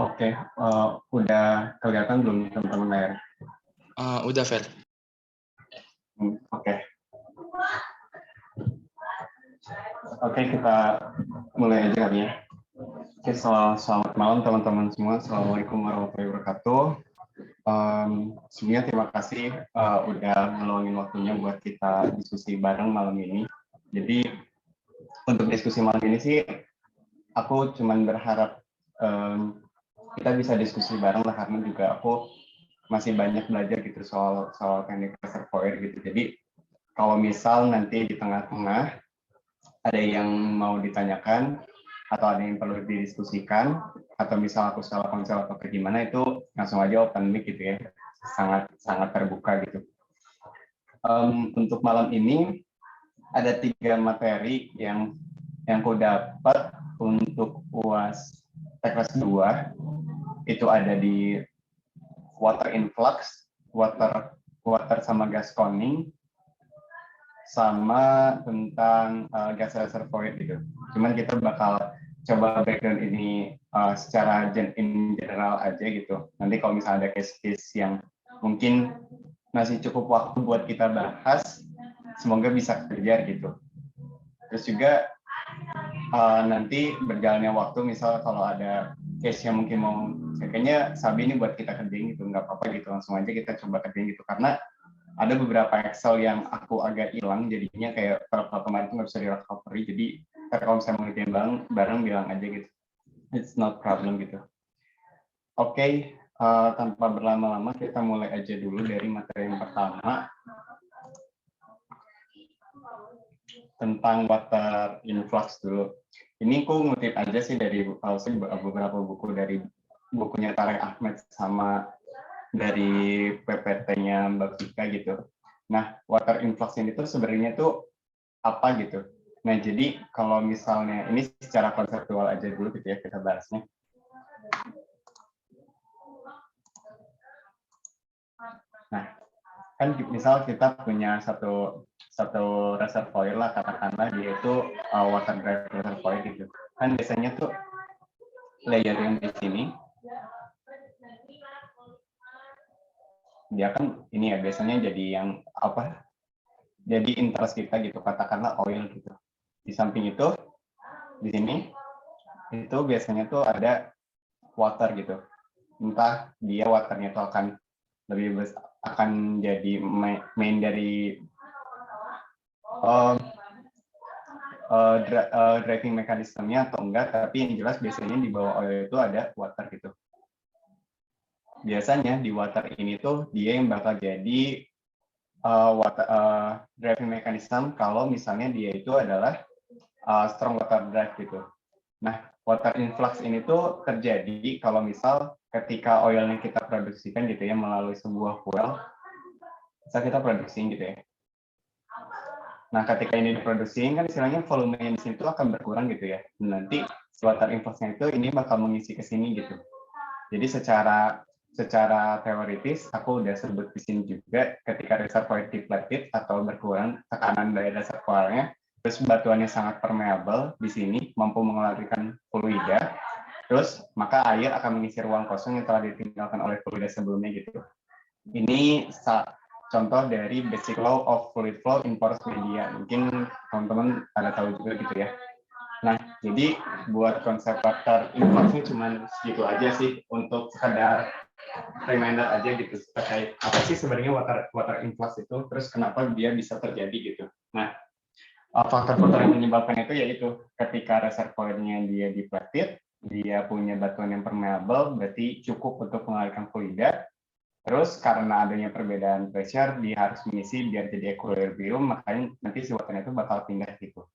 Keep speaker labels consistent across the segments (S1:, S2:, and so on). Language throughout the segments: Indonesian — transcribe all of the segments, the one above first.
S1: Oke, udah kelihatan belum teman-teman layar?
S2: Udah, Fer.
S1: Oke. Oke, kita mulai aja kali ya. Oke, selamat malam teman-teman semua. Assalamualaikum warahmatullahi wabarakatuh. Sebelumnya terima kasih udah ngeluangin waktunya buat kita diskusi bareng malam ini. Jadi untuk diskusi malam ini sih, aku cuman berharap kita bisa diskusi bareng lah, karena juga aku masih banyak belajar gitu soal teknik reservoir gitu. Jadi kalau misal nanti di tengah-tengah ada yang mau ditanyakan atau ada yang perlu didiskusikan, atau misal aku salah konsep atau kayak gimana, itu langsung aja open mic gitu ya, sangat terbuka gitu. Untuk malam ini ada 3 materi yang aku dapat untuk UAS Tekras 2, itu ada di water influx, water sama gas conning, sama tentang gas reservoir gitu. Cuman kita bakal coba background ini secara in general aja gitu. Nanti kalau misalnya ada case-case yang mungkin masih cukup waktu buat kita bahas, semoga bisa kejar gitu. Terus juga nanti berjalannya waktu, misal kalau ada case yang mungkin mau, kayaknya Sabi ini buat kita kerjain gitu, nggak apa-apa gitu, langsung aja kita coba kerjain gitu. Karena ada beberapa Excel yang aku agak hilang, jadinya kayak kalau kemarin itu nggak bisa di-recovery, jadi kalau misalnya mau ngerjain bareng bilang aja gitu, it's not problem gitu. Oke, tanpa berlama-lama kita mulai aja dulu dari materi yang pertama, tentang water influx dulu. Ini aku ngutip aja sih dari beberapa buku, dari bukunya Tarek Ahmed sama dari PPT-nya Mbak Vika gitu. Nah, water influx ini tuh sebenarnya tuh apa gitu. Nah, jadi kalau misalnya ini secara konseptual aja dulu gitu ya kita bahasnya. Nah, kan misal kita punya satu reservoir lah, katakanlah dia itu water drive reservoir gitu. Kan biasanya tuh layer yang di sini dia kan ini ya biasanya jadi yang apa? Jadi interest kita gitu, katakanlah oil gitu. Di samping itu di sini itu biasanya tuh ada water gitu. Entah dia waternya tuh akan lebih akan jadi main dari driving mekanismenya atau enggak, tapi yang jelas biasanya di bawah oil itu ada water gitu. Biasanya di water ini tuh dia yang bakal jadi driving mechanism kalau misalnya dia itu adalah strong water drive gitu. Nah, water influx ini tuh terjadi kalau misal ketika oilnya kita produksikan gitu ya melalui sebuah fuel, bisa kita produksi gitu ya. Nah, ketika ini diproduksi kan istilahnya volumenya di sini tuh akan berkurang gitu ya. Nanti water influxnya itu ini bakal mengisi ke sini gitu. Jadi secara teoritis aku udah sebut di sini juga, ketika reservoir depleted atau berkurang tekanan dari reservoirnya, terus batuannya sangat permeable di sini, mampu mengeluarkan fluida, terus maka air akan mengisi ruang kosong yang telah ditinggalkan oleh fluida sebelumnya gitu. Ini contoh dari basic law of fluid flow in porous media. Mungkin teman-teman pada tahu juga gitu ya. Nah, jadi buat konsep water influxnya cuma segitu aja sih, untuk sekedar reminder aja gitu terkait apa sih sebenarnya water influx itu, terus kenapa dia bisa terjadi gitu. Nah, faktor-faktor yang menyebabkan itu yaitu ketika reservoirnya dia depleted, dia punya batuan yang permeable, berarti cukup untuk mengalirkan fluida. Terus karena adanya perbedaan pressure, dia harus mengisi biar jadi equilibrium, makanya nanti si waternya itu bakal pindah gitu.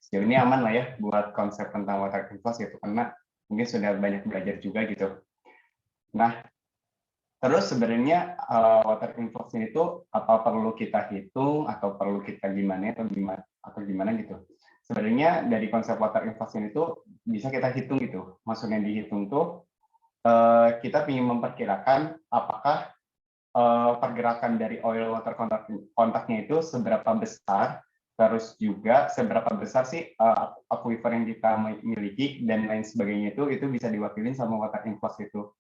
S1: Sejauh ini aman lah ya buat konsep tentang water influx gitu, karena mungkin sudah banyak belajar juga gitu. Nah, terus sebenarnya water influx ini tuh apa perlu kita hitung atau perlu kita gimana gimana gitu. Sebenarnya dari konsep water influx ini tuh bisa kita hitung gitu. Maksudnya dihitung tuh kita ingin memperkirakan apakah pergerakan dari oil water kontaknya itu seberapa besar terus juga seberapa besar sih aquifer yang kita miliki dan lain sebagainya itu bisa diwakilin sama water influx itu.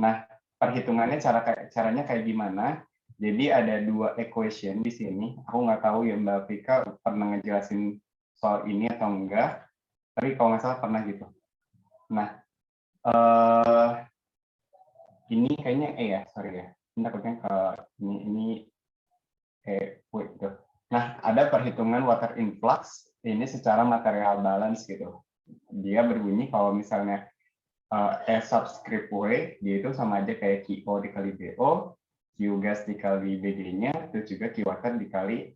S1: Nah, perhitungannya caranya kayak gimana? Jadi ada dua equation di sini. Aku nggak tahu ya Mbak Vika pernah ngejelasin soal ini atau enggak, tapi kalau nggak salah pernah gitu. Nah, ini kayaknya ya, sorry ya. Ini takutnya ke ini wait gitu. Nah, ada perhitungan water influx ini secara material balance gitu. Dia berbunyi kalau misalnya E subscript W, dia itu sama aja kayak QO dikali BO, Q gas dikali BD-nya, terus juga Q water dikali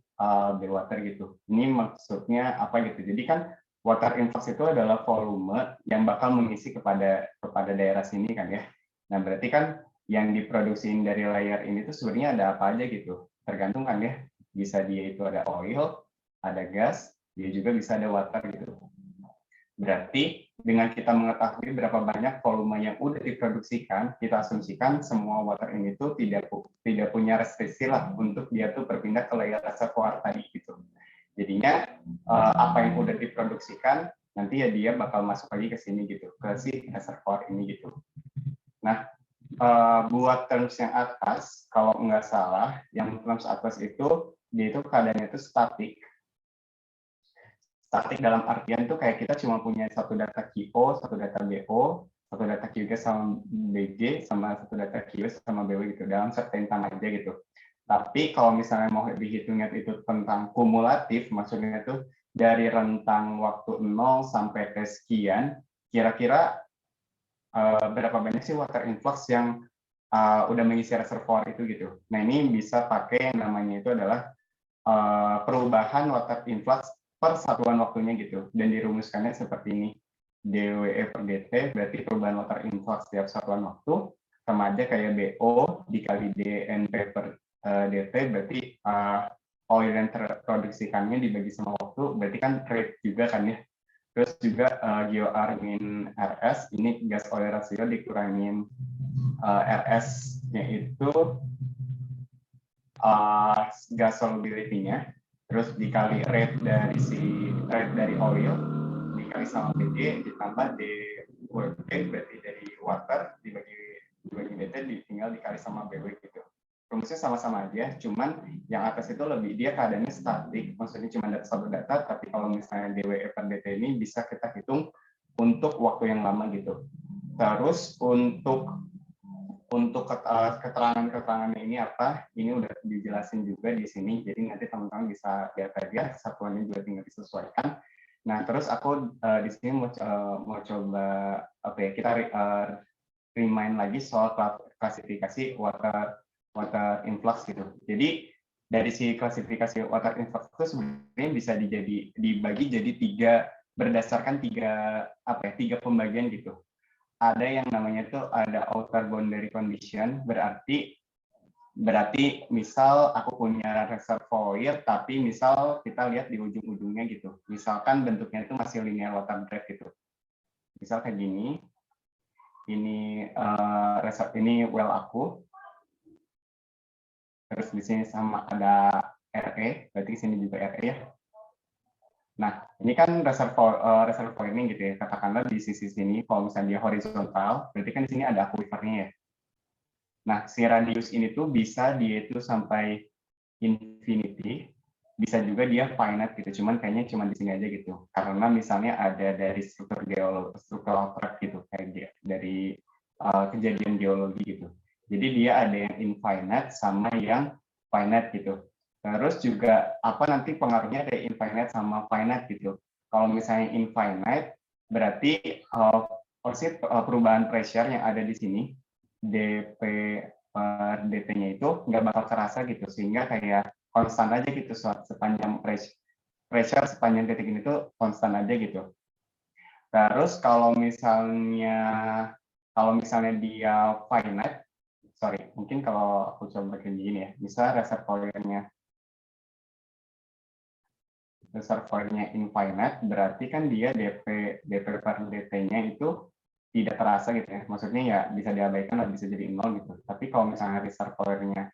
S1: B water gitu. Ini maksudnya apa gitu. Jadi kan water influx itu adalah volume yang bakal mengisi kepada daerah sini kan ya. Nah, berarti kan yang diproduksiin dari layer ini tuh sebenarnya ada apa aja gitu. Tergantung kan ya. Bisa dia itu ada oil, ada gas, dia juga bisa ada water gitu. Berarti dengan kita mengetahui berapa banyak volume yang udah diproduksikan, kita asumsikan semua water ini tuh tidak punya restriksi lah untuk dia tuh berpindah ke layer reservoir tadi gitu. Jadinya apa yang udah diproduksikan nanti ya dia bakal masuk lagi ke sini gitu, ke si reservoir ini gitu. Nah, buat terms yang atas, kalau nggak salah, yang terms atas itu dia itu keadaannya itu statik. Statik dalam artian tuh kayak kita cuma punya satu data QO, satu data BO, satu data QG sama BG, sama satu data QS sama BW gitu, dalam certain time aja gitu. Tapi kalau misalnya mau dihitungnya itu tentang kumulatif, maksudnya tuh dari rentang waktu 0 sampai ke sekian, kira-kira berapa banyak sih water influx yang udah mengisi reservoir itu gitu. Nah ini bisa pakai yang namanya itu adalah perubahan water influx per satuan waktunya gitu, dan dirumuskannya seperti ini. DWE per DT berarti perubahan water influx setiap satuan waktu, sama aja kayak BO dikali DNP per DT berarti oil yang terproduksikannya dibagi sama waktu, berarti kan rate juga kan ya. Terus juga GOR min RS, ini gas oil ratio dikurangin RS-nya itu gas solubility-nya, terus dikali rate dari oil dikali sama BD ditambah DWP berarti dari water dibagi BT tinggal dikali sama BW gitu. Rumusnya sama-sama aja, cuman yang atas itu lebih dia keadaannya statik, maksudnya cuma satu data, tapi kalau misalnya DWE per DT ini bisa kita hitung untuk waktu yang lama gitu. Terus untuk keterangan-keterangannya ini apa, ini udah dijelasin juga di sini, jadi nanti teman-teman bisa lihat aja, satuannya juga tinggal disesuaikan. Nah, terus aku di sini mau coba apa ya, kita remind lagi soal klasifikasi water influx gitu. Jadi dari si klasifikasi water influx itu sebenarnya bisa dibagi jadi berdasarkan tiga pembagian gitu. Ada yang namanya itu ada outer boundary condition, berarti misal aku punya reservoir tapi misal kita lihat di ujung-ujungnya gitu, misalkan bentuknya itu masih linear water drive gitu, misal kayak gini, ini ini well aku, terus di sini sama ada RE, berarti di sini juga RE ya. Nah, ini kan reservoir ini gitu ya, katakanlah di sisi sini kalau misalnya dia horizontal, berarti kan di sini ada aquifernya ya. Nah, si radius ini tuh bisa dia itu sampai infinity, bisa juga dia finite gitu, cuman kayaknya cuma di sini aja gitu. Karena misalnya ada dari struktural track gitu, kayak dari kejadian geologi gitu. Jadi dia ada yang infinite sama yang finite gitu. Terus juga apa nanti pengaruhnya dari infinite sama finite gitu. Kalau misalnya infinite, berarti perubahan pressure yang ada di sini, DP per DT-nya itu nggak bakal terasa gitu, sehingga kayak konstan aja gitu sepanjang pressure sepanjang detik ini tuh konstan aja gitu. Terus kalau misalnya dia finite, sorry, mungkin kalau aku coba kayak gini ya, misalnya reservoirnya infinite, berarti kan dia DP per DT-nya itu tidak terasa gitu ya. Maksudnya ya bisa diabaikan atau bisa jadi nol gitu. Tapi kalau misalnya reservoirnya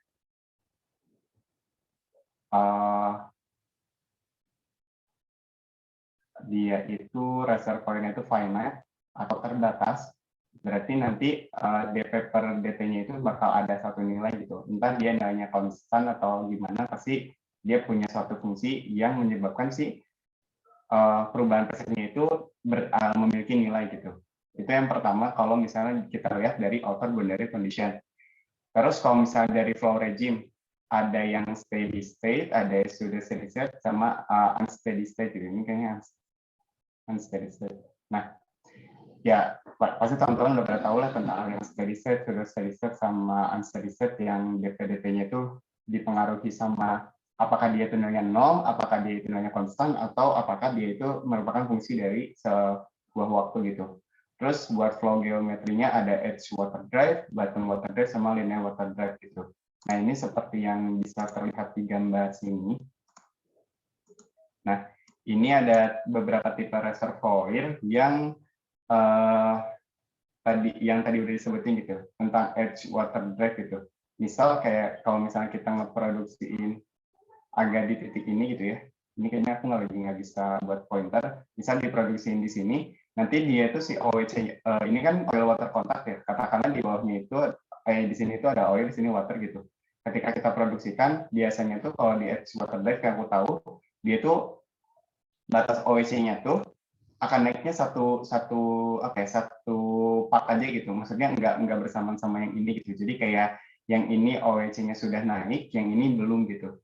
S1: dia itu reservoir-nya itu finite atau terbatas, berarti nanti dp per dt-nya itu bakal ada satu nilai gitu. Entah dia nilainya konstan atau gimana, pasti dia punya suatu fungsi yang menyebabkan si perubahan persisnya itu memiliki nilai gitu. Itu yang pertama kalau misalnya kita lihat dari outer boundary condition. Terus kalau misalnya dari flow regime, ada yang steady state, ada yang sudah steady state, sama unsteady state. Ini kayaknya unsteady state. Nah, ya pasti teman-teman udah pada tahu lah tentang yang steady state, sudah steady state, sama unsteady state yang dp-dt-nya itu dipengaruhi sama apakah dia itu nilainya 0, apakah dia itu nilainya konstan, atau apakah dia itu merupakan fungsi dari sebuah waktu gitu. Terus buat flow geometrinya ada edge water drive, bottom water drive, sama linear water drive gitu. Nah ini seperti yang bisa terlihat di gambar sini. Nah ini ada beberapa tipe reservoir yang tadi udah disebutin gitu tentang edge water drive gitu. Misal kayak kalau misalnya kita ngeproduksiin agak di titik ini gitu ya. Ini kayaknya aku nggak bisa buat pointer. Bisa diproduksiin di sini. Nanti dia itu si OEC ini kan oil water contact ya. Katakanlah di bawahnya itu di sini itu ada oil, di sini water gitu. Ketika kita produksikan, biasanya tuh kalau di edge water drive yang aku tahu, dia tuh batas OEC-nya tuh akan naiknya satu part aja gitu. Maksudnya nggak bersamaan sama yang ini gitu. Jadi kayak yang ini OEC-nya sudah naik, yang ini belum gitu.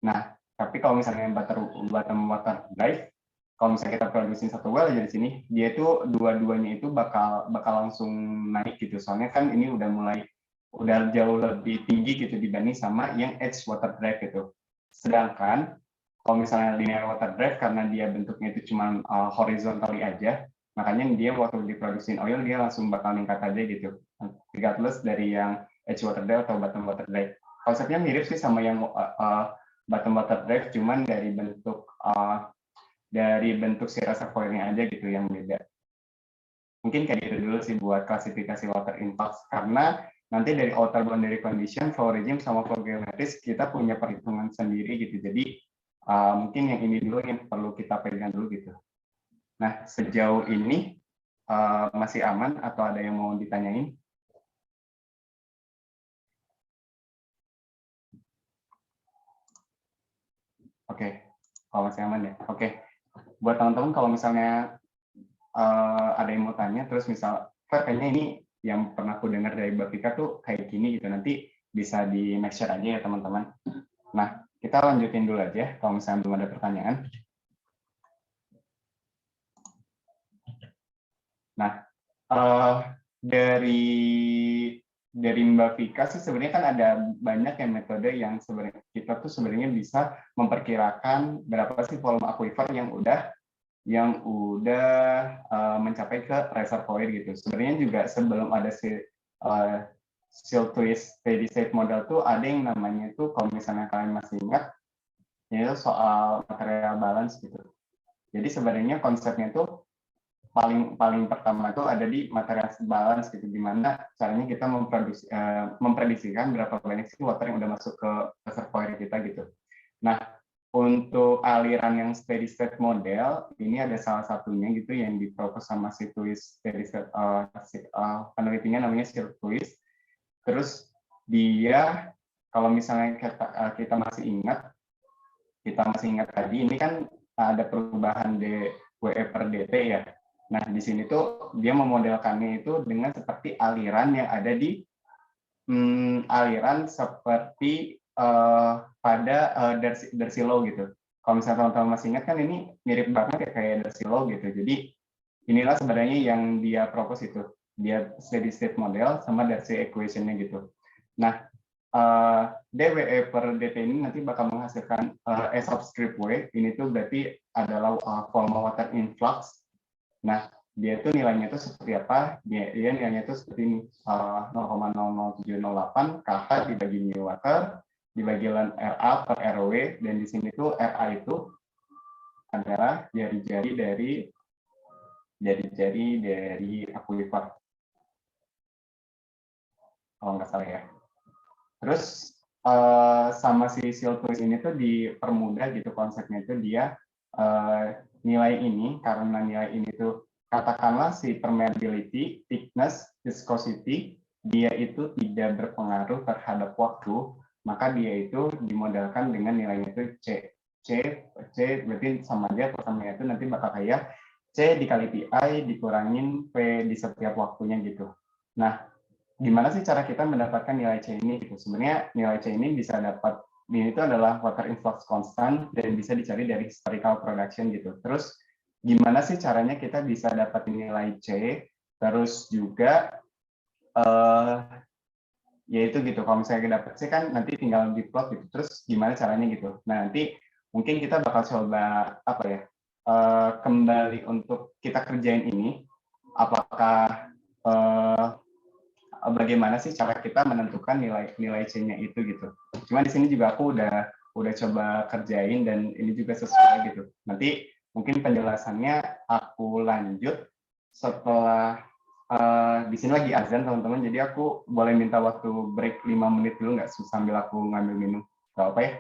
S1: Nah, tapi kalau misalnya bottom water drive, kalau misalnya kita produksi satu well aja di sini, dia itu dua-duanya itu bakal langsung naik gitu. Soalnya kan ini udah jauh lebih tinggi gitu dibanding sama yang edge water drive gitu. Sedangkan kalau misalnya linear water drive karena dia bentuknya itu cuma horizontally aja, makanya dia waktu diproduksi oil dia langsung bakal meningkat aja gitu. Regardless dari yang edge water drive atau bottom water drive. Konsepnya mirip sih sama yang bottom water drive, cuman dari bentuk si reservoir-nya aja gitu yang beda. Mungkin kayak gitu dulu sih buat klasifikasi water influx, karena nanti dari outer boundary condition, flow regime, sama flow geometris kita punya perhitungan sendiri gitu. Jadi mungkin yang ini dulu yang perlu kita pegang dulu gitu. Nah sejauh ini masih aman atau ada yang mau ditanyain? Oke, kalau masih aman ya. Oke, buat teman-teman kalau misalnya ada yang mau tanya, terus misal, kayaknya ini yang pernah aku dengar dari Mbak Vika tuh kayak gini gitu, nanti bisa di make sure aja ya teman-teman. Nah, kita lanjutin dulu aja kalau misalnya belum ada pertanyaan. Nah, dari Mbak Vika sih sebenarnya kan ada banyak yang metode yang sebenarnya kita tuh sebenarnya bisa memperkirakan berapa sih volume aquifer yang udah mencapai ke reservoir gitu. Sebenarnya juga sebelum ada Seal Twist steady state model tuh ada yang namanya itu kalau misalnya kalian masih ingat yaitu soal material balance gitu. Jadi sebenarnya konsepnya tuh paling pertama itu ada di material balance gitu, gimana caranya kita memprediksikan berapa banyak sih water yang udah masuk ke reservoir kita gitu. Nah, untuk aliran yang steady state model ini ada salah satunya gitu yang dipropos sama si Twist steady state penelitinya namanya Sir Twist. Terus dia kalau misalnya kita masih ingat tadi ini kan ada perubahan DWE per DT ya. Nah, di sini tuh dia memodelkannya itu dengan seperti aliran yang ada di aliran seperti pada Darcy Law gitu. Kalau misalnya teman-teman masih ingat kan ini mirip banget ya kayak Darcy Law gitu. Jadi inilah sebenarnya yang dia propose itu. Dia steady state model sama Darcy equation-nya gitu. Nah, DWE per DT ini nanti bakal menghasilkan S subscript W. Ini tuh berarti adalah volume water influx. Nah, dia itu nilainya itu seperti apa? Dia nilainya itu seperti ini, 0,00708 KH dibagi mu water, dibagi RA per RW, dan di sini tuh RA itu adalah jari-jari dari aquifer. Kalau nggak salah ya. Terus sama si Seal Twist ini tuh dipermudah gitu konsepnya itu dia nilai ini, karena nilai ini tuh katakanlah si permeability, thickness, viscosity, dia itu tidak berpengaruh terhadap waktu, maka dia itu dimodelkan dengan nilainya itu C. C, C berarti sama aja, persamaan itu nanti bakal kayak C dikali PI dikurangin P di setiap waktunya gitu. Nah, gimana sih cara kita mendapatkan nilai C ini gitu? Sebenarnya nilai C ini bisa dapat, ini itu adalah water influx constant dan bisa dicari dari historical production gitu. Terus gimana sih caranya kita bisa dapat nilai C? Terus juga yaitu gitu, kalau misalnya dapat C kan nanti tinggal di plot gitu. Terus gimana caranya gitu? Nah, nanti mungkin kita bakal coba apa ya? Kembali untuk kita kerjain ini, apakah bagaimana sih cara kita menentukan nilai C-nya itu gitu. Cuma di sini juga aku udah coba kerjain dan ini juga sesuai gitu. Nanti mungkin penjelasannya aku lanjut setelah di sini lagi azan teman-teman. Jadi aku boleh minta waktu break 5 menit dulu nggak sambil aku ngambil minum. Gak apa ya?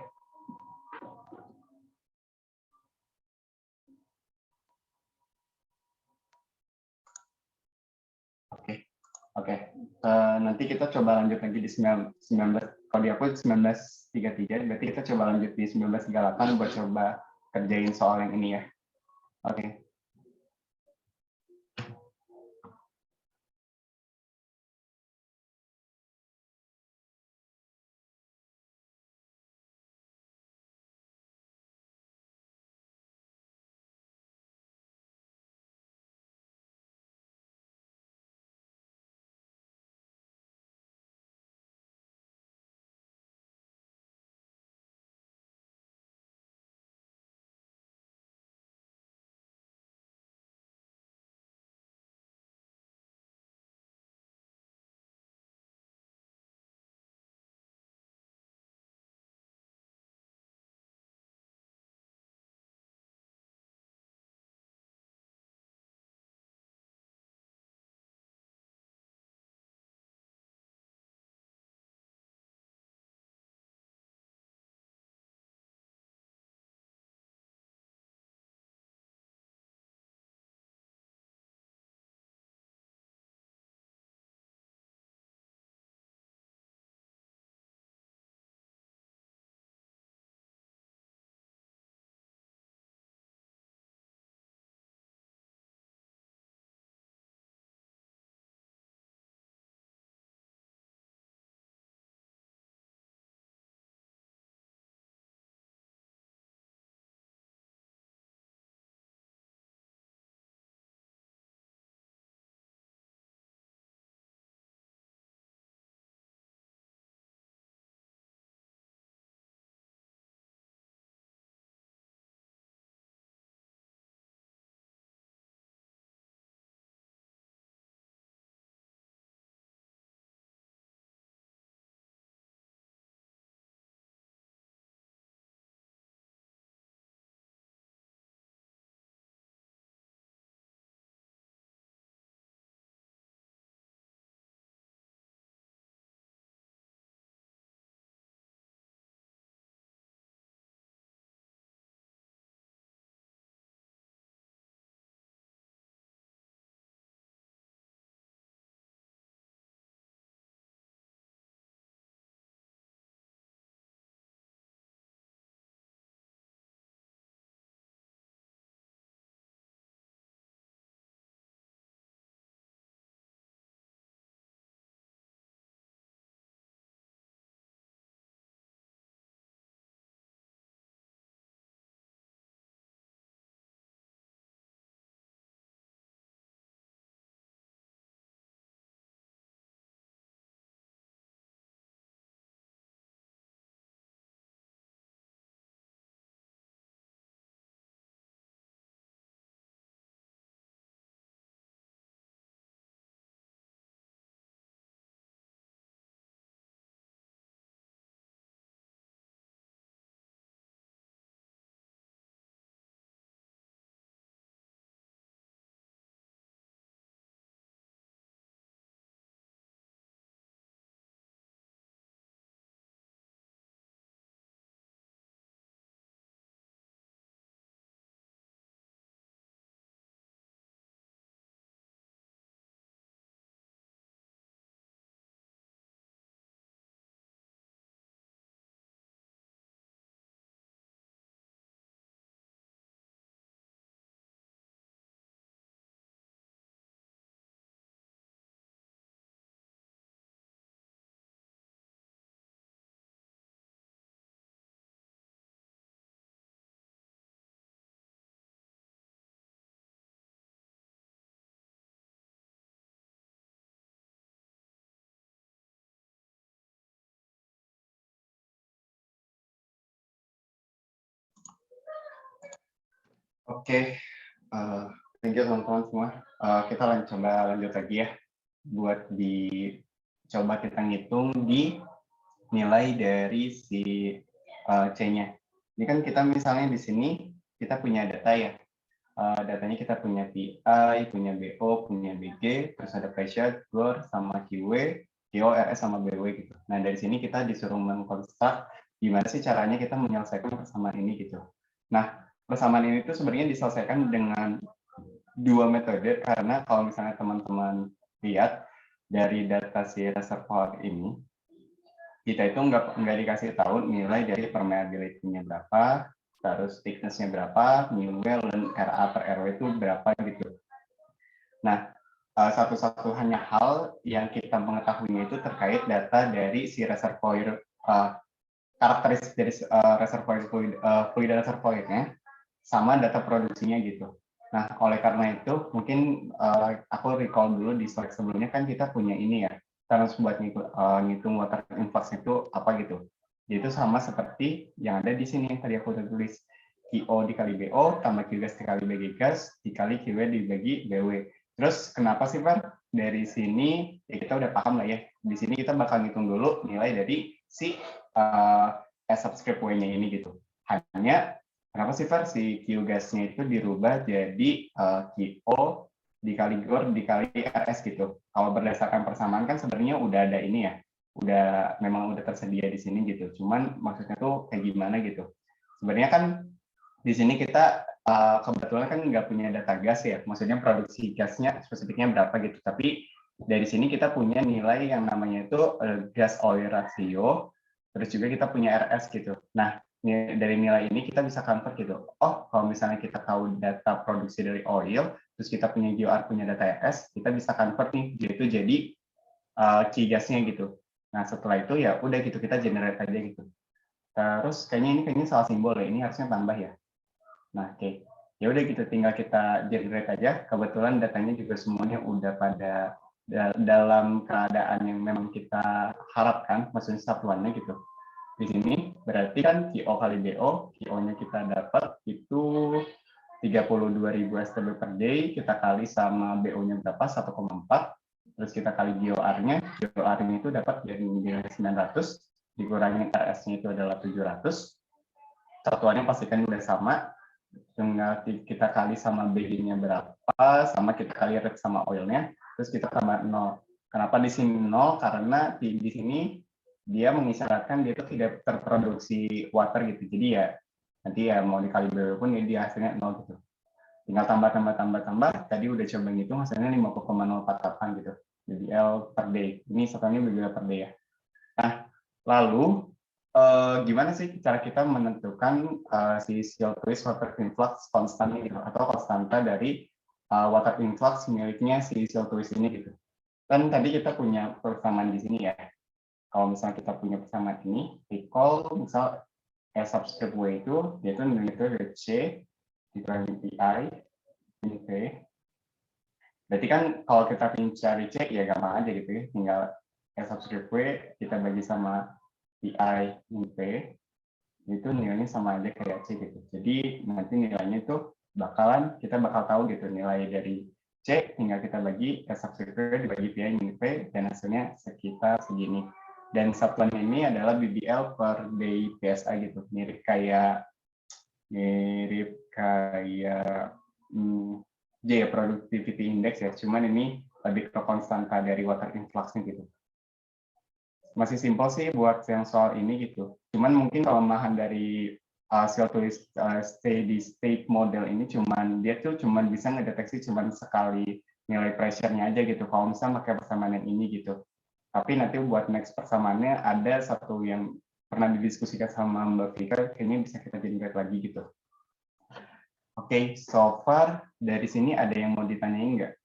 S1: Oke. Oke, nanti kita coba lanjut lagi di 19, kalau di aku 1933, berarti kita coba lanjut di 1938 buat coba kerjain soal yang ini ya. Oke. Oke, thank you teman-teman semua. Kita coba lanjut lagi ya, buat coba kita ngitung di nilai dari si C-nya. Ini kan kita misalnya di sini kita punya data ya. Datanya kita punya PI, punya BO, punya BG, terus ada pressure, GOR, sama QW, QO, RS, sama BW gitu. Nah, dari sini kita disuruh mengkonstruk gimana sih caranya kita menyelesaikan persamaan ini gitu. Nah, persamaan ini tuh sebenarnya diselesaikan dengan dua metode, karena kalau misalnya teman-teman lihat dari data si reservoir ini, kita itu nggak dikasih tahu nilai dari permeability-nya berapa, terus thickness-nya berapa, mu well, dan RA per RW itu berapa gitu. Nah, satu-satu hanya hal yang kita mengetahuinya itu terkait data dari si reservoir, karakteristik dari reservoir fluid reservoirnya, sama data produksinya gitu. Nah, oleh karena itu, mungkin aku recall dulu di slide sebelumnya kan kita punya ini ya, terus buat ngitung water influx itu apa gitu. Itu sama seperti yang ada di sini yang tadi aku udah tulis. QO dikali BO, tambah Q gas dikali BG gas, dikali QW dibagi BW. Terus kenapa sih, Pak? Dari sini, ya kita udah paham lah ya. Di sini kita bakal ngitung dulu nilai dari si S subscript W-nya ini gitu. Hanya kenapa sih Far si Q gasnya itu dirubah jadi QO dikali GOR dikali RS gitu. Kalau berdasarkan persamaan kan sebenarnya udah ada ini ya, memang udah tersedia di sini gitu. Cuman maksudnya tuh kayak gimana gitu. Sebenarnya kan di sini kita kebetulan kan nggak punya data gas ya, maksudnya produksi gasnya spesifiknya berapa gitu. Tapi dari sini kita punya nilai yang namanya itu gas oil ratio, terus juga kita punya RS gitu. Nah, dari nilai ini kita bisa convert gitu. Oh, kalau misalnya kita tahu data produksi dari oil, terus kita punya GOR, punya data RS, kita bisa convert nih, yaitu jadi C-gasnya gitu. Nah, setelah itu ya udah gitu, kita generate aja gitu. Terus kayaknya salah simbol ya, ini harusnya tambah ya. Nah, oke. Ya udah gitu, tinggal kita generate aja. Kebetulan datanya juga semuanya udah pada dalam keadaan yang memang kita harapkan, maksudnya satuannya gitu. Di sini berarti kan QO kali BO, QO-nya kita dapat itu 32.000 STB per day, kita kali sama BO-nya berapa, 1,4, terus kita kali GOR-nya, GOR-nya itu dapat dari nilai 900, dikurangi RS-nya itu adalah 700, satuannya pastikan udah sama, tinggal kita kali sama BG-nya berapa, sama kita kali rate sama oil-nya, terus kita tambah 0. Kenapa di sini 0? Karena di sini dia mengisyaratkan dia itu tidak terproduksi water gitu. Jadi ya nanti ya mau dikali berapa pun ya dia hasilnya 0 gitu. Tinggal tambah. Tadi udah coba ngitung hasilnya 50,048 gitu. BBL per day. Ini satunya BBL per day ya. Nah, lalu gimana sih cara kita menentukan si seal twist water influx konstan ini gitu, atau konstanta dari water influx miliknya si seal twist ini gitu. Kan tadi kita punya persamaan di sini ya. Kalau misalnya kita punya persamaan ini, recall misal S subscript W itu dia itu nilai itu dari C dikurangi PI ini P. Berarti kan kalau kita ingin cari C ya gampang aja gitu ya, tinggal S subscript W kita bagi sama PI min P, itu nilainya sama aja kayak C gitu. Jadi nanti nilainya itu kita bakal tahu gitu nilai dari C, tinggal kita bagi S subscript dibagi PI min P, dan hasilnya sekitar segini. Dan satuan ini adalah BBL per day PSI gitu, mirip kayak J ya, productivity index ya, cuman ini lebih ke konstanta dari water influxnya gitu. Masih simpel sih buat yang soal ini gitu. Cuman mungkin kelemahan dari hasil tulis steady state model ini dia tuh cuman bisa ngedeteksi cuman sekali nilai pressure-nya aja gitu. Kalau misalnya pakai persamaan yang ini gitu. Tapi nanti buat next persamaannya ada satu yang pernah didiskusikan sama Mbak Vika, kayaknya bisa kita generate lagi gitu. Oke, so far dari sini ada yang mau ditanyain nggak?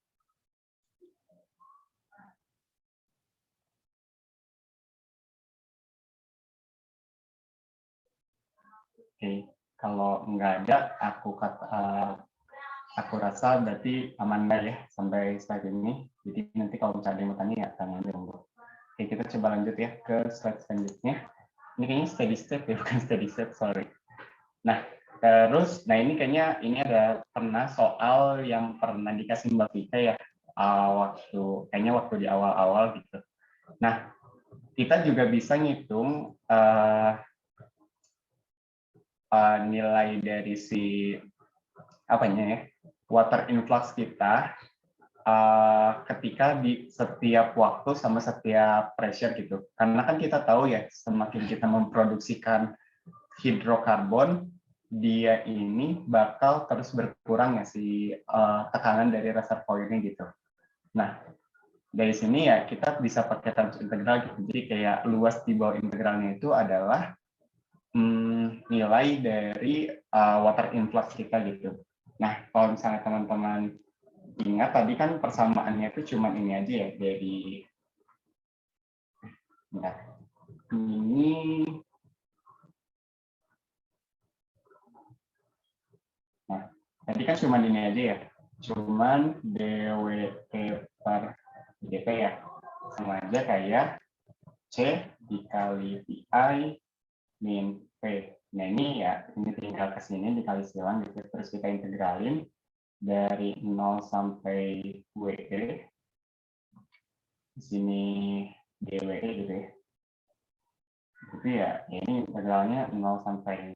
S1: Oke, kalau nggak ada, aku rasa berarti aman lah ya sampai slide ini. Jadi nanti kalau misalnya ada yang mau tanya ya tanya aja dong. Oke, kita coba lanjut ya ke slide selanjutnya. Ini kayaknya steady state ya, bukan steady state, sorry. Nah, Terus, nah ini kayaknya ini ada pernah soal yang pernah dikasih Mbak Vika ya, waktu di awal-awal gitu. Nah, kita juga bisa ngitung nilai dari si apanya ya, water influx kita ketika di setiap waktu sama setiap pressure gitu. Karena kan kita tahu ya, semakin kita memproduksikan hidrokarbon, dia ini bakal terus berkurang ya si tekanan dari reservoirnya gitu. Nah, dari sini ya kita bisa pakai terms integral gitu. Jadi kayak luas di bawah integralnya itu adalah nilai dari water influx kita gitu. Nah, kalau misalnya teman-teman ingat tadi kan persamaannya itu cuma ini aja ya dari nah, ini nah, tadi kan cuma ini aja ya. Cuman dWt per dp ya. Sama aja kayak C dikali PI min P. Nah ini ya, ini tinggal ke sini dikali silang gitu. Terus kita integralin dari 0 sampai WE. Di sini DWE gitu ya. Jadi ya, ini integralnya 0 sampai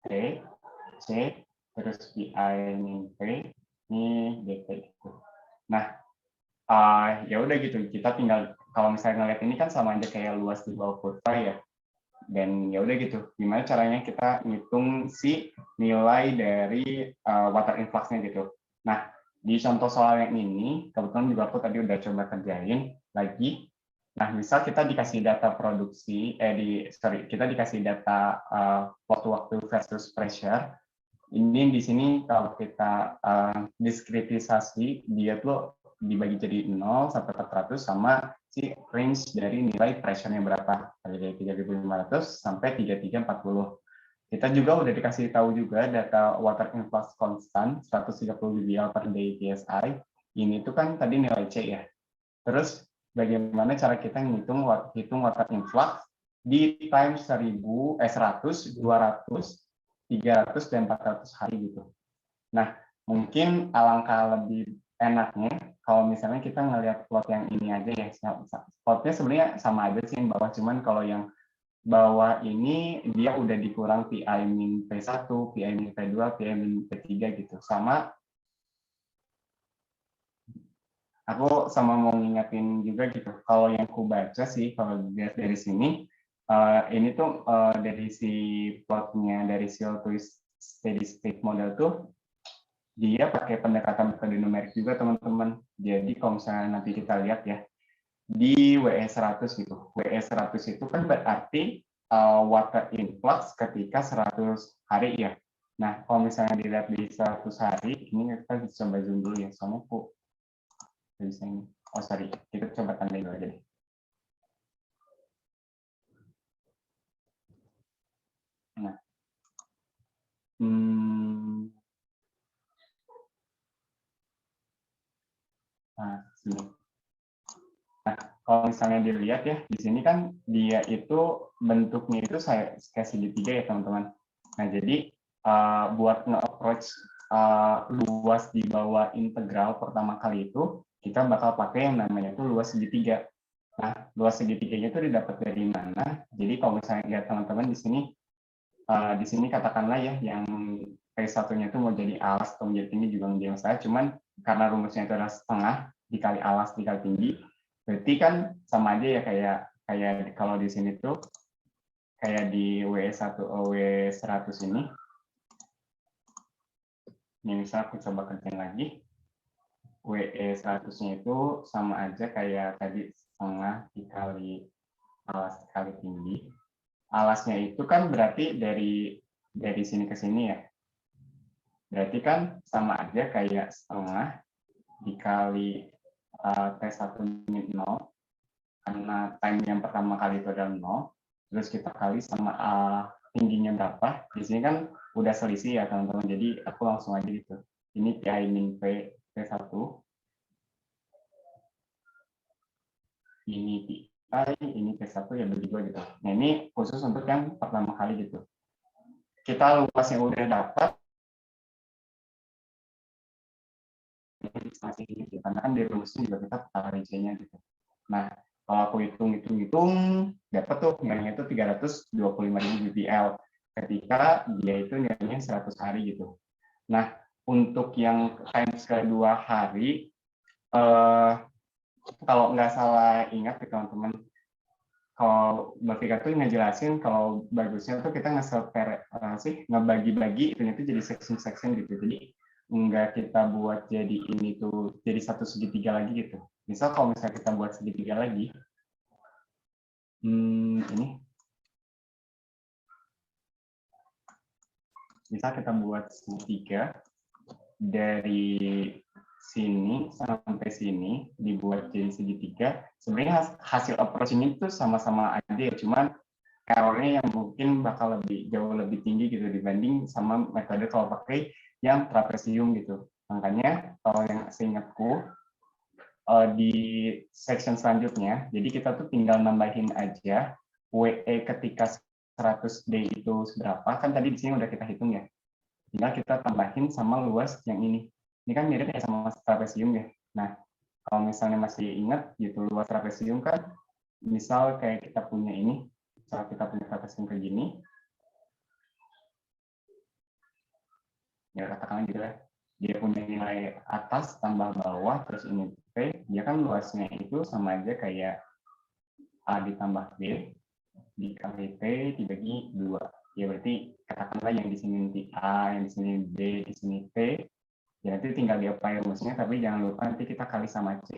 S1: T, C, terus PI min P, ini DP gitu. Nah, ya udah gitu. Kita tinggal, kalau misalnya ngeliat ini kan sama aja kayak luas di bawah kurva ya. Dan ya udah gitu, gimana caranya kita ngitung si nilai dari water influxnya gitu. Nah, di contoh soal yang ini, kebetulan juga aku tadi udah coba kerjain lagi. Nah, misal kita dikasih data produksi, kita dikasih data waktu-waktu versus pressure. Ini di sini kalau kita diskritisasi, dia tuh dibagi jadi 0 sampai 400 sama si range dari nilai pressure-nya berapa, dari 3.500 sampai 3.340. Kita juga udah dikasih tahu juga data water influx constant 130 bbl per day PSI. Ini tuh kan tadi nilai C ya. Terus bagaimana cara kita hitung water influx di time 100, 200, 300 dan 400 hari gitu. Nah, mungkin alangkah lebih enaknya kalau misalnya kita ngelihat plot yang ini aja ya. Plotnya sebenarnya sama aja sih yang bawah, cuman kalau yang bawah ini dia udah dikurang PI min P1, PI min P2, PI min P3 gitu. Sama aku sama mau ngingetin juga gitu. Kalau yang aku baca sih, kalau dilihat dari sini, ini tuh dari si plotnya dari CO2 steady state model tuh dia pakai pendekatan metode numerik juga teman-teman. Jadi kalau misalnya nanti kita lihat ya di WE100 gitu. WE100 itu kan berarti water influx ketika 100 hari ya. Nah, kalau misalnya dilihat di 100 hari, ini kita coba zoom dulu ya. Soalnya aku bisa ini. Oh sorry, kita coba tandai dulu aja deh. Nah, nah sini. Nah, kalau misalnya dilihat ya, di sini kan dia itu bentuknya itu saya kayak segitiga ya teman-teman. Nah, jadi buat nge-approach luas di bawah integral pertama kali itu, kita bakal pakai yang namanya itu luas segitiga. Nah, luas segitiganya itu didapat dari mana? Jadi kalau misalnya lihat teman-teman di sini katakanlah ya, yang P1-nya itu mau jadi alas atau menjadi tinggi juga menjadi masalah, cuman karena rumusnya itu adalah setengah dikali alas dikali tinggi, berarti kan sama aja ya kayak kalau di sini tuh kayak di W100 ini. Ini misal aku coba kerjain lagi. WE100-nya itu sama aja kayak tadi setengah dikali alas dikali tinggi. Alasnya itu kan berarti dari sini ke sini ya. Berarti kan sama aja kayak setengah dikali T1 min 0, karena time yang pertama kali itu adalah 0, terus kita kali sama tingginya berapa. Di sini kan udah selisih ya teman-teman, jadi aku langsung aja gitu. Ini PI min P1, ini PI, ini P1 ya bagi 2 gitu. Nah ini khusus untuk yang pertama kali gitu. kita luasnya udah dapat, karena kan di rumusnya juga kita tata rinciannya gitu. Nah, kalau aku hitung-hitung dapat tuh nilainya itu 325.000 BPL ketika dia itu nilainya 100 hari gitu. Nah, untuk yang times kedua hari, kalau nggak salah ingat nih teman-teman, kalau Mbak Vika tuh ngejelasin kalau bagusnya tuh kita ngebagi-bagi itu jadi section-section gitu. Jadi nggak kita buat jadi ini tuh jadi satu segitiga lagi gitu. Misal kalau misalnya kita buat segitiga lagi, ini misal kita buat segitiga dari sini sampai sini dibuat jadi segitiga. Sebenarnya hasil approach-nya itu sama-sama aja ya, cuman error-nya yang mungkin bakal jauh lebih tinggi gitu dibanding sama metode kalau pakai yang trapesium gitu. Makanya kalau yang seingatku di section selanjutnya, jadi kita tuh tinggal nambahin aja WE ketika 100D itu seberapa, kan tadi di sini udah kita hitung ya. Tinggal kita tambahin sama luas yang ini. Ini kan mirip ya sama trapesium ya. Nah, kalau misalnya masih ingat gitu luas trapesium kan, misal kayak kita punya ini, misal kita punya trapesium kayak gini, ya katakan gitu ya, dia punya nilai atas tambah bawah terus ini P, dia kan luasnya itu sama aja kayak A ditambah B dikali P dibagi 2. Ya berarti katakanlah yang di sini nanti A, yang di sini B, di sini P, ya nanti tinggal di-apply rumusnya, tapi jangan lupa nanti kita kali sama C,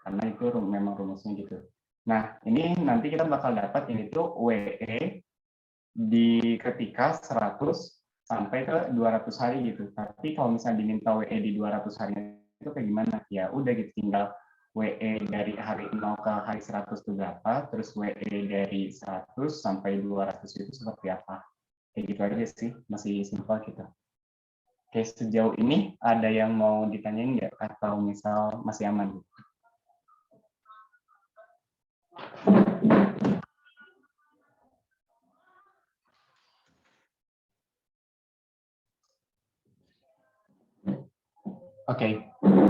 S1: karena itu memang rumusnya gitu. Nah, ini nanti kita bakal dapat ini tuh WE di ketika 100 sampai ke 200 hari gitu. Tapi kalau misalnya diminta WE di 200 hari itu kayak gimana? Ya udah gitu, tinggal WE dari hari 0 ke hari 100 itu berapa, terus WE dari 100 sampai 200 itu seperti apa. Kayak gitu aja sih, masih simpel gitu. Oke, sejauh ini ada yang mau ditanyain nggak? Atau misal masih aman? Oke,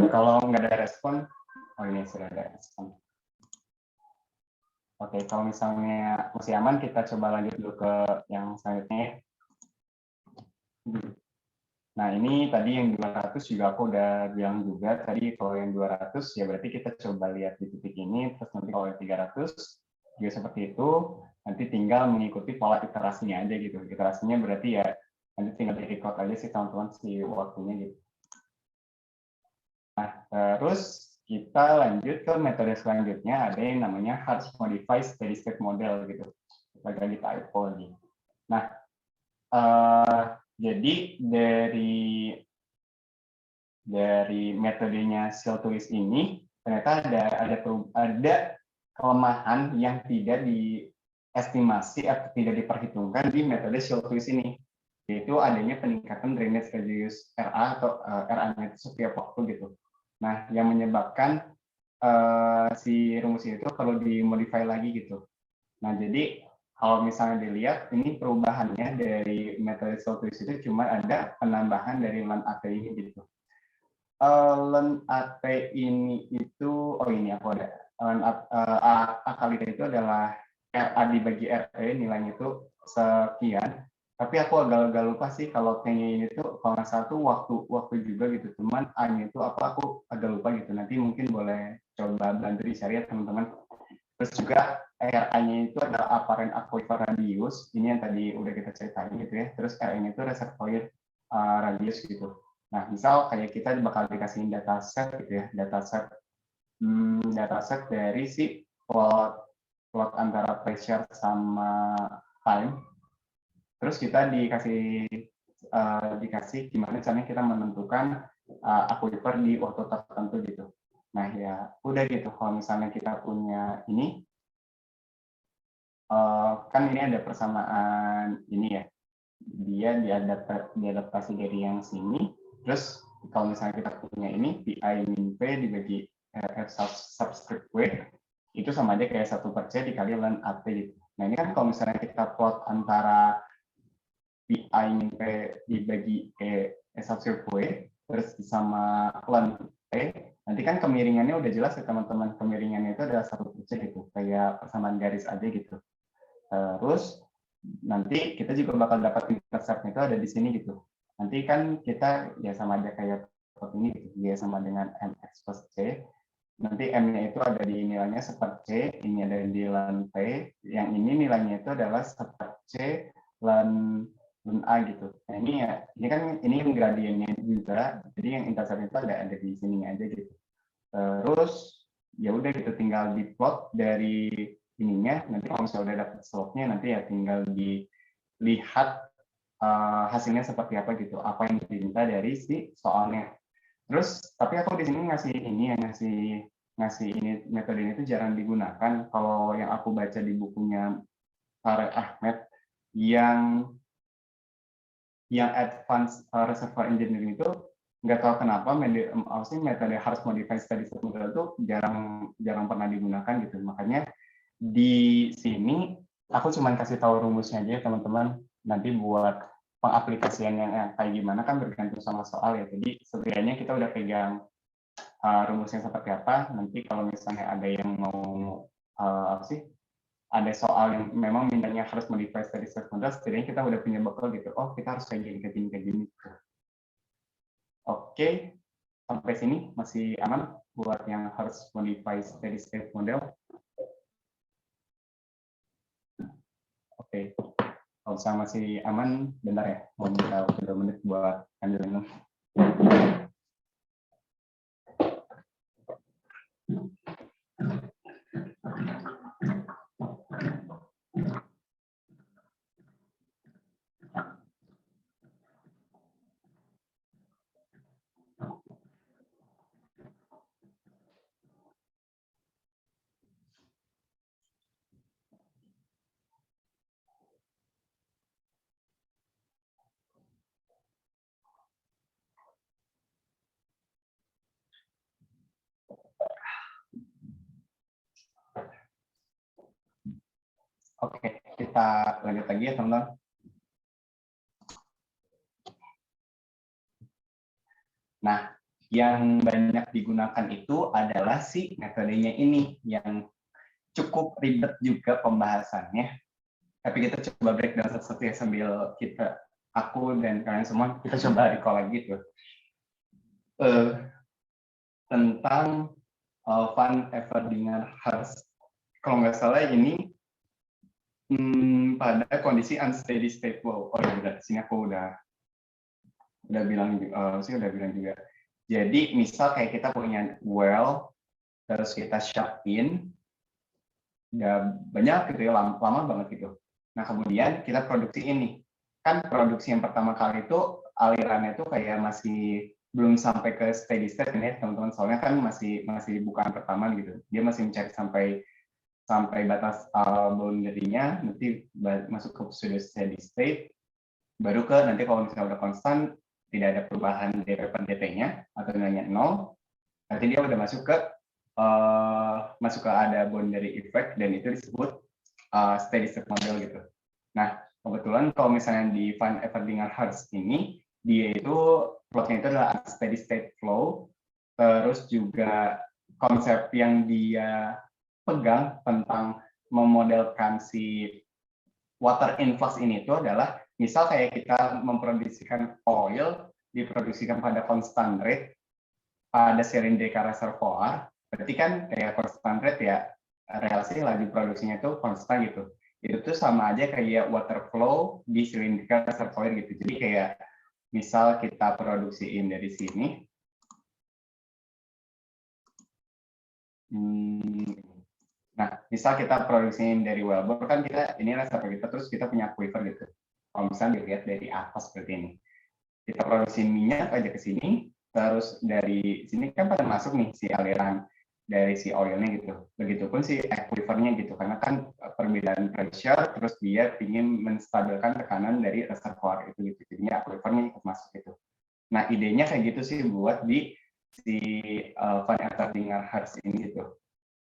S1: kalau nggak ada respon, oh ini sudah ada respon. Oke, kalau misalnya masih aman, kita coba lanjut dulu ke yang selanjutnya. Nah, ini tadi yang 200 juga aku udah bilang juga. Tadi kalau yang 200, ya berarti kita coba lihat di titik ini. Terus nanti kalau yang 300, juga seperti itu. Nanti tinggal mengikuti pola iterasinya aja gitu. Iterasinya berarti ya, nanti tinggal di-record aja sih teman-teman si waktunya gitu. Nah, terus kita lanjut ke metode selanjutnya, ada yang namanya Harsh Modified Steady State Model gitu. Kita ganti typo lagi. Nah, jadi dari metodenya Sealthuis ini ternyata ada kelemahan yang tidak diestimasi atau tidak diperhitungkan di metode Sealthuis ini, yaitu adanya peningkatan drainage radius RA atau RA-nya itu setiap waktu gitu. Nah, yang menyebabkan si rumus itu perlu dimodify lagi gitu. Nah, jadi kalau misalnya dilihat, ini perubahannya dari metode Sealthuis itu cuma ada penambahan dari LAN AT ini gitu. LAN AT ini itu, oh ini aku ada. LAN A kali itu adalah RA dibagi RE, nilainya itu sekian. Tapi aku agak lupa sih kalau T-nya ini tuh kalau nggak salah tuh waktu juga gitu. Cuman A-nya itu apa aku agak lupa gitu. Nanti mungkin boleh coba bantu dicari ya teman-teman. Terus juga RA-nya itu adalah apparent aquifer radius. Ini yang tadi udah kita ceritain gitu ya. Terus RA-nya itu reservoir radius gitu. Nah, misal kayak kita bakal dikasih dataset gitu ya, dataset dari si plot antara pressure sama time. Terus kita dikasih gimana caranya kita menentukan aquifer di waktu tertentu gitu. Nah ya udah gitu. Kalau misalnya kita punya ini, kan ini ada persamaan ini ya. Dia diadaptasi dari yang sini. Terus kalau misalnya kita punya ini pi min p dibagi f subscript w, itu sama aja kayak 1/c dikali ln at gitu. Nah ini kan kalau misalnya kita plot antara PI sampai dibagi satu sirkuit, terus sama len P, nanti kan kemiringannya udah jelas ya teman-teman, kemiringannya itu adalah satu titik gitu, kayak persamaan garis aja gitu. Terus nanti kita juga bakal dapat interceptnya itu ada di sini gitu. Nanti kan kita ya sama aja kayak seperti ini gitu, dia sama dengan mx plus c. Nanti m-nya itu ada di nilainya seper c, ini ada di len p, yang ini nilainya itu adalah seper c len a gitu. Nah ini kan ini gradiennya juga, jadi yang intercept itu ada di sini aja gitu. Terus ya udah gitu tinggal diplot dari ininya, nanti kalau misalnya udah dapat slope-nya nanti ya tinggal dilihat hasilnya seperti apa gitu, apa yang diminta dari si soalnya. Terus tapi aku di sini ngasih ini ya, ngasih ini metode ini tuh jarang digunakan. Kalau yang aku baca di bukunya Tarek Ahmed yang advance reservoir engineering itu nggak tahu kenapa metode harus modify steady state model itu jarang pernah digunakan gitu. Makanya di sini aku cuma kasih tahu rumusnya aja teman-teman. Nanti buat pengaplikasiannya kayak gimana kan bergantung sama soal ya. Jadi setidaknya kita udah pegang rumusnya seperti apa. Nanti kalau misalnya ada yang mau ada soal yang memang mintanya harus modify steady state model, setidaknya kita udah punya bekal gitu. Oh, kita harus kayak gini. Oke, sampai sini masih aman buat yang harus modify steady state model. Oke, kalau misalnya masih aman, bentar ya, mau minta 2 menit buat ambil minum. Oke, kita lanjut lagi ya teman-teman. Nah, yang banyak digunakan itu adalah si metodenya ini yang cukup ribet juga pembahasannya. Tapi kita coba breakdown satu-satu ya sambil aku dan kalian semua kita coba recall lagi tuh tentang Van Everdingen-Hurst. Kalau nggak salah ini pada kondisi unsteady state flow. Oh ya udah, sini aku udah bilang juga. Jadi misal kayak kita punya well, terus kita shut in, ya banyak gitu ya, lama banget gitu. Nah kemudian kita produksi ini. Kan produksi yang pertama kali itu alirannya itu kayak masih belum sampai ke steady state ini ya teman-teman, soalnya kan masih bukaan pertama gitu. Dia masih mencari sampai batas boundary-nya, nanti masuk ke pseudo steady state, baru ke nanti kalau misalnya udah konstan, tidak ada perubahan dp per dt-nya atau nilainya 0, nanti dia udah masuk ke ada boundary effect dan itu disebut steady state model gitu. Nah kebetulan kalau misalnya di Van Everdingen-Hurst ini dia itu plotnya itu adalah steady state flow, terus juga konsep yang dia pegang tentang memodelkan si water influx ini itu adalah misal kayak kita memproduksikan oil diproduksikan pada constant rate pada cylindrical reservoir, berarti kan kayak constant rate ya relasi laju produksinya itu konstan gitu. Itu tuh sama aja kayak water flow di cylindrical reservoir gitu. Jadi kayak misal kita produksiin dari sini, nah misal kita produksiin dari wellbore kan kita ini reservoir kita, terus kita punya aquifer gitu. Kalau misalnya dilihat dari atas seperti ini, kita produksi minyak aja ke sini, terus dari sini kan pada masuk nih si aliran dari si oilnya gitu. Begitupun si aquifernya gitu, karena kan perbedaan pressure, terus dia ingin menstabilkan tekanan dari reservoir itu gitu. Jadinya aquifernya ikut masuk gitu. Nah idenya kayak gitu sih buat di si Van Everdingen-Hurst ini gitu.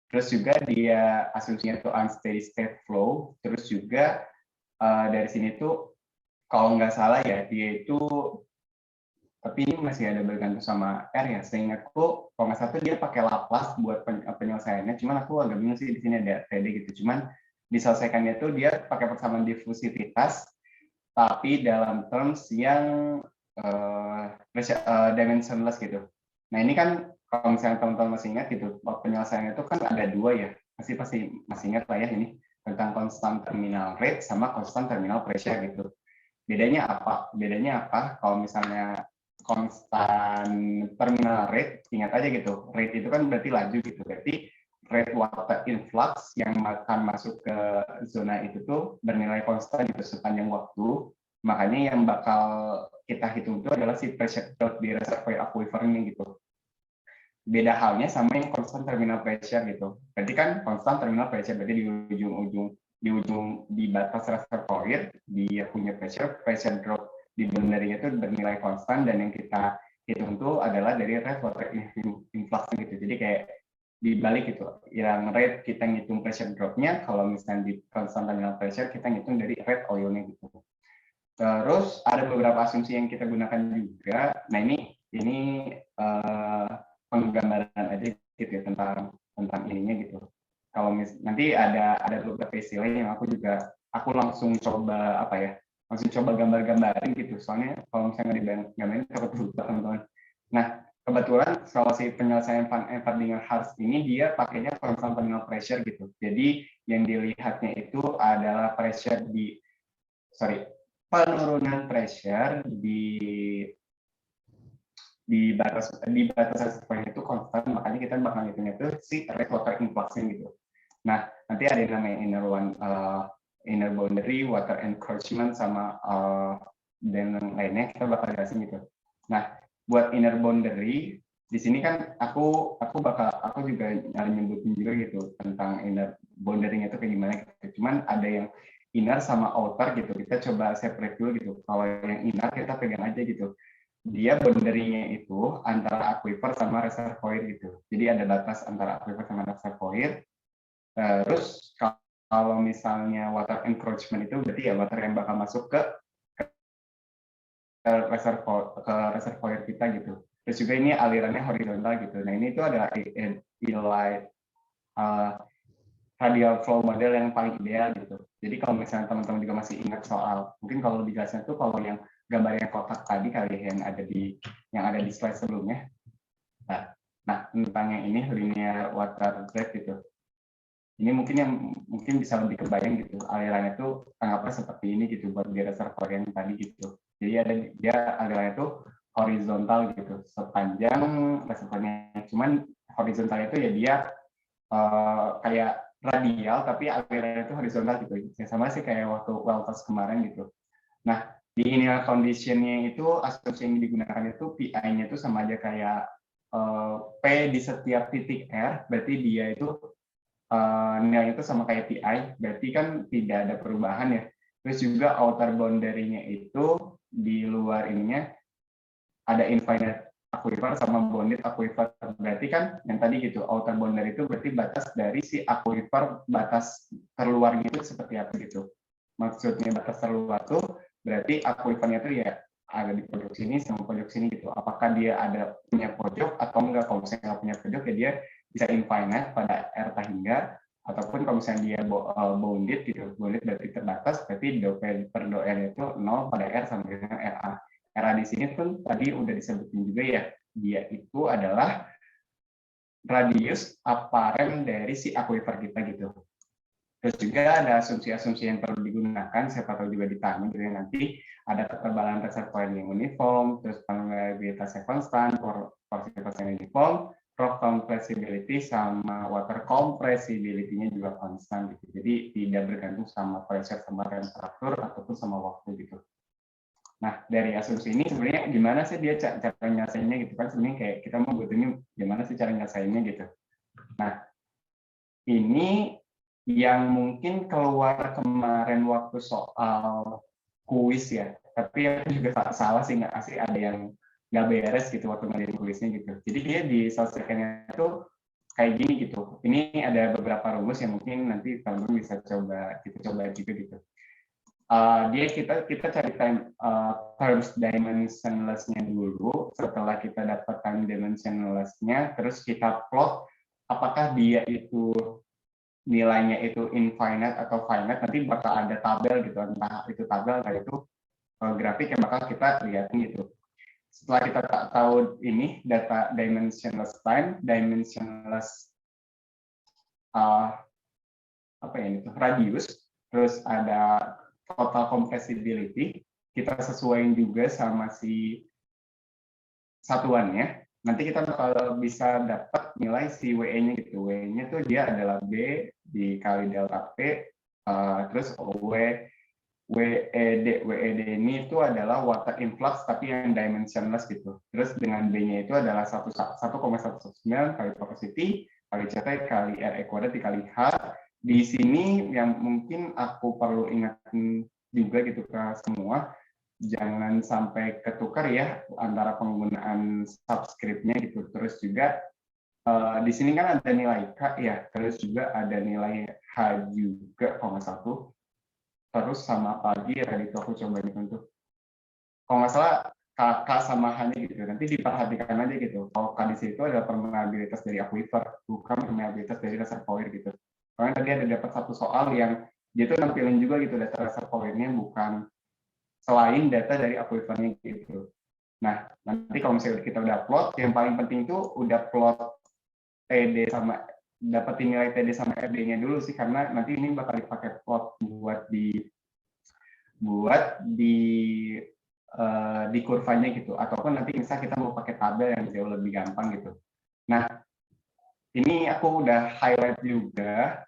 S1: Terus juga dia asumsinya itu unsteady state flow, terus juga dari sini tuh kalau nggak salah ya dia itu, tapi ini masih ada bergantung sama R ya. Seingatku kalau nggak salah tuh dia pakai Laplace buat penyelesaiannya. Cuman aku agak bingung sih di sini ada TD gitu. Cuman diselesaikannya tuh dia pakai persamaan difusivitas, tapi dalam terms yang dimensionless gitu. Nah ini kan kalau misalnya teman-teman masih ingat gitu, penyelesaiannya itu kan ada dua ya. Pasti masih ingat lah ya ini tentang constant terminal rate sama constant terminal pressure gitu. Bedanya apa? Bedanya apa? Kalau misalnya konstan terminal rate, ingat aja gitu. Rate itu kan berarti laju gitu. Berarti rate water influx yang akan masuk ke zona itu tuh bernilai konstan gitu sepanjang waktu. Makanya yang bakal kita hitung itu adalah si pressure drop di reservoir aquifernya gitu. Beda halnya sama yang constant terminal pressure gitu. Berarti kan constant terminal pressure berarti di batas reservoir dia punya pressure drop di boundary itu bernilai konstan, dan yang kita hitung itu adalah dari rate water influx gitu. Jadi kayak dibalik gitu, yang rate kita ngitung pressure dropnya, kalau misalnya di constant terminal pressure kita ngitung dari rate oilnya gitu. Terus ada beberapa asumsi yang kita gunakan juga. Nah ini penggambaran aja gitu ya tentang ininya gitu. Kalau nanti ada beberapa istilah yang aku langsung coba langsung coba gambar-gambarin gitu. Soalnya kalau misalnya digambarin takut lupa teman-teman. Nah kebetulan kalau si penyelesaian Van Eerdingen-Harst ini dia pakainya constant terminal pressure gitu. Jadi yang dilihatnya itu adalah penurunan pressure di batas reservoir itu konstan, makanya kita bakal hitungnya itu si rate water influxnya gitu. Nah nanti ada yang namanya inner boundary, water encroachment, sama dan lainnya kita bakal jelasin gitu. Nah buat inner boundary di sini kan aku juga nyebutin juga gitu tentang inner boundary-nya itu kayak gimana gitu. Cuman ada yang inner sama outer gitu, kita coba separate dulu gitu. Kalau yang inner kita pegang aja gitu, dia boundary-nya itu antara aquifer sama reservoir gitu. Jadi ada batas antara aquifer sama reservoir. Terus kalau misalnya water encroachment itu berarti ya water yang bakal masuk ke reservoir kita gitu. Terus juga ini alirannya horizontal gitu. Nah ini itu adalah radial flow model yang paling ideal gitu. Jadi kalau misalnya teman-teman juga masih ingat soal, mungkin kalau lebih jelasnya tuh kalau yang gambar yang kotak tadi kali yang ada di slide sebelumnya. Nah tentang yang ini linear water rate gitu. Ini mungkin bisa lebih kebayang gitu. Alirannya tuh anggapnya seperti ini gitu buat di reservoir yang tadi gitu. Jadi dia alirannya tuh horizontal gitu sepanjang reservoirnya. Cuman horizontal itu ya dia kayak radial tapi alirannya itu horizontal gitu. Ya, sama sih kayak waktu well test kemarin gitu. Nah, di initial condition-nya itu asumsi yang digunakan itu PI-nya itu sama aja kayak P di setiap titik R, berarti dia itu nilainya itu sama kayak PI, berarti kan tidak ada perubahan ya. Terus juga outer boundary-nya itu di luar ininya ada infinite aquifer sama bounded aquifer. Berarti kan yang tadi gitu, outer boundary itu berarti batas dari si aquifer, batas terluarnya itu seperti apa gitu. Maksudnya batas terluar tuh berarti aquifernya itu ya ada di pojok sini sama pojok sini gitu. Apakah dia ada punya pojok atau enggak? Kalau misalnya nggak punya pojok ya dia bisa infinite pada R hingga, ataupun kalau misalnya dia bounded gitu, bounded berarti terbatas, berarti dou per dou R itu 0 pada R sama dengan RA. RA di sini pun tadi udah disebutin juga ya, dia itu adalah radius apparent dari si aquifer kita gitu. Terus juga ada asumsi-asumsi yang perlu digunakan, siapa tahu juga ditanya gitu ya, nanti ada ketebalan reservoir yang uniform, terus permeabilitasnya konstan, porositasnya uniform, rock compressibility sama water compressibility-nya juga konstan gitu. Jadi tidak bergantung sama pressure sama temperatur ataupun sama waktu gitu. Nah, dari asumsi ini sebenarnya gimana sih dia cara nyelesainnya gitu kan, sebenarnya kayak kita mau butuhnya gimana sih cara nyelesainnya gitu. Nah, ini yang mungkin keluar kemarin waktu soal kuis ya, tapi aku juga salah sih, nggak sih ada yang nggak beres gitu waktu ngerjain kuisnya gitu. Jadi dia diselesaikannya itu kayak gini gitu. Ini ada beberapa rumus yang mungkin nanti teman-teman bisa kita coba juga gitu. dia kita cari terms dimensionless-nya dulu. Setelah kita dapat time dimensionless-nya, terus kita plot apakah dia itu nilainya itu infinite atau finite. Nanti bakal ada tabel gitu, entah itu tabel atau itu grafik yang bakal kita lihat gitu. Setelah kita tahu ini data dimensionless time, dimensionless apa ya itu radius, terus ada total compressibility, kita sesuaiin juga sama si satuannya. Nanti kita bakal bisa dapat nilai si WE-nya gitu. WE-nya tuh dia adalah B dikali delta P, terus WED ini itu adalah water influx tapi yang dimensionless gitu. Terus dengan B-nya itu adalah 1,119 kali velocity kali CT kali RE kuadrat dikali H. Di sini yang mungkin aku perlu ingatin juga gitu ke semua, jangan sampai ketukar ya antara penggunaan subscript-nya gitu. Terus juga di sini kan ada nilai K ya, terus juga ada nilai H juga kalau nggak salah. Terus sama apa lagi ya tadi itu aku coba hitung tuh. Kalau nggak salah K sama H-nya gitu. Nanti diperhatikan aja gitu. Kalau K di situ adalah permeabilitas dari aquifer, bukan permeabilitas dari reservoir gitu. Karena tadi ada dapat satu soal yang dia tuh nampilin juga gitu data reservoir-nya bukan selain data dari aquifernya gitu. Nah, nanti kalau misalnya kita udah plot, yang paling penting tuh udah plot TD sama dapetin nilai TD sama RD-nya dulu sih, karena nanti ini bakal dipakai plot buat di kurvanya gitu, ataupun nanti misal kita mau pakai tabel yang jauh lebih gampang gitu. Nah, ini aku udah highlight juga.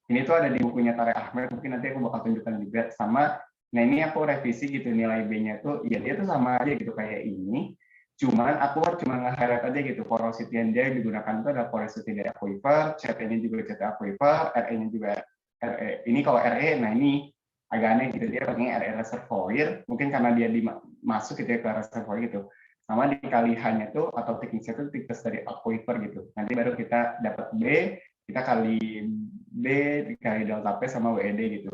S1: Ini tuh ada di bukunya Tarek Ahmed, mungkin nanti aku bakal tunjukkan juga sama. Nah ini aku revisi gitu nilai B-nya tuh, ya dia tuh sama aja gitu kayak ini. Cuman aku cuma nge-highlight aja gitu, porosity yang dia digunakan itu ada porosity dari aquifer, CT-nya juga CT aquifer, RE-nya juga RE. Ini kalau RE, nah ini agak aneh gitu, dia pakainya RE reservoir, mungkin karena dia masuk gitu ya ke reservoir gitu. Sama dikali H-nya tuh, atau thickness-nya tuh thickness dari aquifer gitu. Nanti baru kita dapat B, kita kali B dikali delta P sama WED gitu.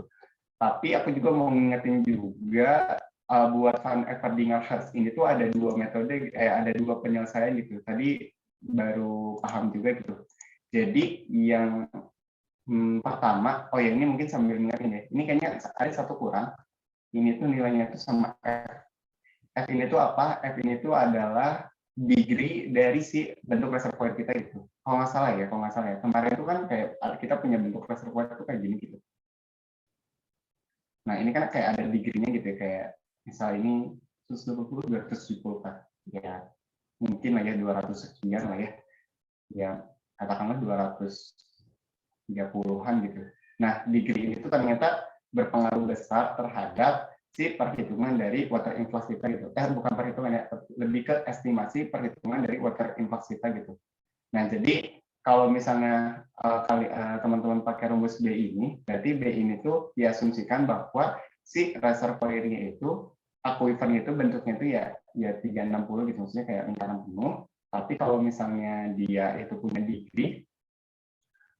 S1: Tapi aku juga mau ngingetin juga buat Van Everdinger Hertz ini tuh ada dua metode, ada dua penyelesaian gitu. Tadi baru paham juga gitu. Jadi yang pertama, oh ya ini mungkin sambil ingetin ya, ini kayaknya ada satu kurang. Ini tuh nilainya tuh sama F. F ini tuh apa? F ini tuh adalah degree dari si bentuk reservoir kita itu. Kalau nggak salah ya, kemarin itu kan kayak kita punya bentuk reservoir itu kayak gini gitu. Nah ini kan kayak ada degree-nya gitu ya, kayak misal ini 120, 270 kan. Ya mungkin lah ya 200 sekian lah ya. Ya katakanlah 230-an gitu. Nah degree ini tuh ternyata berpengaruh besar terhadap si perhitungan dari water influx kita gitu. Bukan perhitungan ya, lebih ke estimasi perhitungan dari water influx kita gitu. Nah, jadi kalau misalnya teman-teman pakai rumus B ini, berarti B ini tuh diasumsikan bahwa si reservoir-nya itu, aquifernya itu bentuknya itu ya 360 gitu, maksudnya kayak lingkaran penuh. Tapi kalau misalnya dia itu punya degree,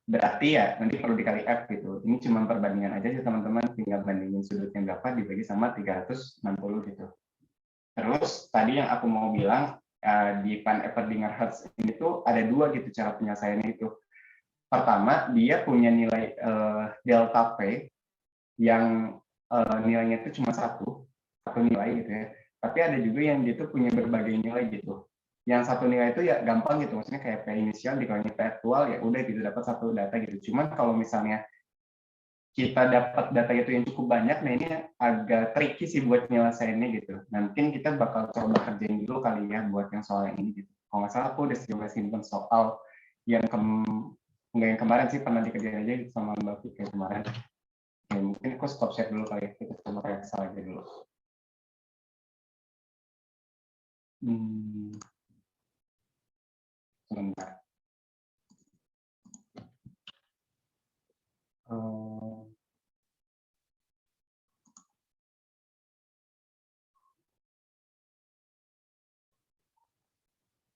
S1: berarti ya nanti perlu dikali F gitu. Ini cuma perbandingan aja sih teman-teman, tinggal bandingin sudutnya berapa dibagi sama 360 gitu. Terus tadi yang aku mau bilang di Van Everdinger Hertz ini tuh ada dua gitu cara penyelesaiannya itu. Pertama, dia punya nilai delta P yang nilainya itu cuma satu nilai gitu ya. Tapi ada juga yang dia tuh punya berbagai nilai gitu. Yang satu nilai itu ya gampang gitu, maksudnya kayak P inisial dikali P aktual ya udah gitu dapat satu data gitu. Cuman kalau misalnya kita dapat data itu yang cukup banyak, nah ini agak tricky sih buat nyelesainnya gitu. Nah, mungkin kita bakal coba kerjain dulu kali ya buat yang soal yang ini gitu. Kalau nggak salah aku udah coba simpen soal yang nggak yang kemarin sih, pernah dikerjain aja gitu sama Mbak Fik yang kemarin. Ya, mungkin aku stop share dulu kali ya, kita coba reksa aja dulu. Sebentar.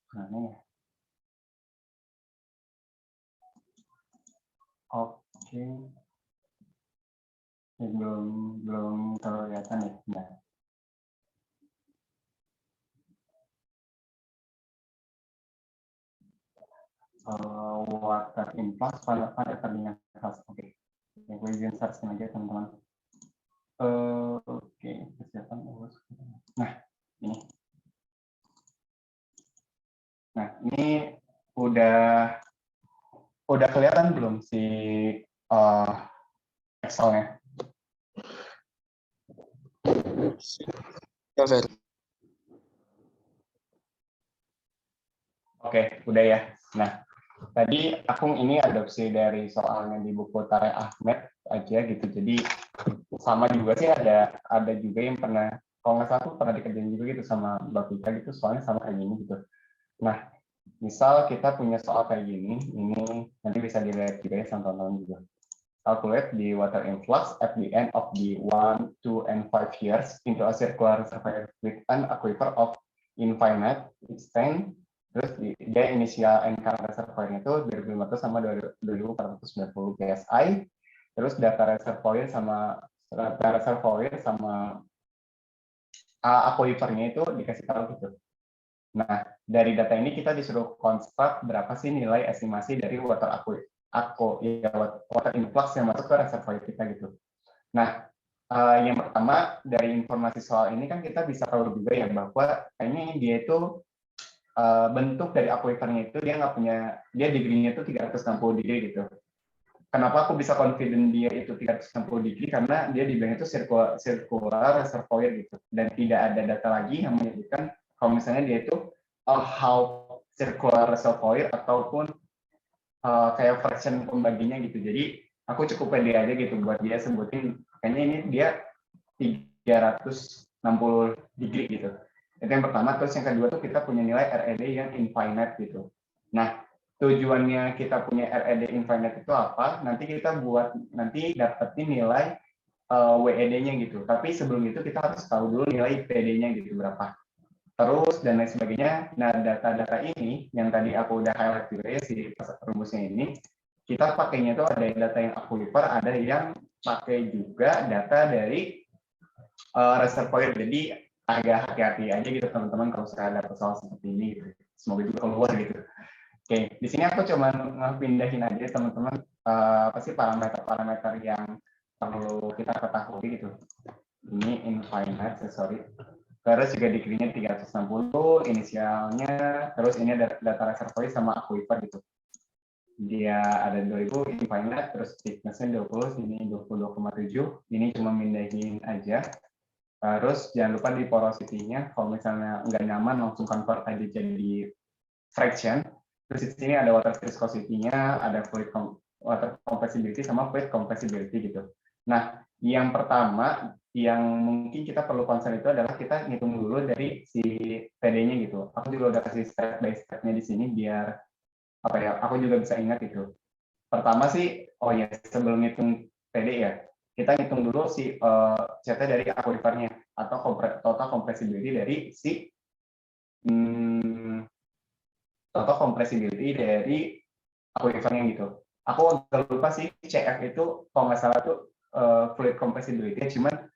S1: Mana ya? Oke. belum belum kelihatan ya. Nah. Water influx pada tandingan keras. Oke, gue izin search aja teman-teman. Oke, persiapan. Nah, ini. Nah, ini udah kelihatan belum si Excel-nya?
S2: Ya, Fer.
S1: Oke, udah ya. Nah, tadi aku ini adopsi dari soalnya di buku Tarek Ahmed aja gitu. Jadi sama juga sih ada juga yang pernah, kalau nggak salah tuh pernah dikerjain juga gitu sama Mbak Vika gitu, soalnya sama kayak gini gitu. Nah, misal kita punya soal kayak gini, ini nanti bisa dilihat juga ya sama teman-teman juga. Calculate the water influx at the end of the 1, 2, and 5 years into a circular reservoir with an aquifer of infinite extent. Terus dia inisial and current reservoir-nya itu 2500 sama 2490 psi. Terus data reservoir sama aquifernya itu dikasih tahu gitu. Nah, dari data ini kita disuruh konstruk berapa sih nilai estimasi dari water influx yang masuk ke reservoir kita gitu. Nah, yang pertama dari informasi soal ini kan kita bisa tahu juga ya bahwa kayaknya dia itu bentuk dari aquifernya itu dia nggak punya, dia degree-nya itu 360 degree gitu. Kenapa aku bisa confident dia itu 360 degree? Karena dia dibilang itu circular reservoir gitu. Dan tidak ada data lagi yang menyebutkan kalau misalnya dia itu how circular reservoir ataupun kayak fraction pembaginya gitu. Jadi aku cukup pede aja gitu buat dia sebutin kayaknya ini dia 360 degree gitu. Itu yang pertama. Terus yang kedua tuh kita punya nilai RED yang infinite gitu. Nah, tujuannya kita punya RED infinite itu apa? Nanti kita buat nanti dapetin nilai WED-nya gitu. Tapi sebelum itu kita harus tahu dulu nilai PD-nya gitu berapa. Terus dan lain sebagainya. Nah, data-data ini yang tadi aku udah highlight juga ya si rumusnya ini, kita pakainya itu ada data yang aquifer, ada yang pakai juga data dari reservoir. Jadi agak hati-hati aja gitu teman-teman kalau ada persoalan seperti ini gitu. Semoga juga keluar gitu. Oke, di sini aku cuma pindahin aja teman-teman apa sih parameter-parameter yang perlu kita ketahui gitu. Ini infinite, sorry. Terus juga degree-nya 360, inisialnya, terus ini ada data reservoir sama aquifer gitu. Dia ada 2000 infinite, terus thickness-nya 20, sini 22,7. Ini cuma mindahin aja. Terus jangan lupa di porosity-nya, kalau misalnya nggak nyaman langsung convert aja jadi fraction. Terus di sini ada water viscosity-nya, ada water compressibility sama fluid compressibility gitu. Nah, yang pertama yang mungkin kita perlu concern itu adalah kita ngitung dulu dari si PD-nya gitu. Aku juga udah kasih step by step-nya di sini biar apa ya, aku juga bisa ingat gitu. Pertama sih, oh ya sebelum ngitung PD ya, kita hitung dulu si CT dari aquifernya atau total compressibility dari si total compressibility dari aquifernya gitu. Aku agak lupa sih CF itu kalau nggak salah tuh fluid compressibility, cuman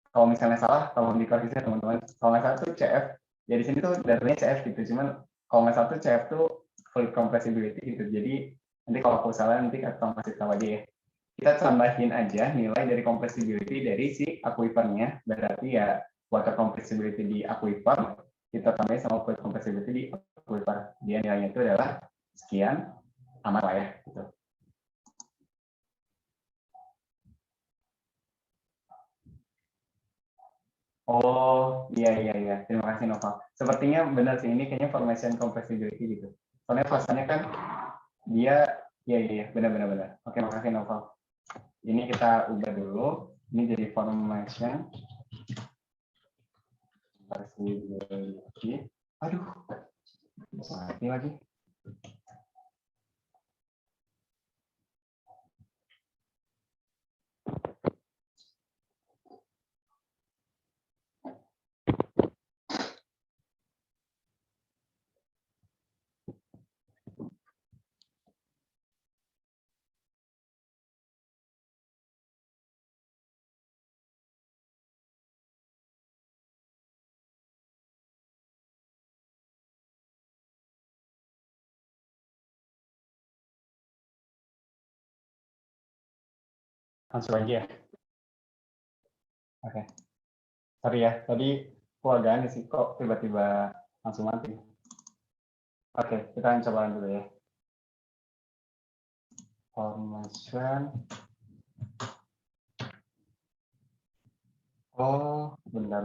S1: kalau misalnya salah tolong dikoreksi teman-teman. Kalau nggak salah tuh CF, ya di sini tuh datanya CF gitu, cuman kalau nggak salah tuh CF tuh fluid compressibility gitu. Jadi nanti kalau aku salah nanti tolong kasih tahu aja ya. Kita tambahin aja nilai dari compressibility dari si aquifernya, berarti ya water compressibility di aquifer kita tambahin sama fluid compressibility di aquifer. Dia nilainya itu adalah sekian, aman lah ya gitu. Oh iya iya iya, terima kasih Nova. Sepertinya benar sih ini kayaknya formation compressibility gitu. Soalnya fasanya kan dia iya iya iya, benar benar benar. Oke, makasih Nova. Ini kita ubah dulu. Ini jadi formation compressibility. Aduh, mati lagi. Langsung lagi ya. Oke. Sorry ya, tadi aku agak aneh sih kok tiba-tiba langsung mati. Oke, kita coba dulu ya. Formation. Oh, bentar.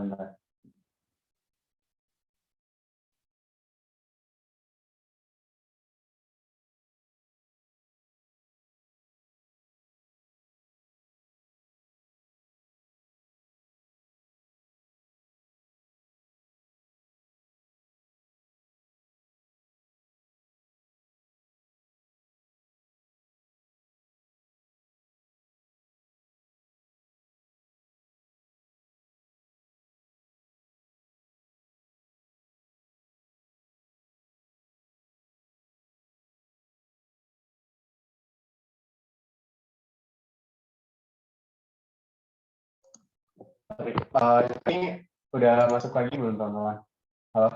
S1: Ini udah masuk lagi belum teman-teman? Halo?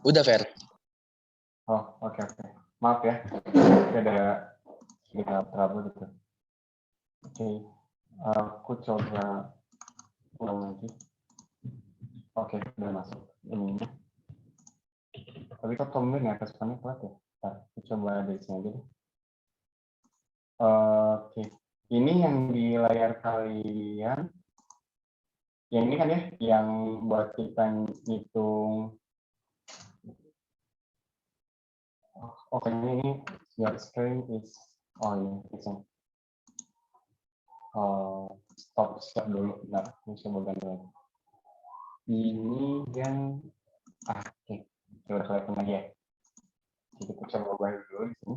S2: Udah, Fer.
S1: Oh, oke. Maaf ya, ada trouble gitu. Oke, aku coba ulang lagi. Oke, udah masuk. Ini. Tapi kok tombol nggak responnya kuat ya? Ntar, aku coba dari sini aja deh. Oke, ini yang di layar kalian. Yang ini kan ya, yang buat kita ngitung. Oh, kayaknya ini your screen is. Oh, ini bisa. Stop dulu. Bentar, ini coba ganti lagi. Ini yang oke. Coba kelihatan lagi ya. Jadi kita coba ubah dulu di sini.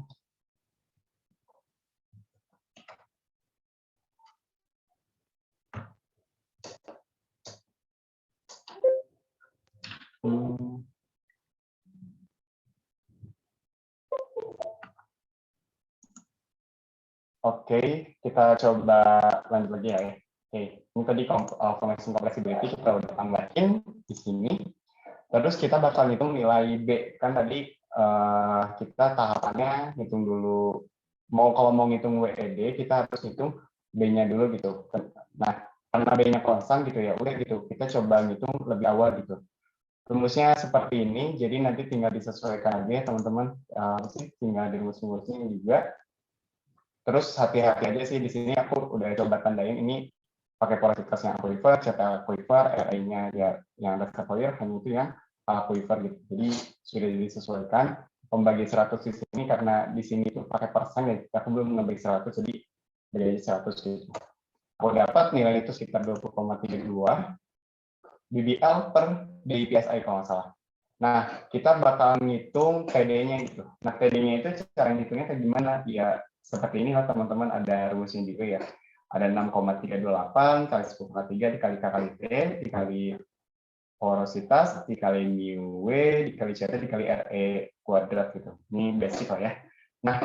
S1: Oke, kita coba lanjut lagi ya. Oke, ini tadi formation complexity kita udah tambahin di sini. Terus kita bakal hitung nilai B. Kan tadi kita tahapannya hitung dulu. Kalau mau ngitung WED, kita harus hitung B-nya dulu gitu. Nah, karena B-nya konstan gitu ya, udah gitu. Kita coba ngitung lebih awal gitu. Rumusnya seperti ini, jadi nanti tinggal disesuaikan aja teman-teman. Tinggal dirumus-rumusnya juga. Terus hati-hati aja sih di sini aku udah coba tandain ini pakai porositas yang aquifer, CT aquifer, RA-nya ya yang reservoir hanya itu yang aquifer gitu. Jadi sudah disesuaikan pembagi 100 di sini karena di sini itu pakai persen ya, aku belum ngebagi 100 jadi bagi 100 gitu. Aku dapat nilai itu sekitar 20,32 BBL per DPSI kalau nggak salah. Nah, kita bakal ngitung TD-nya gitu. Nah, TD-nya itu cara ngitungnya kayak gimana? Ya, seperti ini lah teman-teman, ada rumusnya juga ya. Ada 6,328 kali 10,3 dikali K kali T, dikali porositas, dikali mu W, dikali CT, dikali RE kuadrat gitu. Ini basic lah ya. Nah,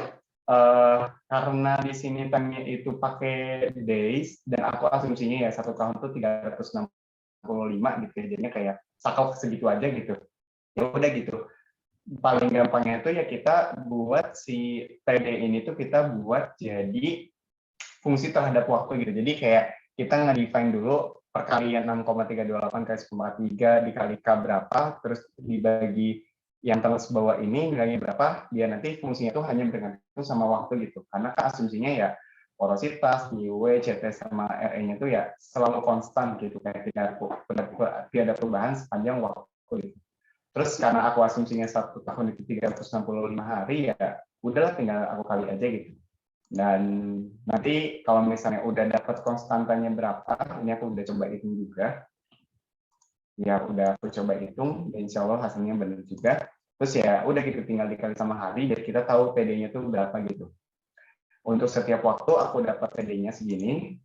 S1: karena di sini time-nya itu pakai days, dan aku asumsinya ya satu tahun itu 365 gitu ya, jadinya kayak sakau segitu aja gitu. Ya udah gitu, paling gampangnya itu ya kita buat si TD ini tuh kita buat jadi fungsi terhadap waktu gitu. Jadi kayak kita nge-define dulu perkalian 6,328 kali 1,3 dikali K berapa, terus dibagi yang terus bawah ini nilainya berapa, dia nanti fungsinya itu hanya bergantung sama waktu gitu. Karena kan asumsinya ya porositas, mu W, CT sama RE-nya itu ya selalu konstan gitu, kayak tidak ada perubahan sepanjang waktu gitu. Terus karena aku asumsinya satu tahun itu 365 hari ya udahlah tinggal aku kali aja gitu. Dan nanti kalau misalnya udah dapat konstantanya berapa, ini aku udah coba hitung juga. Ya udah aku coba hitung, dan insya Allah hasilnya benar juga. Terus ya udah gitu tinggal dikali sama hari, jadi kita tahu PD-nya tuh berapa gitu. Untuk setiap waktu aku dapat PD-nya segini,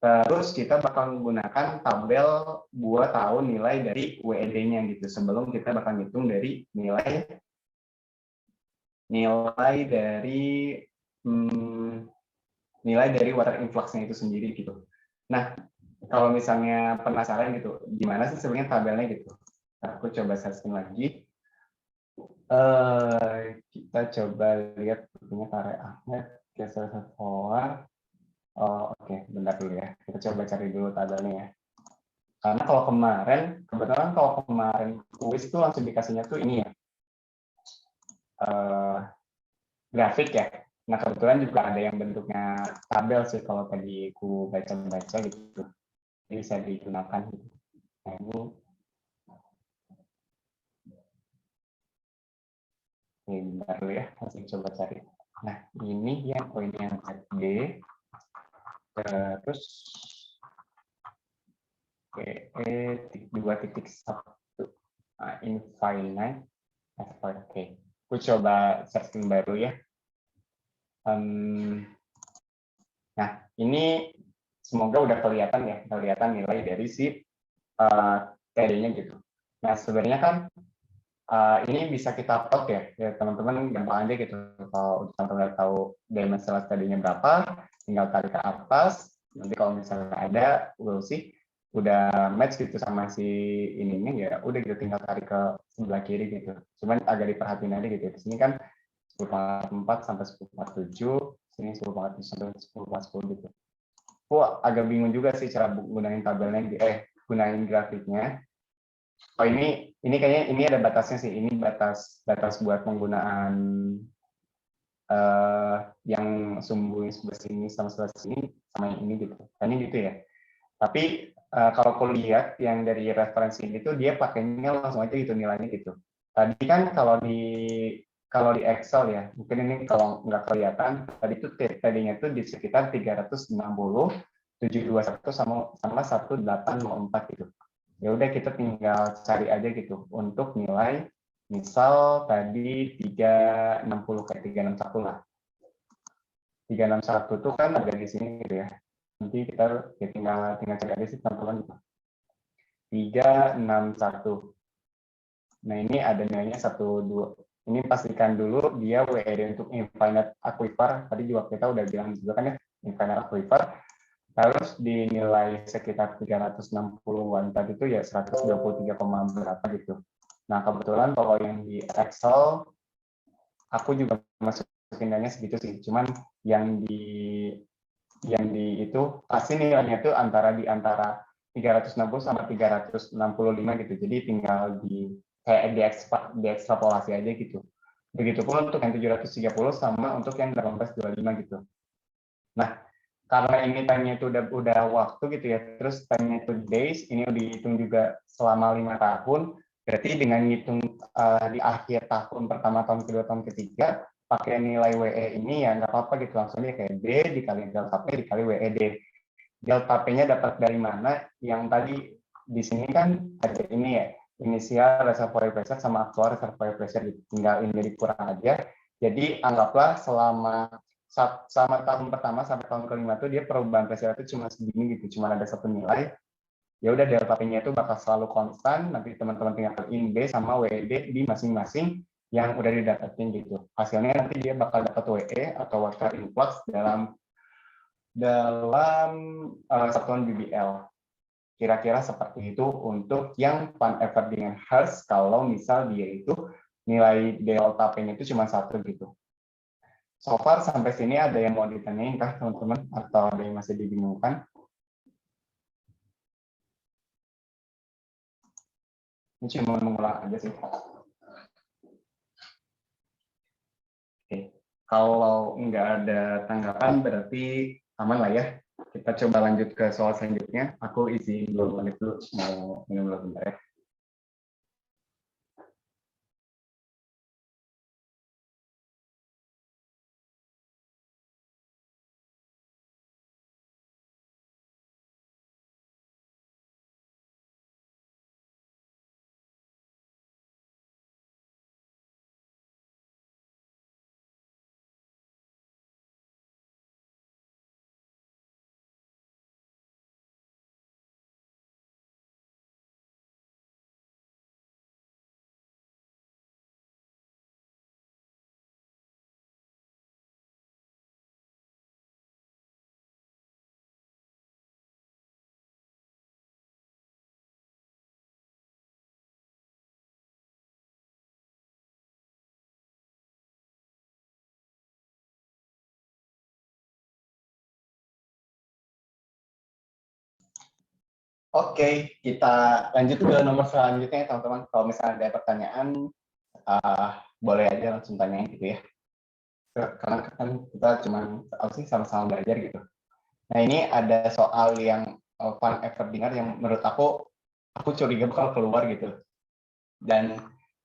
S1: terus kita bakal menggunakan tabel buat tahu nilai dari WED-nya gitu. Sebelum kita bakal ngitung dari nilai dari nilai dari water influx-nya itu sendiri gitu. Nah, kalau misalnya penasaran gitu, gimana sih sebenarnya tabelnya gitu? Aku coba searching lagi. Kita coba lihat bukunya Tare Ahmed, geser forward. Oh, oke, bentar dulu ya. Kita coba cari dulu tabelnya ya. Karena kalau kemarin, kebetulan kalau kemarin kuis itu langsung dikasihnya tuh ini ya, eh, grafik ya. Nah, kebetulan juga ada yang bentuknya tabel sih kalau tadi ku baca-baca gitu. Jadi bisa digunakan gitu. Nah, ini bentar dulu ya, langsung coba cari. Nah, ini yang poin yang D, terus PE 2.1 infinite Oke, aku coba setting baru ya. Nah, ini semoga udah kelihatan ya, kelihatan nilai dari si TD-nya gitu. Nah, sebenarnya kan ini bisa kita plot ya teman-teman gampang aja gitu. Kalau teman-teman tahu dimensional tadinya berapa, tinggal tarik ke atas. Nanti kalau misalnya ada, we'll see udah match gitu sama si ininya ya udah gitu tinggal tarik ke sebelah kiri gitu. Cuman agak diperhatiin aja gitu. Di sini kan 10,4 sampai 10,7, sini 10,7 sampai 10,10 gitu. Aku agak bingung juga sih cara gunain tabelnya, gunain grafiknya. Oh ini kayaknya ini ada batasnya sih. Ini batas buat penggunaan yang sumbu sebelah sini sama sebelah sini sama yang ini gitu. Ini gitu ya. Tapi kalau aku lihat yang dari referensi ini tuh dia pakainya langsung aja gitu nilainya gitu. Tadi kan kalau di Excel ya, mungkin ini kalau nggak kelihatan, tadi tuh tadinya tuh di sekitar 360, 721 sama 1804 gitu. Ya udah kita tinggal cari aja gitu untuk nilai misal tadi 360 kayak 361 lah. 361 tuh kan ada di sini gitu ya. Nanti kita ya tinggal cari aja sih teman-teman. 361. Nah, ini ada nilainya 12. Ini pastikan dulu dia WED untuk infinite aquifer. Tadi juga kita udah bilang juga kan ya, infinite aquifer. Harus dinilai sekitar 360-an tadi itu ya 123, berapa gitu. Nah, kebetulan kalau yang di Excel, aku juga masukin nilainya segitu sih. Cuman yang di itu pasti nilainya itu di antara 360 sama 365 gitu. Jadi tinggal diekstrapolasi aja gitu. Begitupun untuk yang 730 sama untuk yang 1825 gitu. Nah, karena ini time-nya itu udah waktu gitu ya, terus time-nya itu days, ini udah dihitung juga selama 5 tahun, berarti dengan ngitung di akhir tahun pertama, tahun kedua, tahun ketiga, pakai nilai WE ini ya nggak apa-apa gitu, langsung aja kayak D dikali delta P dikali WED. Delta P-nya dapat dari mana? Yang tadi di sini kan ada ini ya, inisial reservoir pressure sama aktual reservoir pressure, tinggal ini dikurang aja. Jadi anggaplah selama tahun pertama sampai tahun kelima tuh dia perubahan pressure itu cuma segini gitu, cuma ada satu nilai. Ya udah delta P-nya itu bakal selalu konstan, nanti teman-teman tinggal in B sama WD di masing-masing yang udah didapetin gitu. Hasilnya nanti dia bakal dapat WE atau water influx dalam satuan BBL. Kira-kira seperti itu untuk yang Van Everdingen Hertz kalau misal dia itu nilai delta P-nya itu cuma satu gitu. So far sampai sini ada yang mau ditanyain kah teman-teman atau ada yang masih dibingungkan? Ini cuma mengulang aja sih. Oke. Kalau nggak ada tanggapan berarti aman lah ya. Kita coba lanjut ke soal selanjutnya. Aku isi 2 menit dulu mau minum dulu bentar ya. Oke, kita lanjut ke nomor selanjutnya teman-teman. Kalau misalnya ada pertanyaan, boleh aja langsung tanyain gitu ya. Karena kan kita cuma sama-sama belajar gitu. Nah ini ada soal yang fun ever dengar yang menurut aku curiga bakal keluar gitu. Dan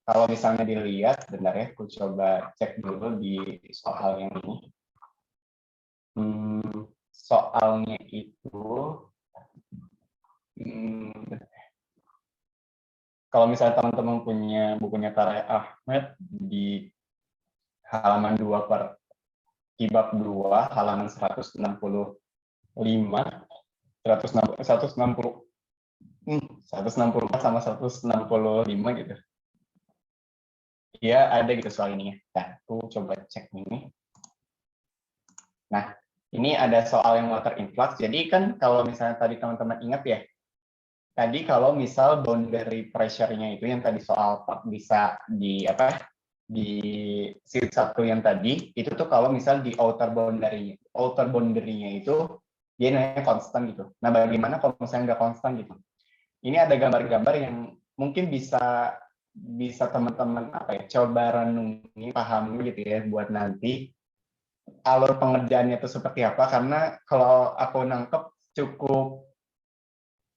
S1: kalau misalnya dilihat, bentar ya, aku coba cek dulu di soal yang ini. Soalnya itu, kalau misalnya teman-teman punya bukunya Tareq Ahmed di halaman 2 per Kibab 2, halaman 165, 164 sama 165 gitu. Ya ada gitu soal ini ya. Nah, aku coba cek ini. Nah, ini ada soal yang water influx. Jadi kan kalau misalnya tadi teman-teman ingat ya, tadi kalau misal boundary pressure-nya itu yang tadi soal bisa di di sheet 1 yang tadi, itu tuh kalau misal di outer boundary-nya itu dia namanya konstan gitu. Nah, bagaimana kalau misalnya nggak konstan gitu? Ini ada gambar-gambar yang mungkin bisa teman-teman coba renungi, pahami gitu ya buat nanti alur pengerjaannya itu seperti apa, karena kalau aku nangkep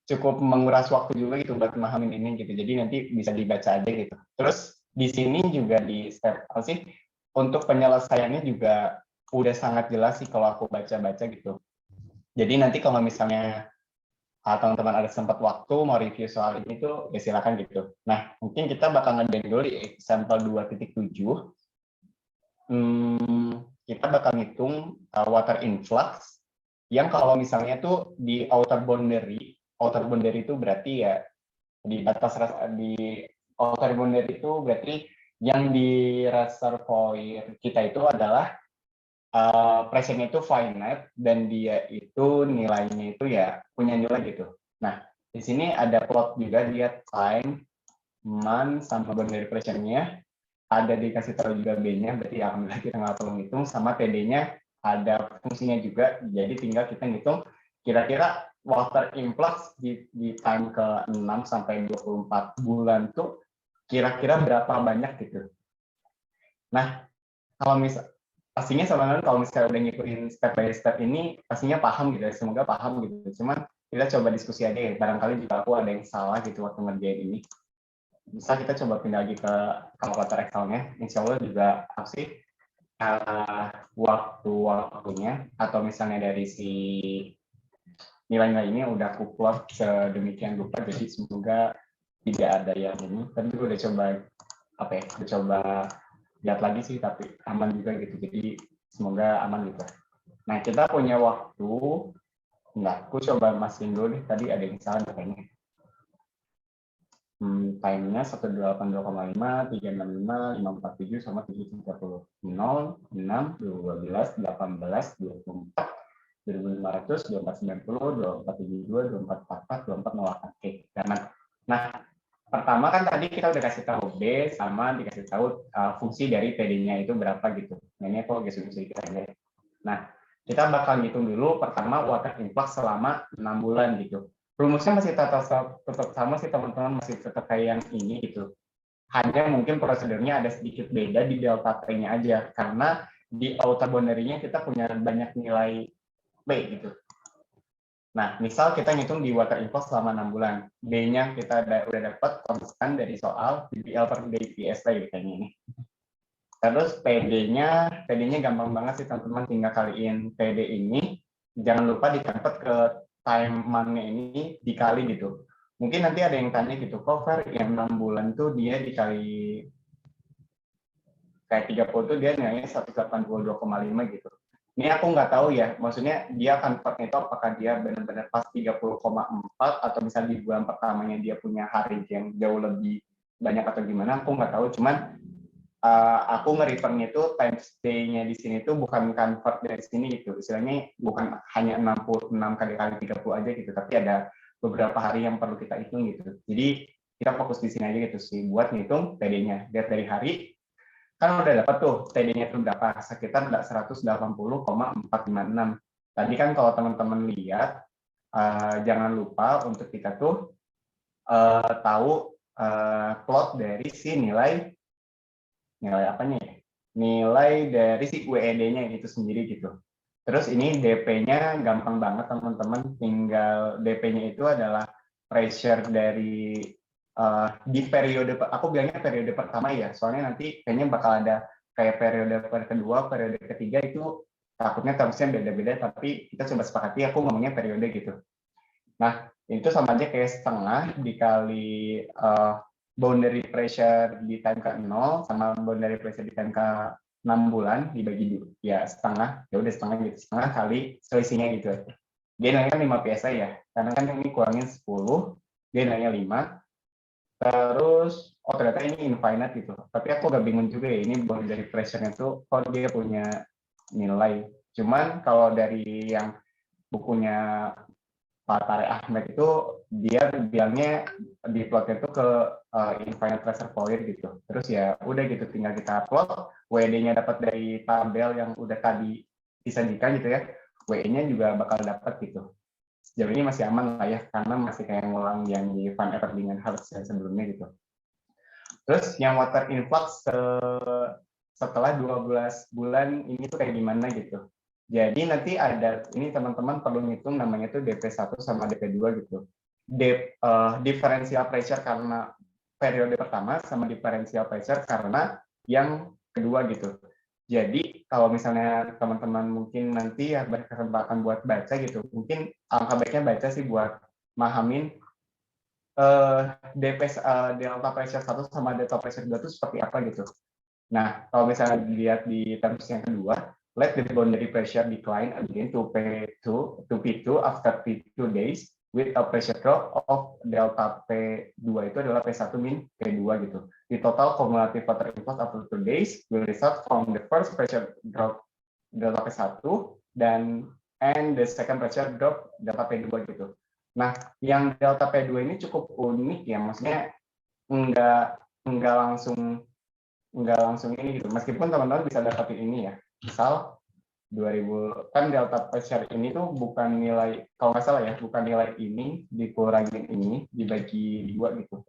S1: cukup menguras waktu juga gitu buat memahamin ini gitu. Jadi nanti bisa dibaca aja gitu. Terus di sini juga di step untuk penyelesaiannya juga udah sangat jelas sih kalau aku baca-baca gitu. Jadi nanti kalau misalnya teman-teman ada sempat waktu mau review soal ini tuh ya silakan gitu. Nah, mungkin kita bakal ngerjain dulu di sampel 2.7. Kita bakal ngitung water influx yang kalau misalnya tuh di outer boundary itu berarti ya di batas di outer boundary itu berarti yang di reservoir kita itu adalah pressure-nya itu finite dan dia itu nilainya itu ya punya nilai gitu. Nah, di sini ada plot juga, dia time, month, sama boundary pressure-nya. Ada dikasih tahu juga B-nya, berarti alhamdulillah kita nggak perlu ngitung, sama TD-nya ada fungsinya juga, jadi tinggal kita ngitung kira-kira water influx di time ke 6 sampai 24 bulan tuh kira-kira berapa banyak gitu. Nah, kalau pastinya sebenarnya kalau misalnya udah ngikutin step by step ini pastinya paham gitu ya, semoga paham gitu. Cuman kita coba diskusi aja ya, barangkali juga aku ada yang salah gitu waktu ngerjain ini. Bisa kita coba pindah lagi ke kalkulator Excel-nya, insya Allah juga pasti waktu-waktunya atau misalnya dari si nilai-nilai ini udah aku plot sedemikian rupa, jadi semoga tidak ada yang ini. Tapi gue udah coba udah coba lihat lagi sih, tapi aman juga gitu, jadi semoga aman gitu. Nah, kita punya waktu, aku coba masukin dulu deh, tadi ada yang salah kayaknya. Time-nya 182,5, 365, 547, sama 730. 0, 6, 12, 18, 24, 2500, 2490, 2472, 2444, 2408. Oke, nah, pertama kan tadi kita udah kasih tahu B sama dikasih tahu fungsi dari PD-nya itu berapa gitu. Nah, ini aku geser sedikit aja. Nah, kita bakal ngitung dulu pertama water influx selama 6 bulan gitu. Rumusnya masih tetap sama sih teman-teman, masih tetap kayak yang ini gitu. Hanya mungkin prosedurnya ada sedikit beda di delta T-nya aja, karena di outer boundary-nya kita punya banyak nilai B gitu. Nah, misal kita ngitung di water influx selama 6 bulan. B-nya kita udah dapat konstan dari soal DBL per DPS gitu kayaknya ini. Terus PD-nya gampang banget sih teman-teman, tinggal kaliin PD ini. Jangan lupa dicatat ke time month-nya ini dikali gitu. Mungkin nanti ada yang tanya gitu, kok Fer yang 6 bulan tuh dia dikali kayak 30 tuh dia nilainya 182,5 gitu. Ini aku nggak tahu ya, maksudnya dia convert itu apakah dia benar-benar pas 30,4 atau misalnya di bulan pertamanya dia punya hari yang jauh lebih banyak atau gimana, aku nggak tahu. Cuman aku nge-return itu times day-nya di sini tuh bukan convert dari sini gitu. Istilahnya bukan hanya 66 kali 30 aja gitu, tapi ada beberapa hari yang perlu kita hitung gitu. Jadi kita fokus di sini aja gitu sih buat ngitung TD-nya. Lihat dari hari kan udah dapat tuh TD-nya itu berapa, sekitar 180,456. Tadi kan kalau teman-teman lihat jangan lupa untuk kita tuh tahu plot dari si nilai apanya ya? Nilai dari si WED-nya itu sendiri gitu. Terus ini DP-nya gampang banget teman-teman, tinggal DP-nya itu adalah pressure dari di periode, aku bilangnya periode pertama ya, soalnya nanti kayaknya bakal ada kayak periode kedua, periode ketiga itu takutnya terusnya beda-beda, tapi kita coba sepakati aku ngomongnya periode gitu. Nah, itu sama aja kayak setengah dikali boundary pressure di time ke 0 sama boundary pressure di time ke 6 bulan dibagi ya setengah, ya udah setengah gitu, setengah kali selisihnya gitu. Dia nilainya 5 PSI ya, karena kan ini kurangin 10, dia nilainya 5. Terus, oh ternyata ini infinite gitu. Tapi aku agak bingung juga ya, ini boundary pressure-nya tuh kok dia punya nilai. Cuman kalau dari yang bukunya Pak Tarik Ahmed itu dia bilangnya di plotnya itu ke infinite reservoir gitu. Terus ya udah gitu tinggal kita plot, WD-nya dapat dari tabel yang udah tadi disajikan gitu ya. WE-nya juga bakal dapat gitu. Sejauh ini masih aman lah ya, karena masih kayak ngulang yang di Van Everdingen-Hartz yang sebelumnya gitu. Terus yang water influx setelah 12 bulan ini tuh kayak gimana gitu. Jadi nanti ada, ini teman-teman perlu ngitung namanya tuh DP1 sama DP2 gitu. Differential pressure karena periode pertama sama differential pressure karena yang kedua gitu. Jadi kalau misalnya teman-teman mungkin nanti ya berkesempatan buat baca gitu, mungkin alangkah baiknya baca sih buat mahamin delta pressure 1 sama delta pressure 2 itu seperti apa gitu. Nah, kalau misalnya dilihat di terms yang kedua, let the boundary pressure decline again to P2 after P2 days with a pressure drop of delta P2 itu adalah P1 min P2 gitu. The total cumulative water inflow after 2 days will result from the first pressure drop delta P1 and the second pressure drop delta P2 gitu. Nah, yang delta P2 ini cukup unik ya, maksudnya enggak langsung ini gitu. Meskipun teman-teman bisa dapatin ini ya. Misal 2000 kan delta pressure ini tuh bukan nilai, kalau nggak salah ya, bukan nilai ini dikurangin ini dibagi 2 gitu.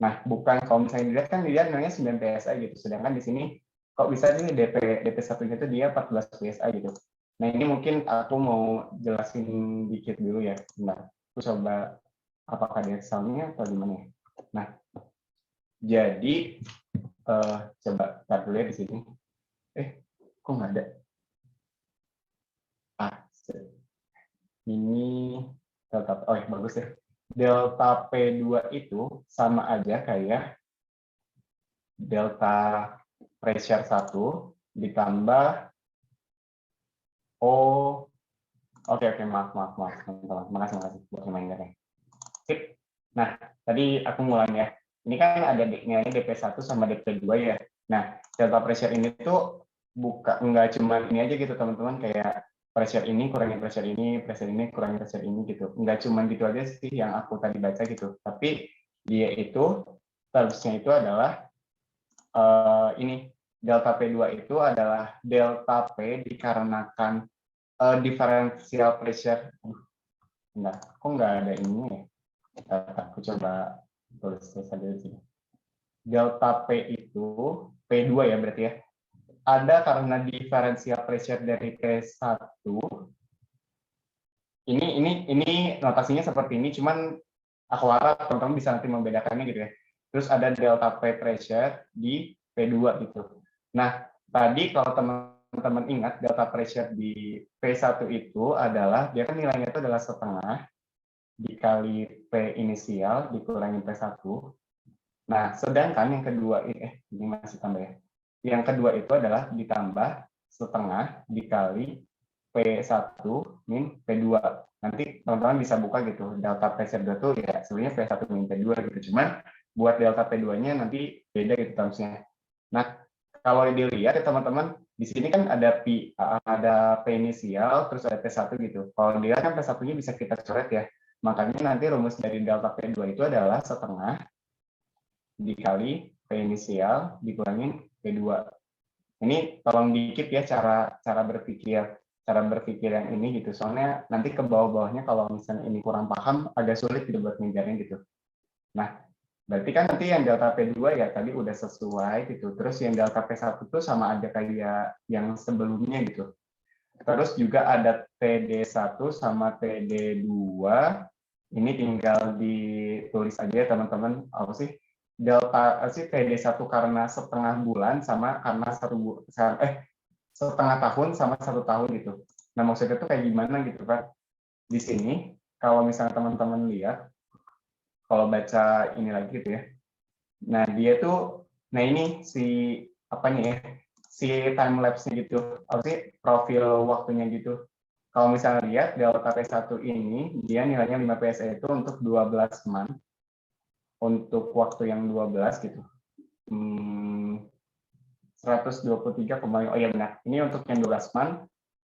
S1: Nah, bukan kalau misalnya dilihat kan dilihat nilainya 9 PSI gitu. Sedangkan di sini kok bisa nih DP 1-nya itu dia 14 PSI gitu. Nah, ini mungkin aku mau jelasin dikit dulu ya. Nah, aku coba apakah dia Excelnya atau gimana ya. Nah, jadi coba tar dulu ya di sini. Kok nggak ada? Ini delta, oh ya bagus ya. Delta P2 itu sama aja kayak delta pressure 1 ditambah oke maaf teman-teman. Makasih buat remindernya. Sip. Nah, tadi aku ngulang ya. Ini kan ada nilainya DP1 sama DP2 ya. Nah, delta pressure ini tuh nggak cuma ini aja gitu teman-teman, kayak pressure ini kurangin pressure ini kurangin pressure ini gitu. Nggak cuma gitu aja sih yang aku tadi baca gitu. Tapi dia itu termsnya itu adalah ini delta P2 itu adalah delta P dikarenakan differential pressure. Bentar, kok nggak ada ini ya? Aku coba tulis saja di sini. Delta P itu P2 ya berarti ya. Ada karena differential pressure dari P1. Ini notasinya seperti ini, cuman aku harap teman-teman bisa nanti membedakannya gitu ya. Terus ada delta P pressure di P2 gitu. Nah, tadi kalau teman-teman ingat delta pressure di P1 itu adalah dia kan nilainya itu adalah setengah dikali P inisial dikurangin P1. Nah, sedangkan yang kedua ini masih tambah ya. Yang kedua itu adalah ditambah setengah dikali P1 min P2. Nanti teman-teman bisa buka gitu. Delta P2 tuh ya sebenarnya P1 min P2 gitu. Cuman buat delta P2-nya nanti beda gitu termsnya. Nah, kalau dilihat ya teman-teman, di sini kan ada P inisial, terus ada P1 gitu. Kalau dilihat kan P1-nya bisa kita coret ya. Makanya nanti rumus dari delta P2 itu adalah setengah dikali P inisial dikurangin P2. Ini tolong dikit ya cara berpikir cara berpikir yang ini gitu. Soalnya nanti ke bawah-bawahnya kalau misalnya ini kurang paham, agak sulit gitu buat ngejarnya gitu. Nah, berarti kan nanti yang delta P2 ya tadi udah sesuai gitu. Terus yang delta P1 tuh sama aja kayak yang sebelumnya gitu. Terus juga ada TD1 sama TD2. Ini tinggal ditulis aja ya teman-teman. Apa sih? Delta sih TD1 karena setengah bulan sama karena setengah tahun sama 1 tahun gitu. Nah, maksudnya itu kayak gimana gitu kan? Di sini kalau misalnya teman-teman lihat, kalau baca ini lagi gitu ya. Nah, dia tuh, nah ini si apanya ya, si time lapse-nya gitu, apa sih profil waktunya gitu. Kalau misalnya lihat delta P1 ini, dia nilainya 5 PSE itu untuk 12 month, untuk waktu yang 12 gitu. 123, oh iya benar, ini untuk yang 12 month.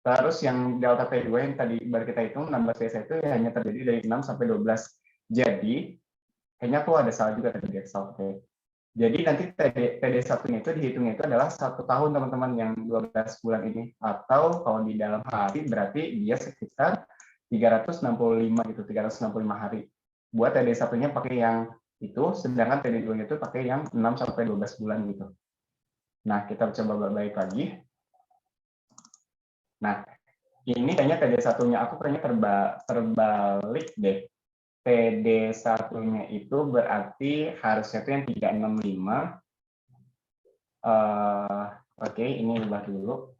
S1: Terus yang delta P2 yang tadi baru kita hitung, 16 PSE itu hanya terjadi dari 6 sampai 12. Jadi, kayaknya tuh ada salah juga tadi di Excel. Jadi nanti TD1-nya itu dihitungnya itu adalah 1 tahun teman-teman yang 12 bulan ini. Atau kalau di dalam hari berarti dia sekitar 365 gitu, 365 hari. Buat TD1-nya pakai yang itu, sedangkan TD2-nya itu pakai yang 6 sampai 12 bulan gitu. Nah, kita coba balik lagi. Nah, ini kayaknya TD1-nya aku kayaknya terbalik deh. TD1-nya itu berarti harusnya itu yang 365. Oke, ini ubah dulu.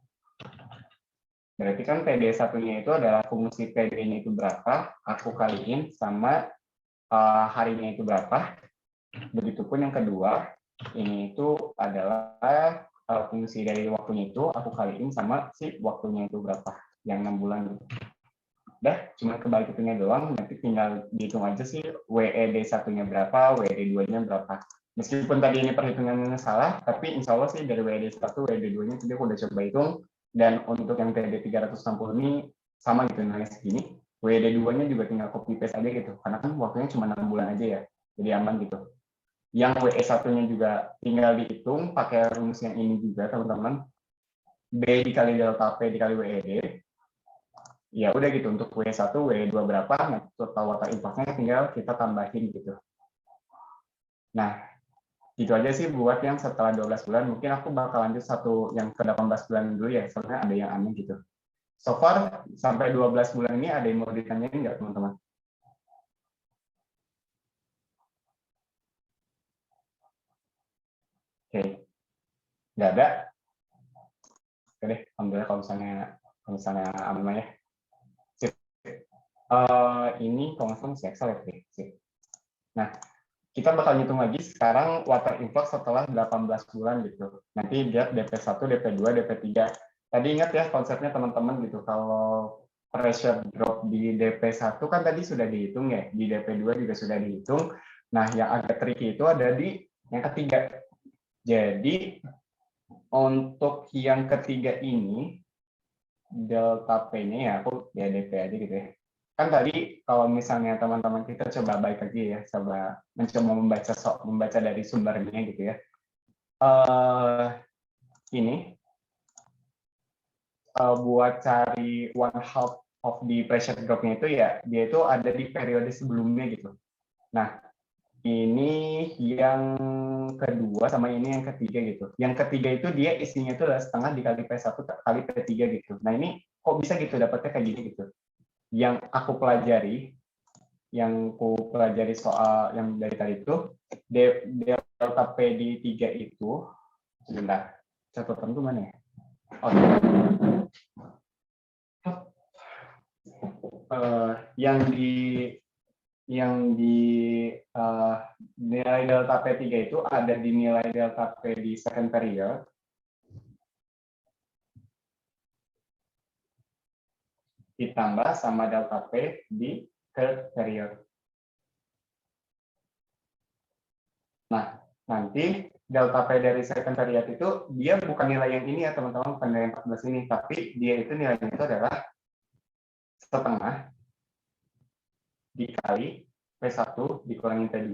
S1: Berarti kan PD1-nya itu adalah fungsi PD-nya itu berapa, aku kaliin sama harinya itu berapa. Begitupun yang kedua, ini itu adalah fungsi dari waktunya itu, aku kaliin sama si waktunya itu berapa, yang 6 bulan gitu. Udah, cuma kebalik itunya doang, nanti tinggal dihitung aja sih WED1-nya berapa, WED2-nya berapa. Meskipun tadi ini perhitungannya salah, tapi insya Allah sih dari WED1, WED2-nya tadi aku udah coba hitung, dan untuk yang TD 360 ini sama gitu nilainya segini. WED2-nya juga tinggal copy paste aja gitu, karena kan waktunya cuma 6 bulan aja ya, jadi aman gitu. Yang WE1-nya juga tinggal dihitung pakai rumus yang ini juga teman-teman. B dikali delta P dikali WED, ya udah gitu untuk W1, W2 berapa, nah total water impact-nya tinggal kita tambahin gitu. Nah, itu aja sih buat yang setelah 12 bulan. Mungkin aku bakal lanjut satu yang ke 18 bulan dulu ya, soalnya ada yang aneh gitu. So far, sampai 12 bulan ini ada yang mau ditanyain nggak teman-teman? Oke, nggak ada? Oke deh, alhamdulillah kalau misalnya aman ya. Ini kalau nggak salah masih Excel ya. Nah, kita bakal ngitung lagi sekarang water influx setelah 18 bulan gitu. Nanti lihat DP1, DP2, DP3. Tadi ingat ya konsepnya teman-teman gitu, kalau pressure drop di DP1 kan tadi sudah dihitung ya, di DP2 juga sudah dihitung. Nah, yang agak tricky itu ada di yang ketiga. Jadi, untuk yang ketiga ini, delta P-nya ya, aku ya DP aja gitu ya. Kan tadi kalau misalnya teman-teman kita coba baik lagi ya, coba mencoba membaca dari sumbernya gitu ya. Ini buat cari 1/2 of the pressure drop-nya itu ya, dia itu ada di periode sebelumnya gitu. Nah, ini yang kedua sama ini yang ketiga gitu. Yang ketiga itu dia isinya itu adalah setengah dikali P1 kali P3 gitu. Nah, ini kok bisa gitu dapatnya kayak gini gitu. Yang aku pelajari soal yang dari tadi itu delta P di 3 itu, sebentar, catatan itu mana ya? Oh, yang di nilai delta P3 itu ada di nilai delta P di second period. Ditambah sama delta P di third period. Nah, nanti delta P dari second period itu dia bukan nilai yang ini ya teman-teman, bukan nilai 14 ini, tapi dia itu nilainya itu adalah setengah dikali P1 dikurangin P2.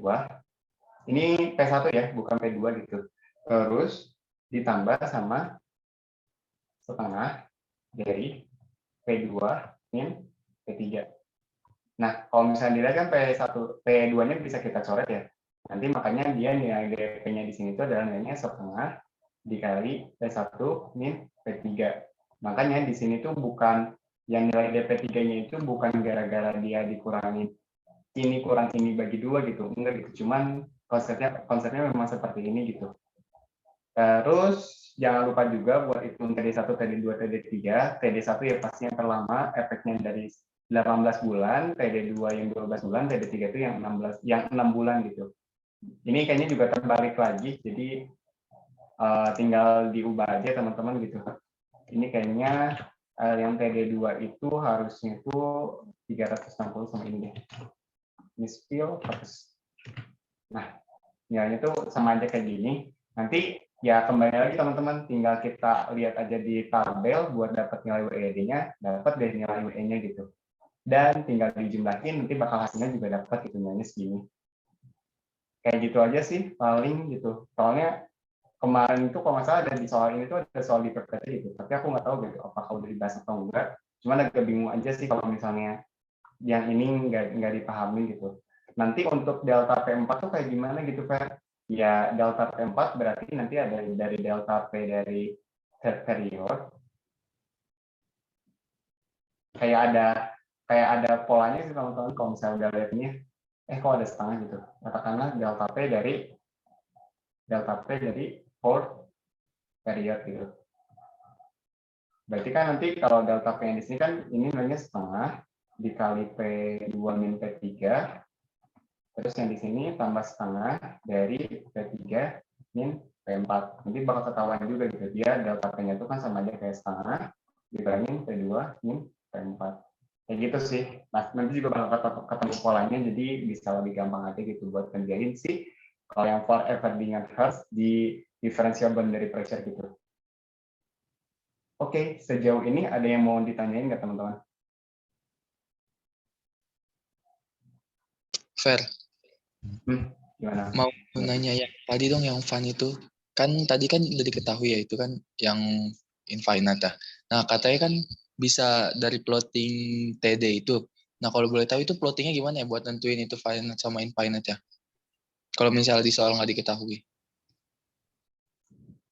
S1: Ini P1 ya, bukan P2 gitu. Terus ditambah sama setengah dari P2 min P3. Nah, kalau misalnya dilihat kan P2-nya bisa kita coret ya. Nanti makanya dia nilai DP-nya di sini itu adalah nilainya setengah dikali P1 min P3. Makanya di sini tuh bukan yang nilai DP3-nya itu bukan gara-gara dia dikurangin ini kurang ini bagi 2 gitu. Enggak gitu. Cuman konsepnya memang seperti ini gitu. Terus jangan lupa juga buat hitung TD1, TD2, TD3. TD1 ya pastinya terlama, efeknya dari 18 bulan, TD2 yang 12 bulan, TD3 itu yang 6 bulan gitu. Ini kayaknya juga terbalik lagi, jadi tinggal diubah aja teman-teman gitu. Ini kayaknya yang TD2 itu harusnya itu 360 sama ini deh. Ini spill harus. Nah, nilainya tuh sama aja kayak gini. Nanti ya kembali lagi teman-teman, tinggal kita lihat aja di tabel buat dapat nilai WED-nya, dapat deh nilai WE-nya gitu. Dan tinggal dijumlahin, nanti bakal hasilnya juga dapat gitu, nilainya segini. Kayak gitu aja sih paling gitu. Soalnya kemarin itu kalau nggak salah ada di soal ini tuh ada soal di PPT gitu, tapi aku nggak tahu gitu apakah udah dibahas atau enggak. Cuman agak bingung aja sih kalau misalnya yang ini nggak dipahami gitu. Nanti untuk delta P4 tuh kayak gimana gitu, Fer? Ya, delta P4 berarti nanti ada dari delta P dari third period. Kayak ada polanya sih teman-teman kalau misalnya udah lihat ini. Kok ada setengah gitu. Katakanlah delta P dari fourth period gitu. Berarti kan nanti kalau delta P yang di sini kan ini nilainya setengah dikali P2 min P3. Terus yang di sini tambah setengah dari P3 min P4. Nanti bakal ketahuan juga gitu. Dia delta P-nya itu kan sama aja kayak setengah dibanding P2 min P4. Kayak gitu sih. Nah, nanti juga bakal ketemu polanya, jadi bisa lebih gampang aja gitu buat kerjain sih. Kalau yang for Ferdinand Hertz di differential boundary pressure gitu. Oke, sejauh ini ada yang mau ditanyain nggak teman-teman?
S2: Fer,
S1: Gimana?
S2: mau nanya yang tadi dong, yang fun itu. Kan tadi kan udah diketahui ya, itu kan yang infinite ya. Nah, katanya kan bisa dari plotting TD itu. Nah, kalau boleh tahu itu plottingnya gimana ya buat nentuin itu finite sama infinite ya? Kalau misalnya di soal nggak diketahui.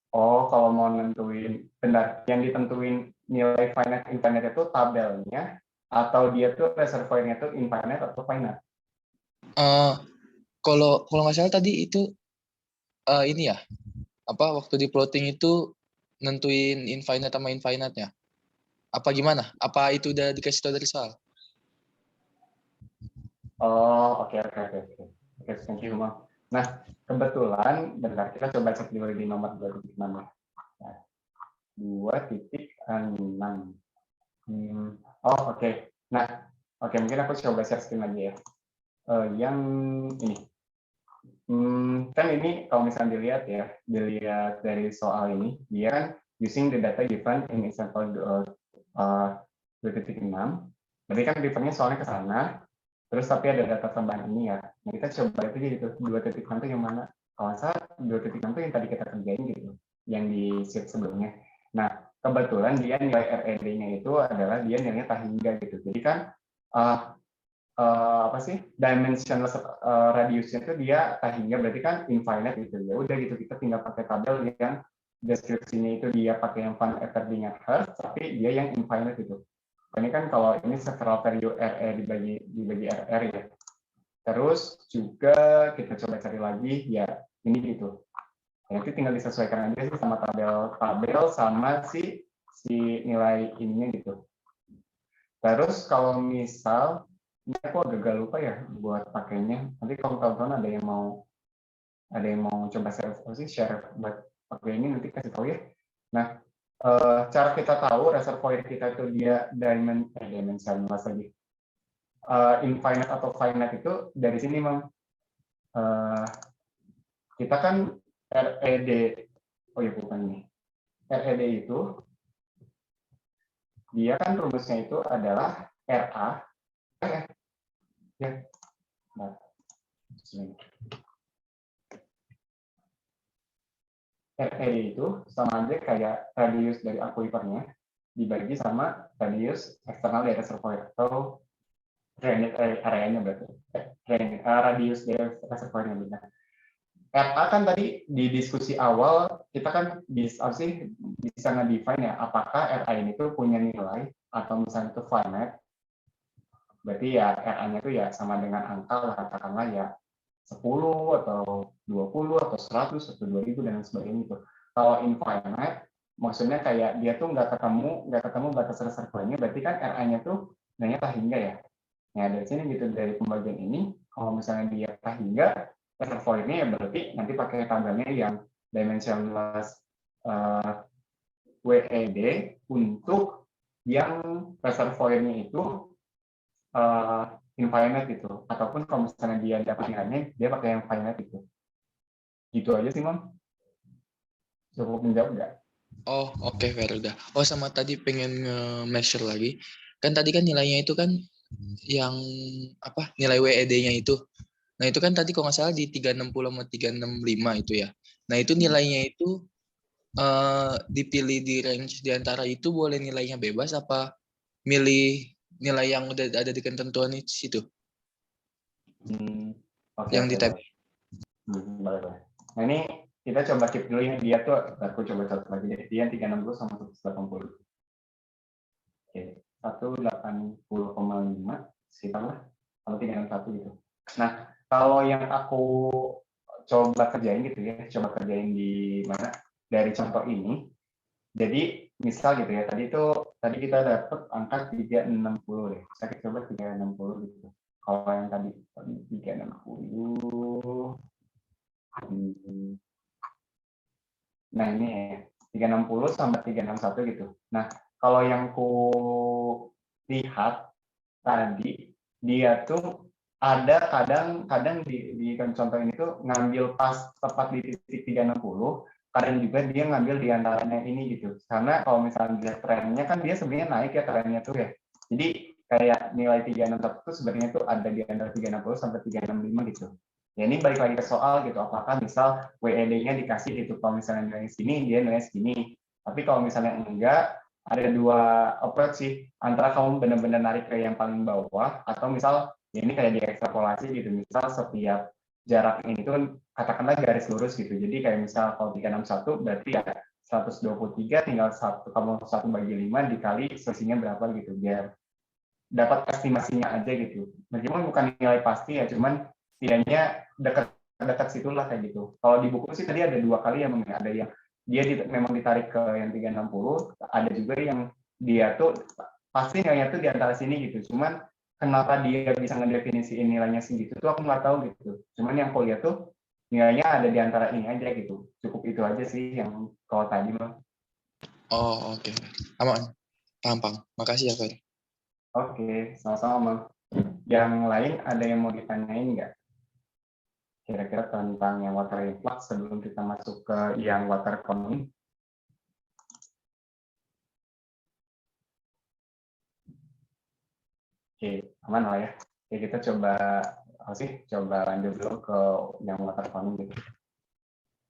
S1: Oh, kalau mau nentuin, benar, yang ditentuin nilai finite infinite itu tabelnya, atau dia tuh reservoirnya tuh infinite atau finite?
S2: Kalau nggak salah tadi itu ini ya, apa waktu di plotting itu nentuin infinite sama infinite-nya. Apa gimana? Apa itu udah dikasih tahu dari soal?
S1: Oh, oke. Oke, thank you, Mam. Nah, kebetulan, bentar, kita coba cek dulu di nomor 2.6. 2.6. Oh, oke. Nah, oke, mungkin aku coba share screen lagi ya. Yang ini. Kan ini kalau misalnya dilihat dari soal ini, dia kan using the data given in example 2.6. Berarti kan refernya soalnya ke sana, terus tapi ada data tambahan ini ya. Nah, kita coba itu gitu, 2.6 itu yang mana? Kalau salah 2.6 itu yang tadi kita kerjain gitu, yang di sheet sebelumnya. Nah, kebetulan dia nilai RED-nya itu adalah dia nilainya tak hingga gitu. Jadi kan apa sih dimensionless radiusnya itu dia tak hingga, berarti kan infinite gitu. Ya udah gitu, kita tinggal pakai tabel yang deskripsinya itu dia pakai yang van Ferdinand Hertz, tapi dia yang infinite gitu. Ini kan kalau ini setelah value RE dibagi RR ya. Terus juga kita coba cari lagi ya ini gitu. Nanti tinggal disesuaikan aja sih sama tabel sama si nilai ininya gitu. Terus kalau misal ini aku agak lupa ya buat pakainya. Nanti kalau teman-teman ada yang mau coba share buat pakai ini, nanti kasih tahu ya. Nah, cara kita tahu reservoir kita itu dia dimensionless lagi. Infinite atau finite itu dari sini, Mam. Kita kan RED, oh ya bukan ini. RED itu dia kan rumusnya itu adalah RA ya. Nah, RED itu sama aja kayak radius dari akuifernya dibagi sama radius eksternal dari reservoir atau drainage areanya berarti. Radius dari reservoirnya benar. RA kan tadi di diskusi awal kita kan bisa nge-define ya apakah RA ini tuh punya nilai atau misalnya itu finite. Berarti ya RA-nya itu ya sama dengan angka lah, katakanlah ya 10 atau 20 atau 100 atau 2000 dan sebagainya itu. Kalau infinite maksudnya kayak dia tuh nggak ketemu batas reservoirnya, berarti kan RA-nya tuh nanya tak hingga ya. Nah dari sini gitu, dari pembagian ini kalau misalnya dia tak hingga reservoirnya ya berarti nanti pakai tabelnya yang dimensionless WED untuk yang reservoirnya itu infinite itu, ataupun kalau misalnya dia dapat nilainya dia pakai yang finite itu. Gitu aja sih, Mam. Cukup menjawab nggak?
S2: Oh, oke, fair udah. Oh, sama tadi pengen nge-measure lagi. Kan tadi kan nilainya itu kan yang apa? Nilai WED-nya itu. Nah, itu kan tadi kalau nggak salah di 360 sama 365 itu ya. Nah, itu nilainya itu dipilih di range di antara itu, boleh nilainya bebas apa milih nilai yang udah ada di ketentuan itu situ
S1: Oke,
S2: yang
S1: oke,
S2: di tab.
S1: boleh. Boleh. Nah ini kita coba keep dulu ini dia tuh, aku coba catat lagi deh. Dia 360 sama 180. Oke, 180,5 sekitar lah, kalau 361 gitu. Nah, kalau yang aku coba kerjain gitu ya, coba kerjain di mana dari contoh ini. Jadi misal gitu ya, tadi kita dapat angka 360 deh. Saya coba 360 gitu. Kalau yang tadi 360. Nah ini ya, 360 sampai 361 gitu. Nah kalau yang ku lihat tadi, dia tuh ada kadang di contoh ini tuh ngambil pas tepat di titik 360, kadang juga dia ngambil di antaranya ini gitu. Karena kalau misalnya dia trennya kan dia sebenarnya naik ya trennya tuh ya. Jadi kayak nilai 361 itu sebenarnya tuh ada di antara 360 sampai 365 gitu. Ya ini balik lagi ke soal gitu, apakah misal WED-nya dikasih gitu, kalau misalnya nilai sini, dia nilai segini. Tapi kalau misalnya enggak, ada dua approach sih, antara kamu benar-benar narik ke yang paling bawah, atau misal ya ini kayak diekstrapolasi gitu, misal setiap jarak ini tuh katakanlah garis lurus gitu, jadi kayak misal kalau 361 berarti ya 123 tinggal kamu 1/5 dikali selisihnya berapa gitu, biar dapat estimasinya aja gitu. Meskipun bukan nilai pasti ya, cuman setidaknya dekat situlah kayak gitu. Kalau di buku sih tadi ada dua kali ya, ada yang dia memang ditarik ke yang 360, ada juga yang dia tuh pasti nilainya tuh di antara sini gitu. Cuman kenapa dia bisa ngedefinisiin nilainya segitu tuh aku nggak tahu gitu. Cuman yang aku lihat tuh nilainya ada di antara ini aja gitu. Cukup itu aja sih yang kalau tadi mah.
S2: Oh, oke. Aman. Paham. Makasih ya, Fer.
S1: Oke, sama-sama. Yang lain ada yang mau ditanyain nggak? Kira-kira tentang yang water influx sebelum kita masuk ke yang water conning. Oke, aman lah ya. Oke, kita coba lanjut dulu ke yang water conning gitu.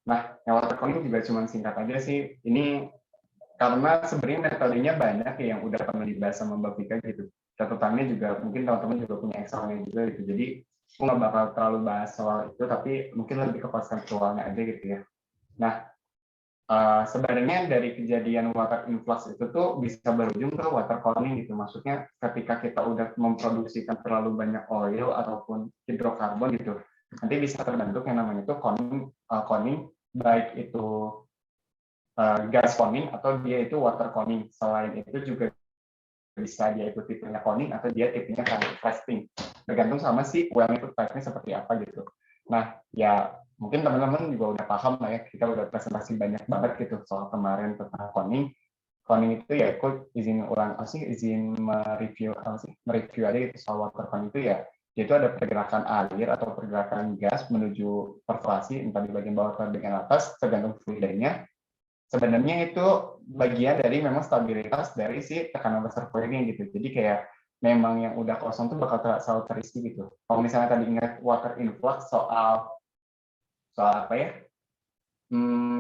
S1: Nah, yang water conning juga cuma singkat aja sih. Ini karena sebenarnya metodenya banyak ya yang udah pernah dibahas sama Mbak Vika gitu. Catatannya juga mungkin teman-teman juga punya Excelnya juga gitu. Jadi aku nggak bakal terlalu bahas soal itu, tapi mungkin lebih ke konseptualnya aja gitu ya. Nah, sebenarnya dari kejadian water influx itu tuh bisa berujung ke water conning gitu. Maksudnya ketika kita udah memproduksikan terlalu banyak oil ataupun hidrokarbon gitu, nanti bisa terbentuk yang namanya itu conning, baik itu gas conning atau dia itu water conning. Selain itu juga bisa dia itu tipenya conning atau dia tipenya fasting. Tergantung sama si well itu type-nya seperti apa gitu. Nah, ya mungkin teman-teman juga udah paham lah ya, kita udah presentasi banyak banget gitu soal kemarin tentang conning. Conning itu ya aku izin mereview aja gitu soal water conning itu ya, itu ada pergerakan air atau pergerakan gas menuju perkolasi entah di bagian bawah atau bagian atas tergantung fluidnya. Sebenarnya itu bagian dari memang stabilitas dari si tekanan reservoirnya gitu. Jadi kayak memang yang udah kosong tuh bakal selalu terisi gitu. Kalau misalnya tadi ingat water influx soal apa ya?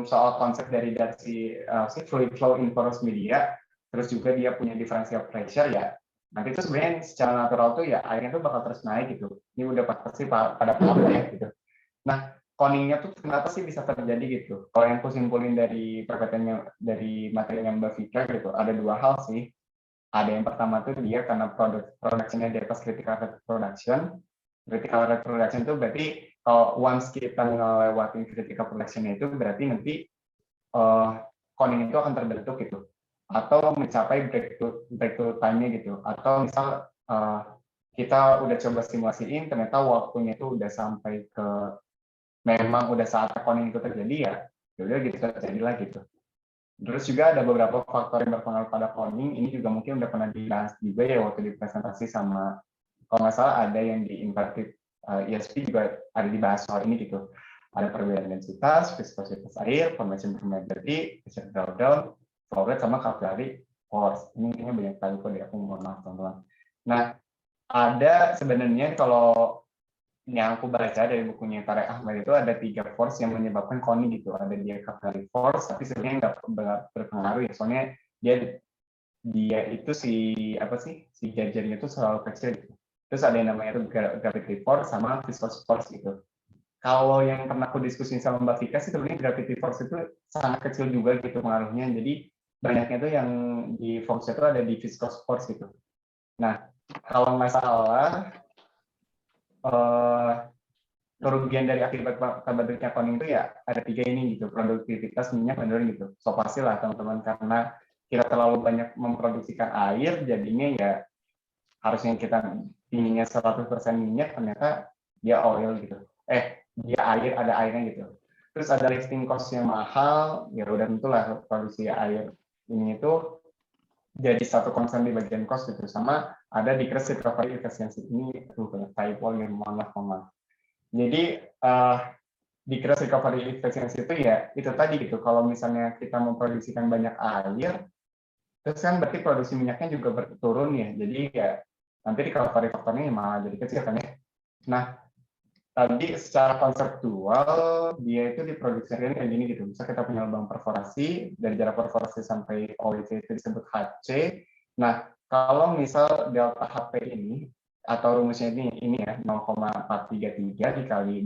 S1: Soal konsep dari si fluid flow in porous media, terus juga dia punya differential pressure ya, nanti itu sebenarnya secara natural tuh ya airnya tuh bakal terus naik gitu. Ini udah pasti pada paham ya gitu. Nah, conning-nya tuh kenapa sih bisa terjadi gitu? Kalau yang aku simpulin dari perkataannya dari materinya Mbak Vika gitu, ada dua hal sih. Ada yang pertama tuh dia karena production-nya di atas critical rate production. Critical rate production itu berarti kalau once kita ngelewatin critical production-nya itu berarti nanti conning itu akan terbentuk gitu. Atau mencapai breakthrough time-nya gitu. Atau misal kita udah coba simulasiin, ternyata waktunya itu udah sampai ke memang udah saat conning itu terjadi ya udah gitu terjadilah gitu. Terus juga ada beberapa faktor yang berpengaruh pada conning, ini juga mungkin udah pernah dibahas juga ya waktu di presentasi sama, kalau nggak salah ada yang di inverted ESP juga ada dibahas soal ini gitu. Ada perbedaan densitas, viskositas air, formation permeability, pressure drawdown, flow rate, sama capillary force. Ini kayaknya banyak kali kok aku mohon maaf teman-teman. Nah, ada sebenarnya kalau yang aku baca dari bukunya Tarek Ahmad itu ada 3 force yang menyebabkan conning gitu. Ada dia capillary force, tapi sebenarnya nggak berpengaruh ya. Soalnya dia itu si jajarnya itu selalu kecil gitu. Terus ada yang namanya itu gravity force sama viscous force gitu. Kalau yang pernah aku diskusin sama Mbak Vika sih sebenarnya gravity force itu sangat kecil juga gitu pengaruhnya. Jadi banyaknya itu yang di force itu ada di viscous force gitu. Nah, kalau nggak salah kerugian dari akibat terbentuknya conning itu ya ada 3 ini gitu, produktivitas minyak menurun gitu. So pastilah teman-teman karena kita terlalu banyak memproduksikan air, jadinya ya harusnya kita inginnya 100% minyak, ternyata dia oil gitu. Dia air, ada airnya gitu. Terus ada lifting cost yang mahal, ya udah tentulah produksi air ini itu jadi satu concern di bagian cost gitu. Sama ada decrease recovery efficiency ini, banyak typo yang maaf. Jadi decrease recovery efficiency itu ya itu tadi gitu. Kalau misalnya kita memproduksikan banyak air, terus kan berarti produksi minyaknya juga berturun ya. Jadi ya nanti recovery faktornya malah jadi kecil kan ya. Nah, tadi secara konseptual dia itu diproduksikan kayak gini gitu. Bisa kita punya lubang perforasi, dari jarak perforasi sampai OEC itu disebut HC. Nah, kalau misal delta HP ini atau rumusnya ini ya 0,433 dikali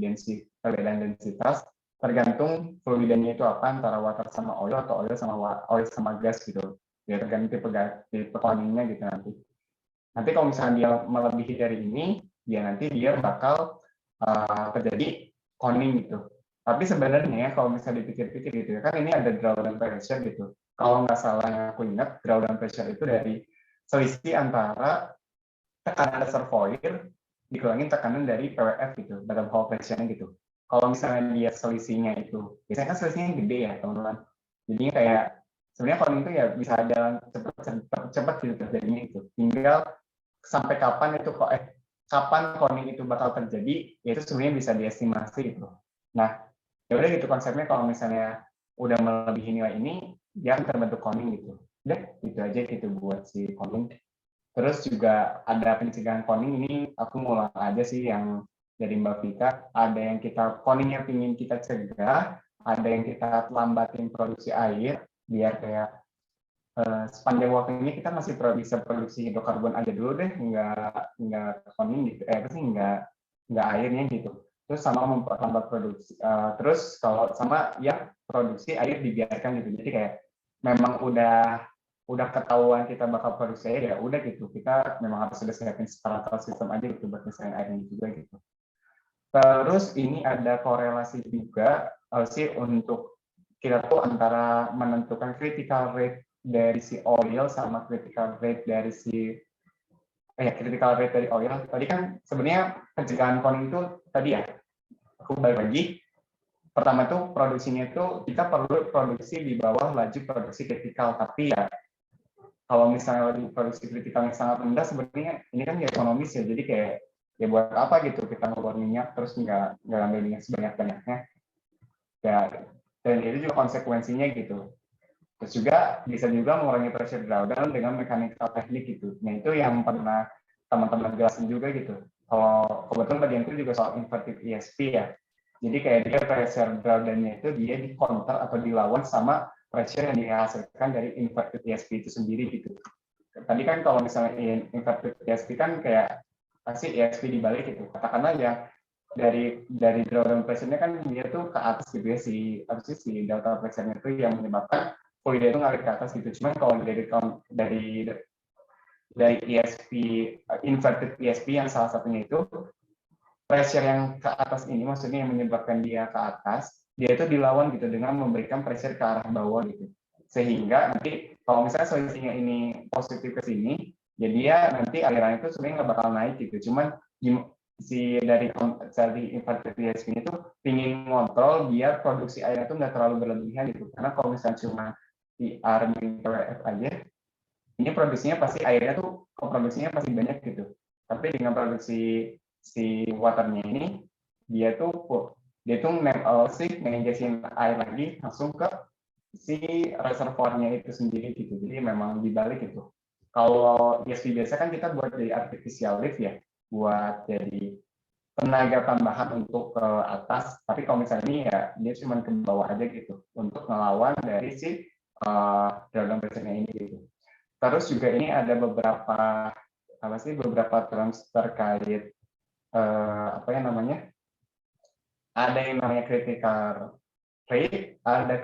S1: perbedaan densitas tergantung fluidanya itu apa antara water sama oil atau oil sama gas gitu. Ya tergantung tipe conningnya gitu nanti. Nanti kalau misalnya dia melebihi dari ini, nanti dia bakal terjadi conning gitu. Tapi sebenarnya kalau misalnya dipikir-pikir gitu ya, kan ini ada drawdown pressure gitu. Kalau nggak salah yang aku ingat, drawdown pressure itu dari selisih antara tekanan reservoir dikurangin tekanan dari PWF gitu, bottom hole pressure-nya gitu. Kalau misalnya dia selisihnya itu, biasanya kan selisihnya gede ya teman-teman. Jadinya kayak sebenarnya conning itu ya bisa jalan cepat gitu terjadinya itu. Tinggal sampai kapan itu kapan conning itu bakal terjadi, ya itu sebenarnya bisa diestimasi gitu. Nah, ya udah gitu konsepnya kalau misalnya udah melebihi nilai ini, dia akan terbentuk conning gitu. Udah, itu aja gitu buat si conning. Terus juga ada pencegahan conning ini aku ngulang aja sih yang dari Mbak Vika. Ada yang kita conning yang ingin kita cegah, ada yang kita lambatin produksi air biar kayak sepanjang waktunya kita masih bisa produksi hidrokarbon aja dulu deh, nggak conning gitu, nggak airnya gitu. Terus sama memperlambat produksi. Terus kalau sama ya produksi air dibiarkan gitu. Jadi kayak memang udah ketahuan kita bakal produksi air ya udah gitu. Kita memang harus sudah siapin skalator sistem aja gitu buat misalnya airnya juga gitu. Terus ini ada korelasi juga sih untuk kita tuh antara menentukan critical rate dari si oil sama critical rate dari critical rate dari oil. Tadi kan sebenarnya pencegahan conning itu tadi ya, aku balik lagi. Pertama tuh produksinya itu kita perlu produksi di bawah laju produksi kritikal, tapi ya kalau misalnya lagi produksi kritikalnya sangat rendah sebenarnya ini kan nggak ekonomis ya, jadi kayak ya buat apa gitu kita ngeluar minyak terus nggak ambil minyak sebanyak-banyaknya ya, dan itu juga konsekuensinya gitu. Terus juga bisa juga mengurangi pressure drawdown dengan mechanical teknik gitu. Nah itu yang pernah teman-teman jelasin juga gitu. Kalau kebetulan bagian itu juga soal inverted ESP ya. Jadi kayak dia pressure drawdown-nya itu dia di counter atau dilawan sama pressure yang dihasilkan dari inverted ESP itu sendiri gitu. Tadi kan kalau misalnya inverted ESP kan kayak pasti ESP dibalik gitu. Katakanlah ya dari drawdown pressure-nya kan dia tuh ke atas gitu ya, si delta pressure-nya itu yang menyebabkan fluid itu ngalir ke atas gitu. Cuman kalau dari ESP inverted ESP yang salah satunya itu pressure yang ke atas ini, maksudnya yang menyebabkan dia ke atas, dia itu dilawan gitu dengan memberikan pressure ke arah bawah gitu. Sehingga nanti kalau misalnya solusinya ini positif ke sini, ya dia nanti aliran itu sebenarnya nggak bakal naik gitu. Cuman si dari inverted ESP itu ingin ngontrol biar produksi air itu nggak terlalu berlebihan gitu. Karena kalau misalnya cuma PR min PWF aja, ini produksinya pasti airnya tuh produksinya pasti banyak gitu. Tapi dengan produksi si waternya ini dia tuh menginjection air lagi langsung ke si reservoirnya itu sendiri gitu. Jadi memang dibalik itu. Kalau ESP biasa kan kita buat dari artificial lift ya, buat jadi tenaga tambahan untuk ke atas. Tapi kalau misalnya ini ya dia cuma ke bawah aja gitu untuk melawan dari si drawdown pressure-nya ini gitu. Terus juga ini ada beberapa terms terkait apa yang namanya, ada yang namanya critical rate, ada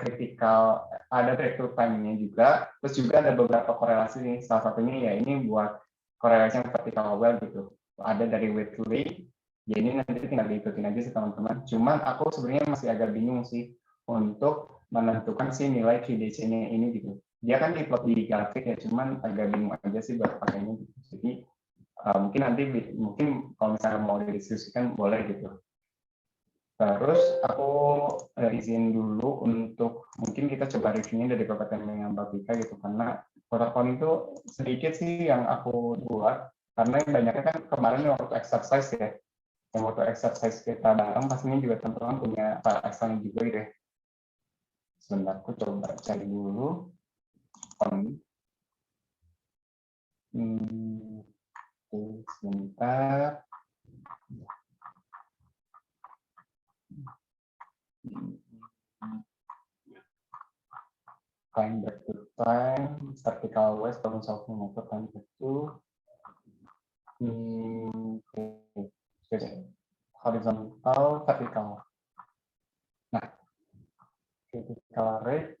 S1: breakthrough time-nya juga, terus juga ada beberapa korelasi nih, salah satunya ya ini buat korelasi yang vertical well gitu, ada dari Whitley, ya ini nanti tinggal diikutin aja sih teman-teman. Cuman aku sebenarnya masih agak bingung sih untuk menentukan si nilai KDC-nya ini gitu. Dia kan diplot di grafik ya, cuman agak bingung aja sih buat pakainya gitu. Jadi mungkin kalau misalnya mau didiskusikan boleh gitu. Terus aku izin dulu untuk mungkin kita coba reviewnya dari beberapa tema yang Mbak Vika gitu, karena PowerPoint itu sedikit sih yang aku buat, karena yang banyaknya kan kemarin waktu exercise ya, yang waktu exercise kita bareng pastinya juga teman-teman punya Excel juga gitu ya. Sebentar, aku coba cari dulu. Sebentar. Time back to time, vertical west, problem solving method, time back to horizontal, vertical. Nah, critical rate,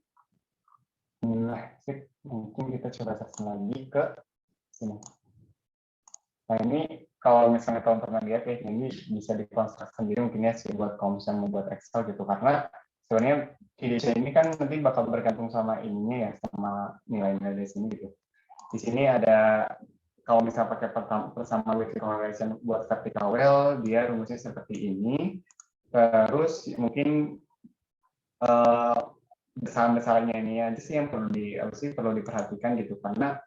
S1: mungkin kita coba search lagi ke sini. Nah ini kalau misalnya teman-teman lihat ya, ini bisa dikonstruksi sendiri mungkin ya sih buat kalau misalnya membuat Excel gitu, karena sebenarnya IDC ini kan nanti bakal bergantung sama ininya ya, sama nilai-nilai dari sini gitu. Di sini ada kalau misalnya pakai bersama with correlation buat vertical well, dia rumusnya seperti ini. Terus mungkin besar-besarnya ini aja sih yang perlu diperhatikan gitu, karena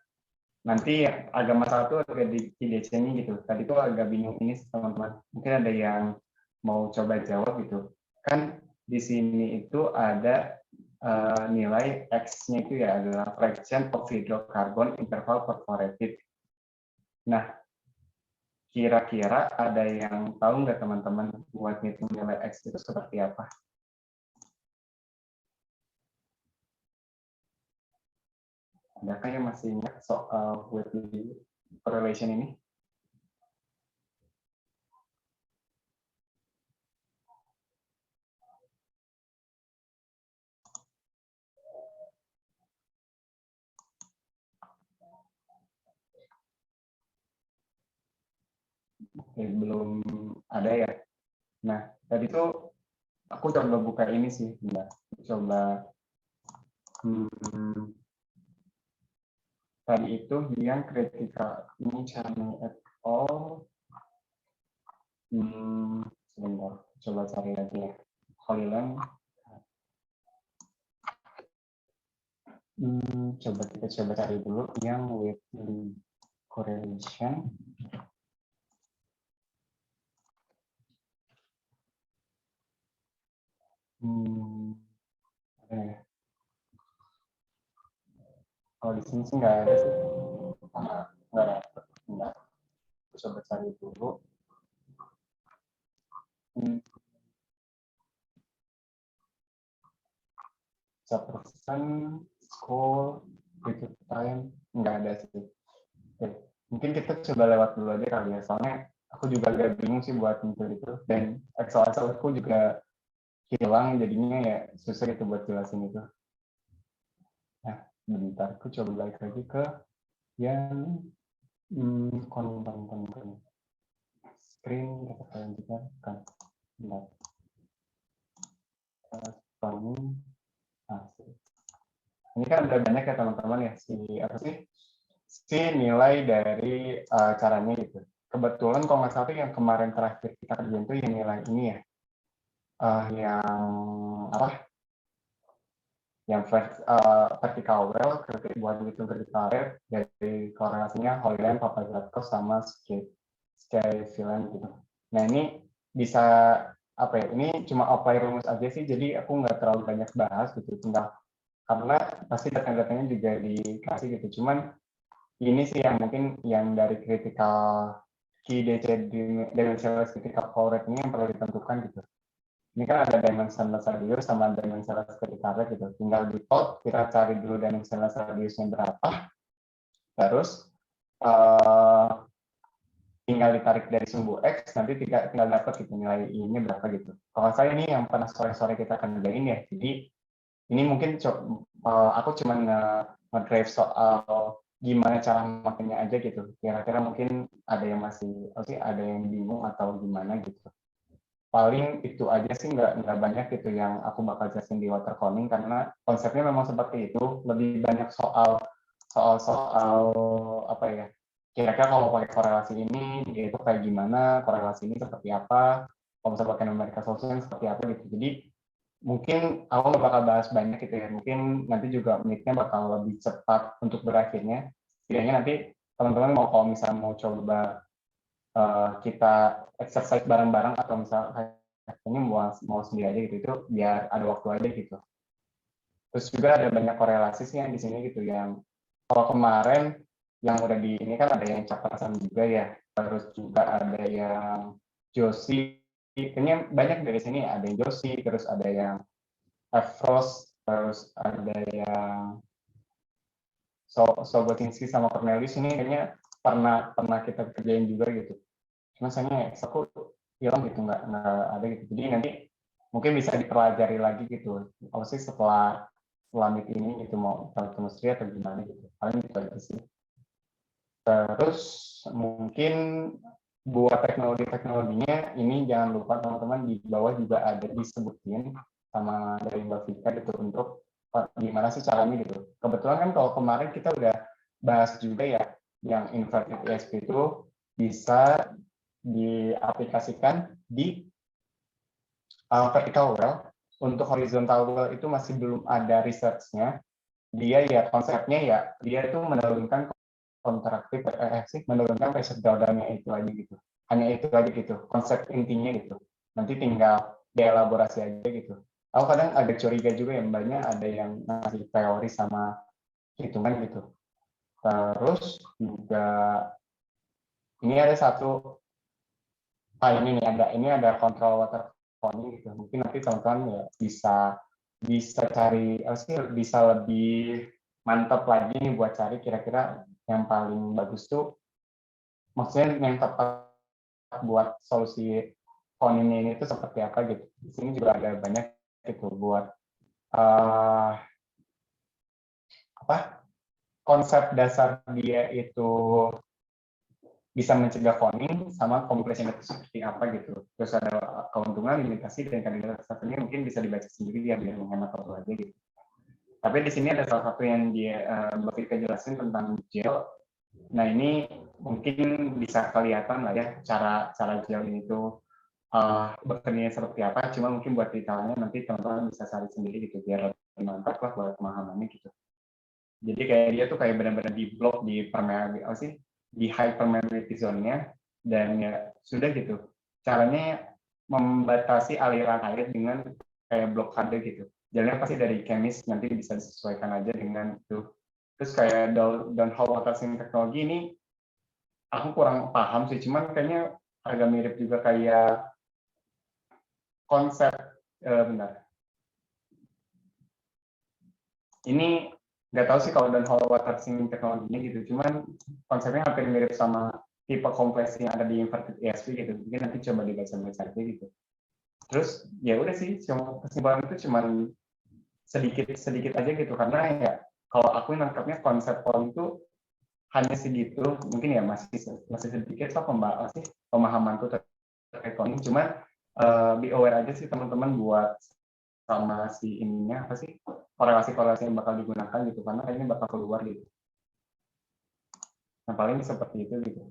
S1: nanti agak masalah tuh agak di IDC-nya gitu. Tadi tuh agak bingung ini teman-teman. Mungkin ada yang mau coba jawab gitu. Kan di sini itu ada nilai X-nya itu ya adalah fraction of hydrocarbon interval perforated. Nah, kira-kira ada yang tahu nggak teman-teman buat ngitung nilai X itu seperti apa? Adakah yang masih ingat soal Whitley correlation ini? Belum ada ya. Nah, tadi tuh aku coba buka ini sih, Mbak. Coba tadi itu yang kritikal ini Chani et al. Sebentar, coba cari lagi ya. Holiland. Kita coba cari dulu yang Whitley correlation. Kalau di sini sih nggak ada sih. Nggak ada. Nggak. Coba cari dulu. person, school, YouTube time, nggak ada sih. Oke. Mungkin kita coba lewat dulu aja kali ya, soalnya aku juga agak bingung sih buat muncul itu, dan Excel aku juga hilang, jadinya ya susah itu buat jelasin itu. Nah, bentar, aku coba balik lagi ke yang konten screen atau kalian juga kan. Bentar. Ini kan udah banyak ya teman-teman ya si nilai dari caranya gitu. Kebetulan kalau nggak salah yang kemarin terakhir kita kerjain itu yang nilai ini ya, yang apa? Yang vertical well, buat hitung vertical rate dari korelasinya Hoyland, Papagratko sama Scaveland gitu. Nah ini bisa apa ya? Ini cuma apply rumus aja sih, jadi aku nggak terlalu banyak bahas gitu, tinggal karena pasti data-datanya juga dikasih gitu. Cuman ini sih yang mungkin yang dari critical key DC dimensional critical flow rate ini yang perlu ditentukan gitu. Ini kan ada dimensionless radius sama dimensionless critical rate gitu. Tinggal di plot kita cari dulu dimensionless radiusnya berapa, terus tinggal ditarik dari sumbu X, nanti tinggal dapat gitu nilai ini berapa gitu. Kalau saya ini yang pernah sore-sore kita kerjain ya, jadi ini mungkin aku cuma nge-drive soal gimana cara makainya aja gitu. Kira-kira mungkin ada yang masih, ada yang bingung atau gimana gitu. Paling itu aja sih, nggak banyak gitu yang aku bakal jelasin di water coding, karena konsepnya memang seperti itu, lebih banyak soal apa ya, kira-kira kalau pakai korelasi ini itu kayak gimana, korelasi ini seperti apa, kalau misalnya pakai numerical solution seperti apa gitu. Jadi mungkin aku nggak bakal bahas banyak gitu ya, mungkin nanti juga menitnya bakal lebih cepat untuk berakhirnya. Setidaknya nanti teman-teman mau, kalau misalnya mau coba kita exercise bareng-barang atau misalnya ini mau sendiri aja gitu, itu biar ada waktu aja gitu. Terus juga ada banyak korelasi sih yang di sini gitu, yang kalau kemarin yang udah di ini kan ada yang Caprasan juga ya, terus juga ada yang Joshi, kayaknya banyak dari sini, ada yang Joshi, terus ada yang Frost, terus ada yang Sobotinski sama Cornelius, ini kayaknya pernah kita kerjain juga gitu. Cuma sayangnya aku hilang gitu, nggak ada gitu. Jadi nanti mungkin bisa dipelajari lagi gitu. Apa sih setelah meet ini gitu, mau chemistry atau gimana gitu. Paling gitu aja sih. Terus mungkin buat teknologinya ini jangan lupa teman-teman, di bawah juga ada disebutin sama dari Mbak Vika gitu untuk gimana sih caranya gitu. Kebetulan kan kalau kemarin kita udah bahas juga ya, yang inverted ESP itu bisa diaplikasikan di vertical well. Untuk horizontal well itu masih belum ada research-nya. Dia ya konsepnya ya dia itu menurunkan kontraktif menurunkan pressure drawdown-nya itu aja gitu. Hanya itu aja gitu. Konsep intinya gitu. Nanti tinggal dielaborasi aja gitu. Aku kadang agak curiga juga yang banyak ada yang ngasih teori sama hitungan gitu. Terus juga ini ada satu ini ada control water cooling gitu. Mungkin nanti teman-teman ya bisa cari bisa lebih mantap lagi nih buat cari kira-kira yang paling bagus tuh, maksudnya yang tepat buat solusi phone ini itu seperti apa gitu. Di sini juga ada banyak gitu buat konsep dasar dia itu bisa mencegah phoning sama compression itu seperti apa gitu. Terus ada keuntungan, limitasi, dan kandidat satunya mungkin bisa dibaca sendiri ya biar menghemat waktu aja gitu. Tapi di sini ada salah satu yang dia Mbak Vika jelasin tentang gel. Nah ini mungkin bisa kelihatan lah ya cara gel ini tuh bekerjanya seperti apa. Cuma mungkin buat detailnya nanti teman-teman bisa cari sendiri gitu biar lebih mantap lah buat pemahamannya gitu. Jadi kayak dia tuh kayak benar-benar di blok di permeability di high permeability zone-nya, dan ya sudah gitu. Caranya membatasi aliran air dengan kayak blokade gitu. Jalannya pasti dari kemis, nanti bisa disesuaikan aja dengan itu. Terus kayak downhole water sink teknologi ini aku kurang paham sih, cuman kayaknya agak mirip juga kayak konsep bentar. Ini nggak tahu sih kalau dan whole water sinking teknologinya gitu, cuman konsepnya hampir mirip sama tipe kompresi yang ada di inverted ESP gitu. Mungkin nanti coba dibaca-baca aja gitu. Terus ya udah sih, cuma kesimpulan itu cuman sedikit aja gitu, karena ya kalau aku nangkapnya konsep pol itu hanya segitu, mungkin ya masih sedikit lah pemahamanku terkait polling. Cuman be aware aja sih teman-teman buat sama si ininya apa sih, korelasi-korelasi yang bakal digunakan gitu, karena kayaknya bakal keluar gitu. Nah paling seperti itu gitu.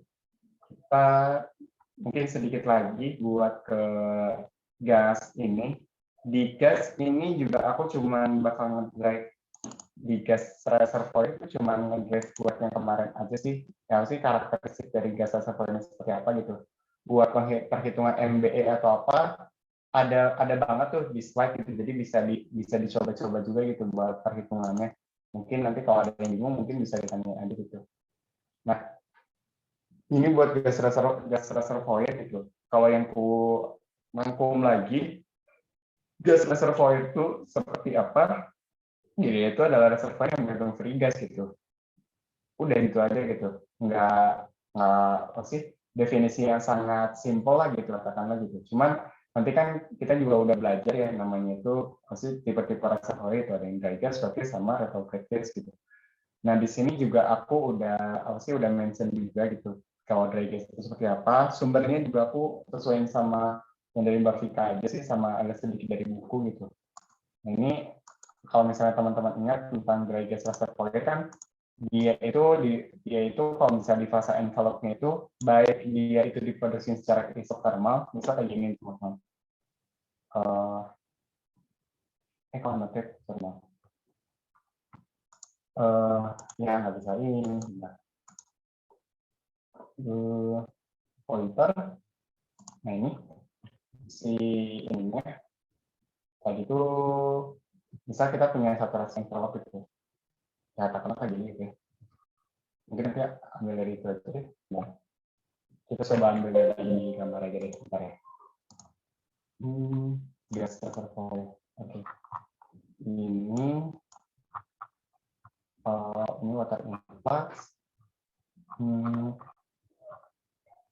S1: Kita mungkin sedikit lagi buat ke gas ini. Di gas ini juga aku cuman bakal nge-drive di gas reservoir itu cuman nge-drive buat yang kemarin aja sih. Yang sih karakteristik dari gas reservoir ini seperti apa gitu. Buat perhitungan MBE atau apa, ada banget tuh di slide gitu, jadi bisa dicoba-coba juga gitu buat perhitungannya. Mungkin nanti kalau ada yang bingung mungkin bisa ditanya aja gitu. Nah ini buat gas reservoir gitu. Kalau yang ku rangkum lagi, gas reservoir itu seperti apa? Jadi itu adalah reservoir yang mengandung free gas gitu. Udah itu aja gitu. Nggak apa sih, definisi yang sangat simpel lah gitu katakanlah gitu. Cuman nanti kan kita juga udah belajar ya namanya itu pasti tipe-tipe reservoir itu ada yang dry gas, wet gas, sama retrograde gas gitu. Nah di sini juga aku udah mention juga gitu kalau dry gas itu seperti apa. Sumbernya juga aku sesuaiin sama yang dari Mbak Vika aja sih, sama ada sedikit dari buku gitu. Nah ini kalau misalnya teman-teman ingat tentang dry gas reservoir kan, dia itu kalau misalnya di fase envelope-nya itu baik dia itu diproduksi secara isothermal, misal kayak gini teman-teman. Kalau ngetik thermal. Ya nggak bisa ini. Nah, pointer. Nah ini si ininya tadi itu misal kita punya saturasi envelope itu. Ya katakanlah kayak gini gitu ya. Mungkin nanti ambil dari itu aja deh. Nah, kita coba ambil dari gambar aja deh, bentar ya. Gas reservoir. Oke. Ini water influx.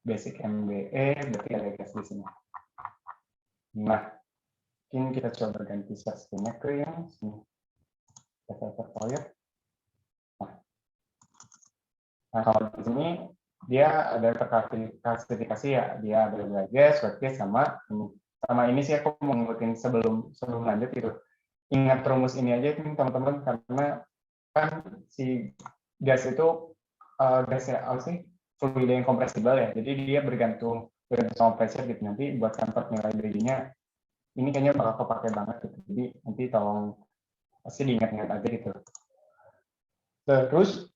S1: Basic MBE, berarti ada gas di sini. Nah, mungkin kita coba ganti search-nya ke yang sini. Gas reservoir. Nah, kalau di sini dia ada terklasifikasi ya, dia ada dry gas, wet gas, sama ini sih aku mau ngikutin sebelum lanjut gitu. Ingat rumus ini aja teman-teman, karena kan si gas itu gasnya apa sih, fluid yang kompresibel ya, jadi dia bergantung sama pressure gitu. Nanti buat convert nilai BG-nya ini kayaknya bakal kepake banget gitu. Jadi nanti tolong pasti diingat-ingat aja gitu. Terus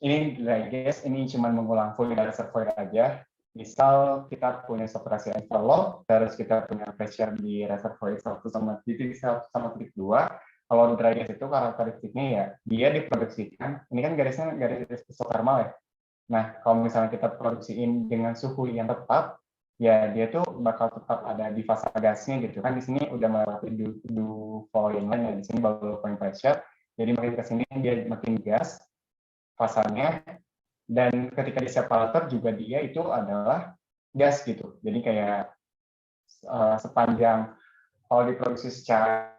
S1: ini dry gas, ini cuma mengulang fluid reservoir aja. Misal kita punya saturasi envelope, terus kita punya pressure di reservoir 1 sama titik 1 sama titik 2. Kalau dry gas itu karakteristiknya ya, dia diproduksikan, ini kan garis isothermal ya. Nah, kalau misalnya kita produksiin dengan suhu yang tetap, ya dia tuh bakal tetap ada di fase gasnya gitu kan. Di sini udah melewati dew point line ya, di sini baru point pressure. Jadi makin ke sini dia makin gas fasanya, dan ketika di separator juga dia itu adalah gas gitu. Jadi kayak sepanjang kalau diproduksi secara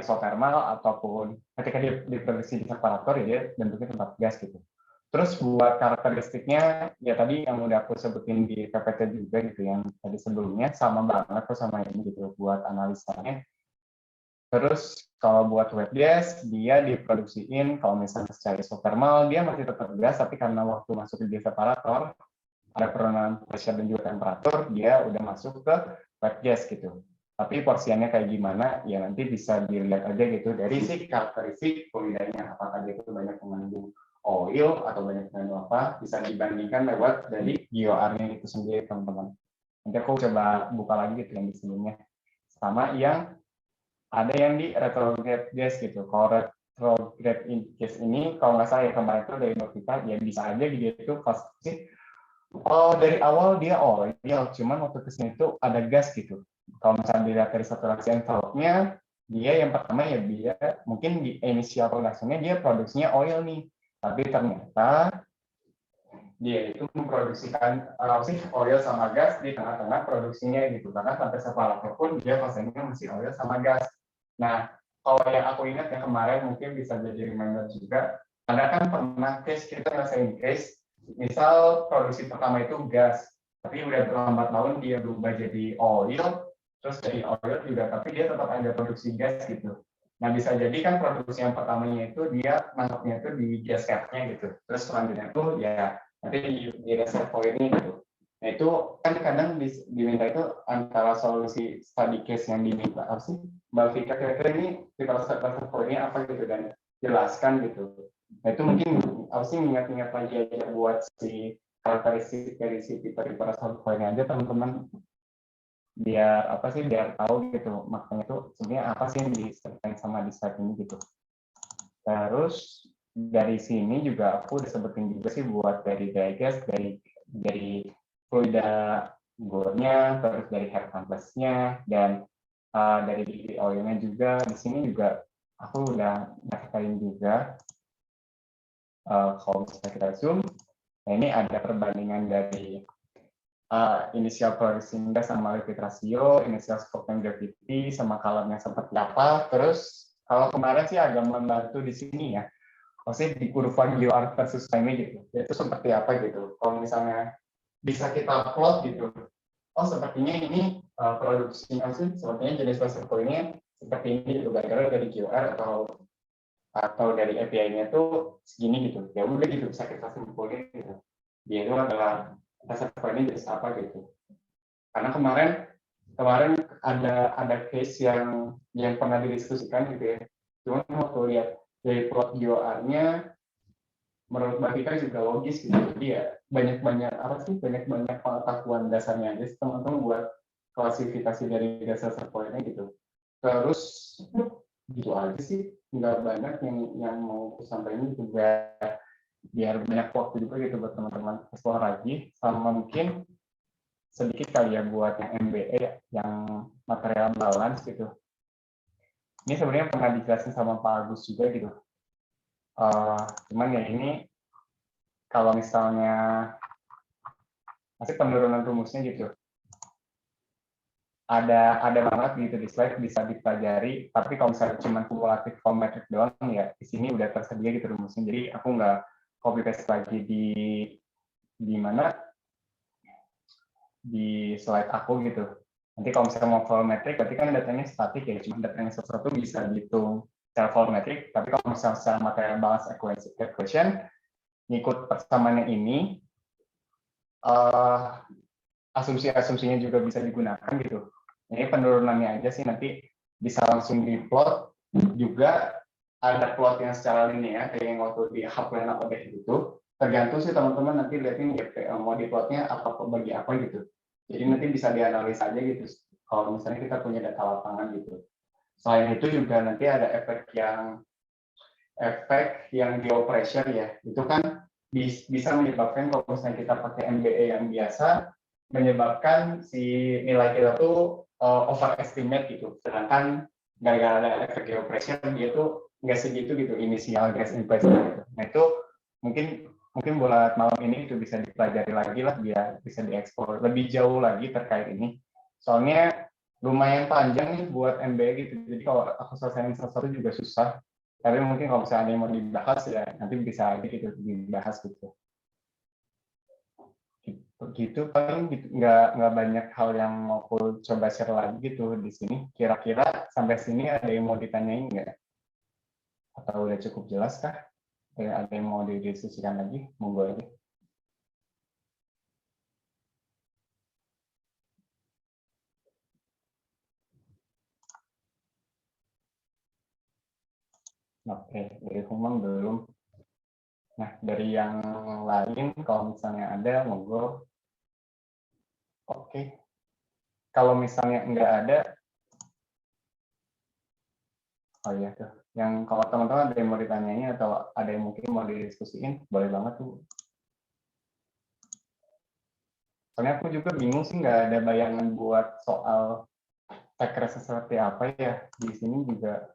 S1: isothermal ataupun ketika diproduksi di separator ya dia bentuknya tetap gas gitu. Terus buat karakteristiknya ya tadi yang udah aku sebutin di PPT juga gitu, yang tadi sebelumnya sama banget tuh sama ini gitu buat analisanya. Terus kalau buat wet gas, dia diproduksiin kalau misalnya secara isothermal, dia masih tetap gas, tapi karena waktu masuk di separator, ada penurunan pressure dan juga temperatur, dia udah masuk ke wet gas gitu. Tapi porsiannya kayak gimana, ya nanti bisa dilihat aja gitu dari si karakteristik fluidanya, apakah dia itu banyak mengandung oil atau banyak mengandung apa, bisa dibandingkan lewat dari GOR-nya itu sendiri, teman-teman. Nanti aku coba buka lagi gitu yang di sebelumnya. Sama yang ada yang di retrograde gas gitu. Kalau retrograde gas ini, kalau nggak salah ya kemarin itu dari Novita, ya bisa aja dia itu pasti dari awal dia oil, cuman waktu kesini itu ada gas gitu. Kalau misalnya dilihat dari saturasi envelope-nya, dia yang pertama ya dia mungkin di initial production-nya dia produksinya oil nih, tapi ternyata dia itu memproduksikan sih oil sama gas di tengah-tengah produksinya gitu, karena sampai separate pun dia konsennya masih oil sama gas. Nah, kalau yang aku ingat yang kemarin mungkin bisa jadi reminder juga, karena kan pernah case kita ngerasain case, misal produksi pertama itu gas, tapi udah terlambat laun dia berubah jadi oil, terus dari oil juga, tapi dia tetap ada produksi gas gitu. Nah, bisa jadi kan produksi yang pertamanya itu dia nangkapnya itu di gas cap-nya gitu. Terus selanjutnya tuh ya nanti di reservoir ini gitu. Nah, itu kan kadang diminta itu antara solusi study case yang diminta apa sih? Mbak Vika kira-kira ini di reservoir ini apa gitu dan jelaskan gitu. Nah, itu mungkin apa sih ingat-ingat lagi aja buat si karakteristik dari si tipe reservoir ini aja teman-teman, biar apa sih biar tahu gitu makanya itu sebenarnya apa sih yang disertai sama di slide ini gitu. Terus dari sini juga aku udah sebutin juga sih buat dari gas, dari fluida bornya, terus dari head compass-nya, dan dari oilnya juga. Di sini juga aku udah daftarin juga kalau misalnya kita zoom. Nah, ini ada perbandingan dari initial producing gas sama liquid ratio, initial scope and gravity, sama colornya seperti apa. Terus kalau kemarin sih agak membantu di sini ya, maksudnya di kurva GOR versus time gitu, itu seperti apa gitu. Kalau misalnya bisa kita plot gitu, oh sepertinya ini produksinya sih, sepertinya jenis reservoir ini seperti ini gitu, gara-gara dari GOR atau dari API-nya tuh segini gitu. Ya udah gitu, bisa kita simpulin gitu. Dia itu adalah reservoir ini jenis apa gitu. Karena kemarin ada case yang pernah didiskusikan gitu ya. Cuman waktu lihat dari plot GOR-nya, menurut Mbak Vika juga logis gitu. Jadi ya banyak-banyak apa sih banyak-banyak pengetahuan dasarnya aja teman-teman buat klasifikasi dari dasar serpoinnya gitu. Terus gitu aja sih, nggak banyak yang mau aku sampaikan gitu, biar banyak waktu juga gitu buat teman-teman explore lagi, sama mungkin sedikit kali ya buat yang MBA yang material balance gitu. Ini sebenarnya pernah dijelasin sama Pak Agus juga gitu. Cuman ya ini kalau misalnya masih penurunan rumusnya gitu, ada banget gitu di slide bisa dipelajari. Tapi kalau misalnya cuma kumulatif volumetric doang ya di sini udah tersedia gitu rumusnya. Jadi aku nggak copy paste lagi di mana di slide aku gitu. Nanti kalau misalnya mau volumetric berarti kan datanya statik ya, cuma datanya sesuatu bisa dihitung secara volumetric. Tapi kalau misalnya secara material balance equation ngikut persamaannya ini, asumsi-asumsinya juga bisa digunakan gitu. Ini penurunannya aja sih, nanti bisa langsung diplot. Juga ada plot yang secara linear kayak yang waktu di Hubble apa itu. Tergantung sih teman-teman nanti lihatin mau diplotnya apa bagi apa gitu. Jadi nanti bisa dianalisa aja gitu. Kalau misalnya kita punya data lapangan gitu. Selain itu juga nanti ada efek yang di operation ya. Itu kan bisa menyebabkan kalau misalnya kita pakai MBA yang biasa, menyebabkan si nilai kita tuh overestimate gitu. Sedangkan gara-gara ada efek operation dia tuh nggak segitu gitu initial gas impression gitu. Nah itu mungkin buat malam ini itu bisa dipelajari lagi lah biar bisa dieksplor lebih jauh lagi terkait ini. Soalnya lumayan panjang nih buat MBA gitu. Jadi kalau aku selesaiin sesuatu juga susah. Tapi mungkin kalau misalnya ada yang mau dibahas ya nanti bisa aja gitu dibahas gitu. Gitu paling gitu. Nggak banyak hal yang mau aku coba share lagi gitu di sini. Kira-kira sampai sini ada yang mau ditanyain nggak? Atau udah cukup jelas kah? Ada yang mau didiskusikan lagi? Monggo aja. Oke, dari Humang belum. Nah, dari yang lain kalau misalnya ada, monggo. Oke. Kalau misalnya nggak ada, oh iya tuh. Yang kalau teman-teman ada yang mau ditanyain atau ada yang mungkin mau didiskusiin, boleh banget tuh. Soalnya aku juga bingung sih nggak ada bayangan buat soal take rate seperti apa ya? Di sini juga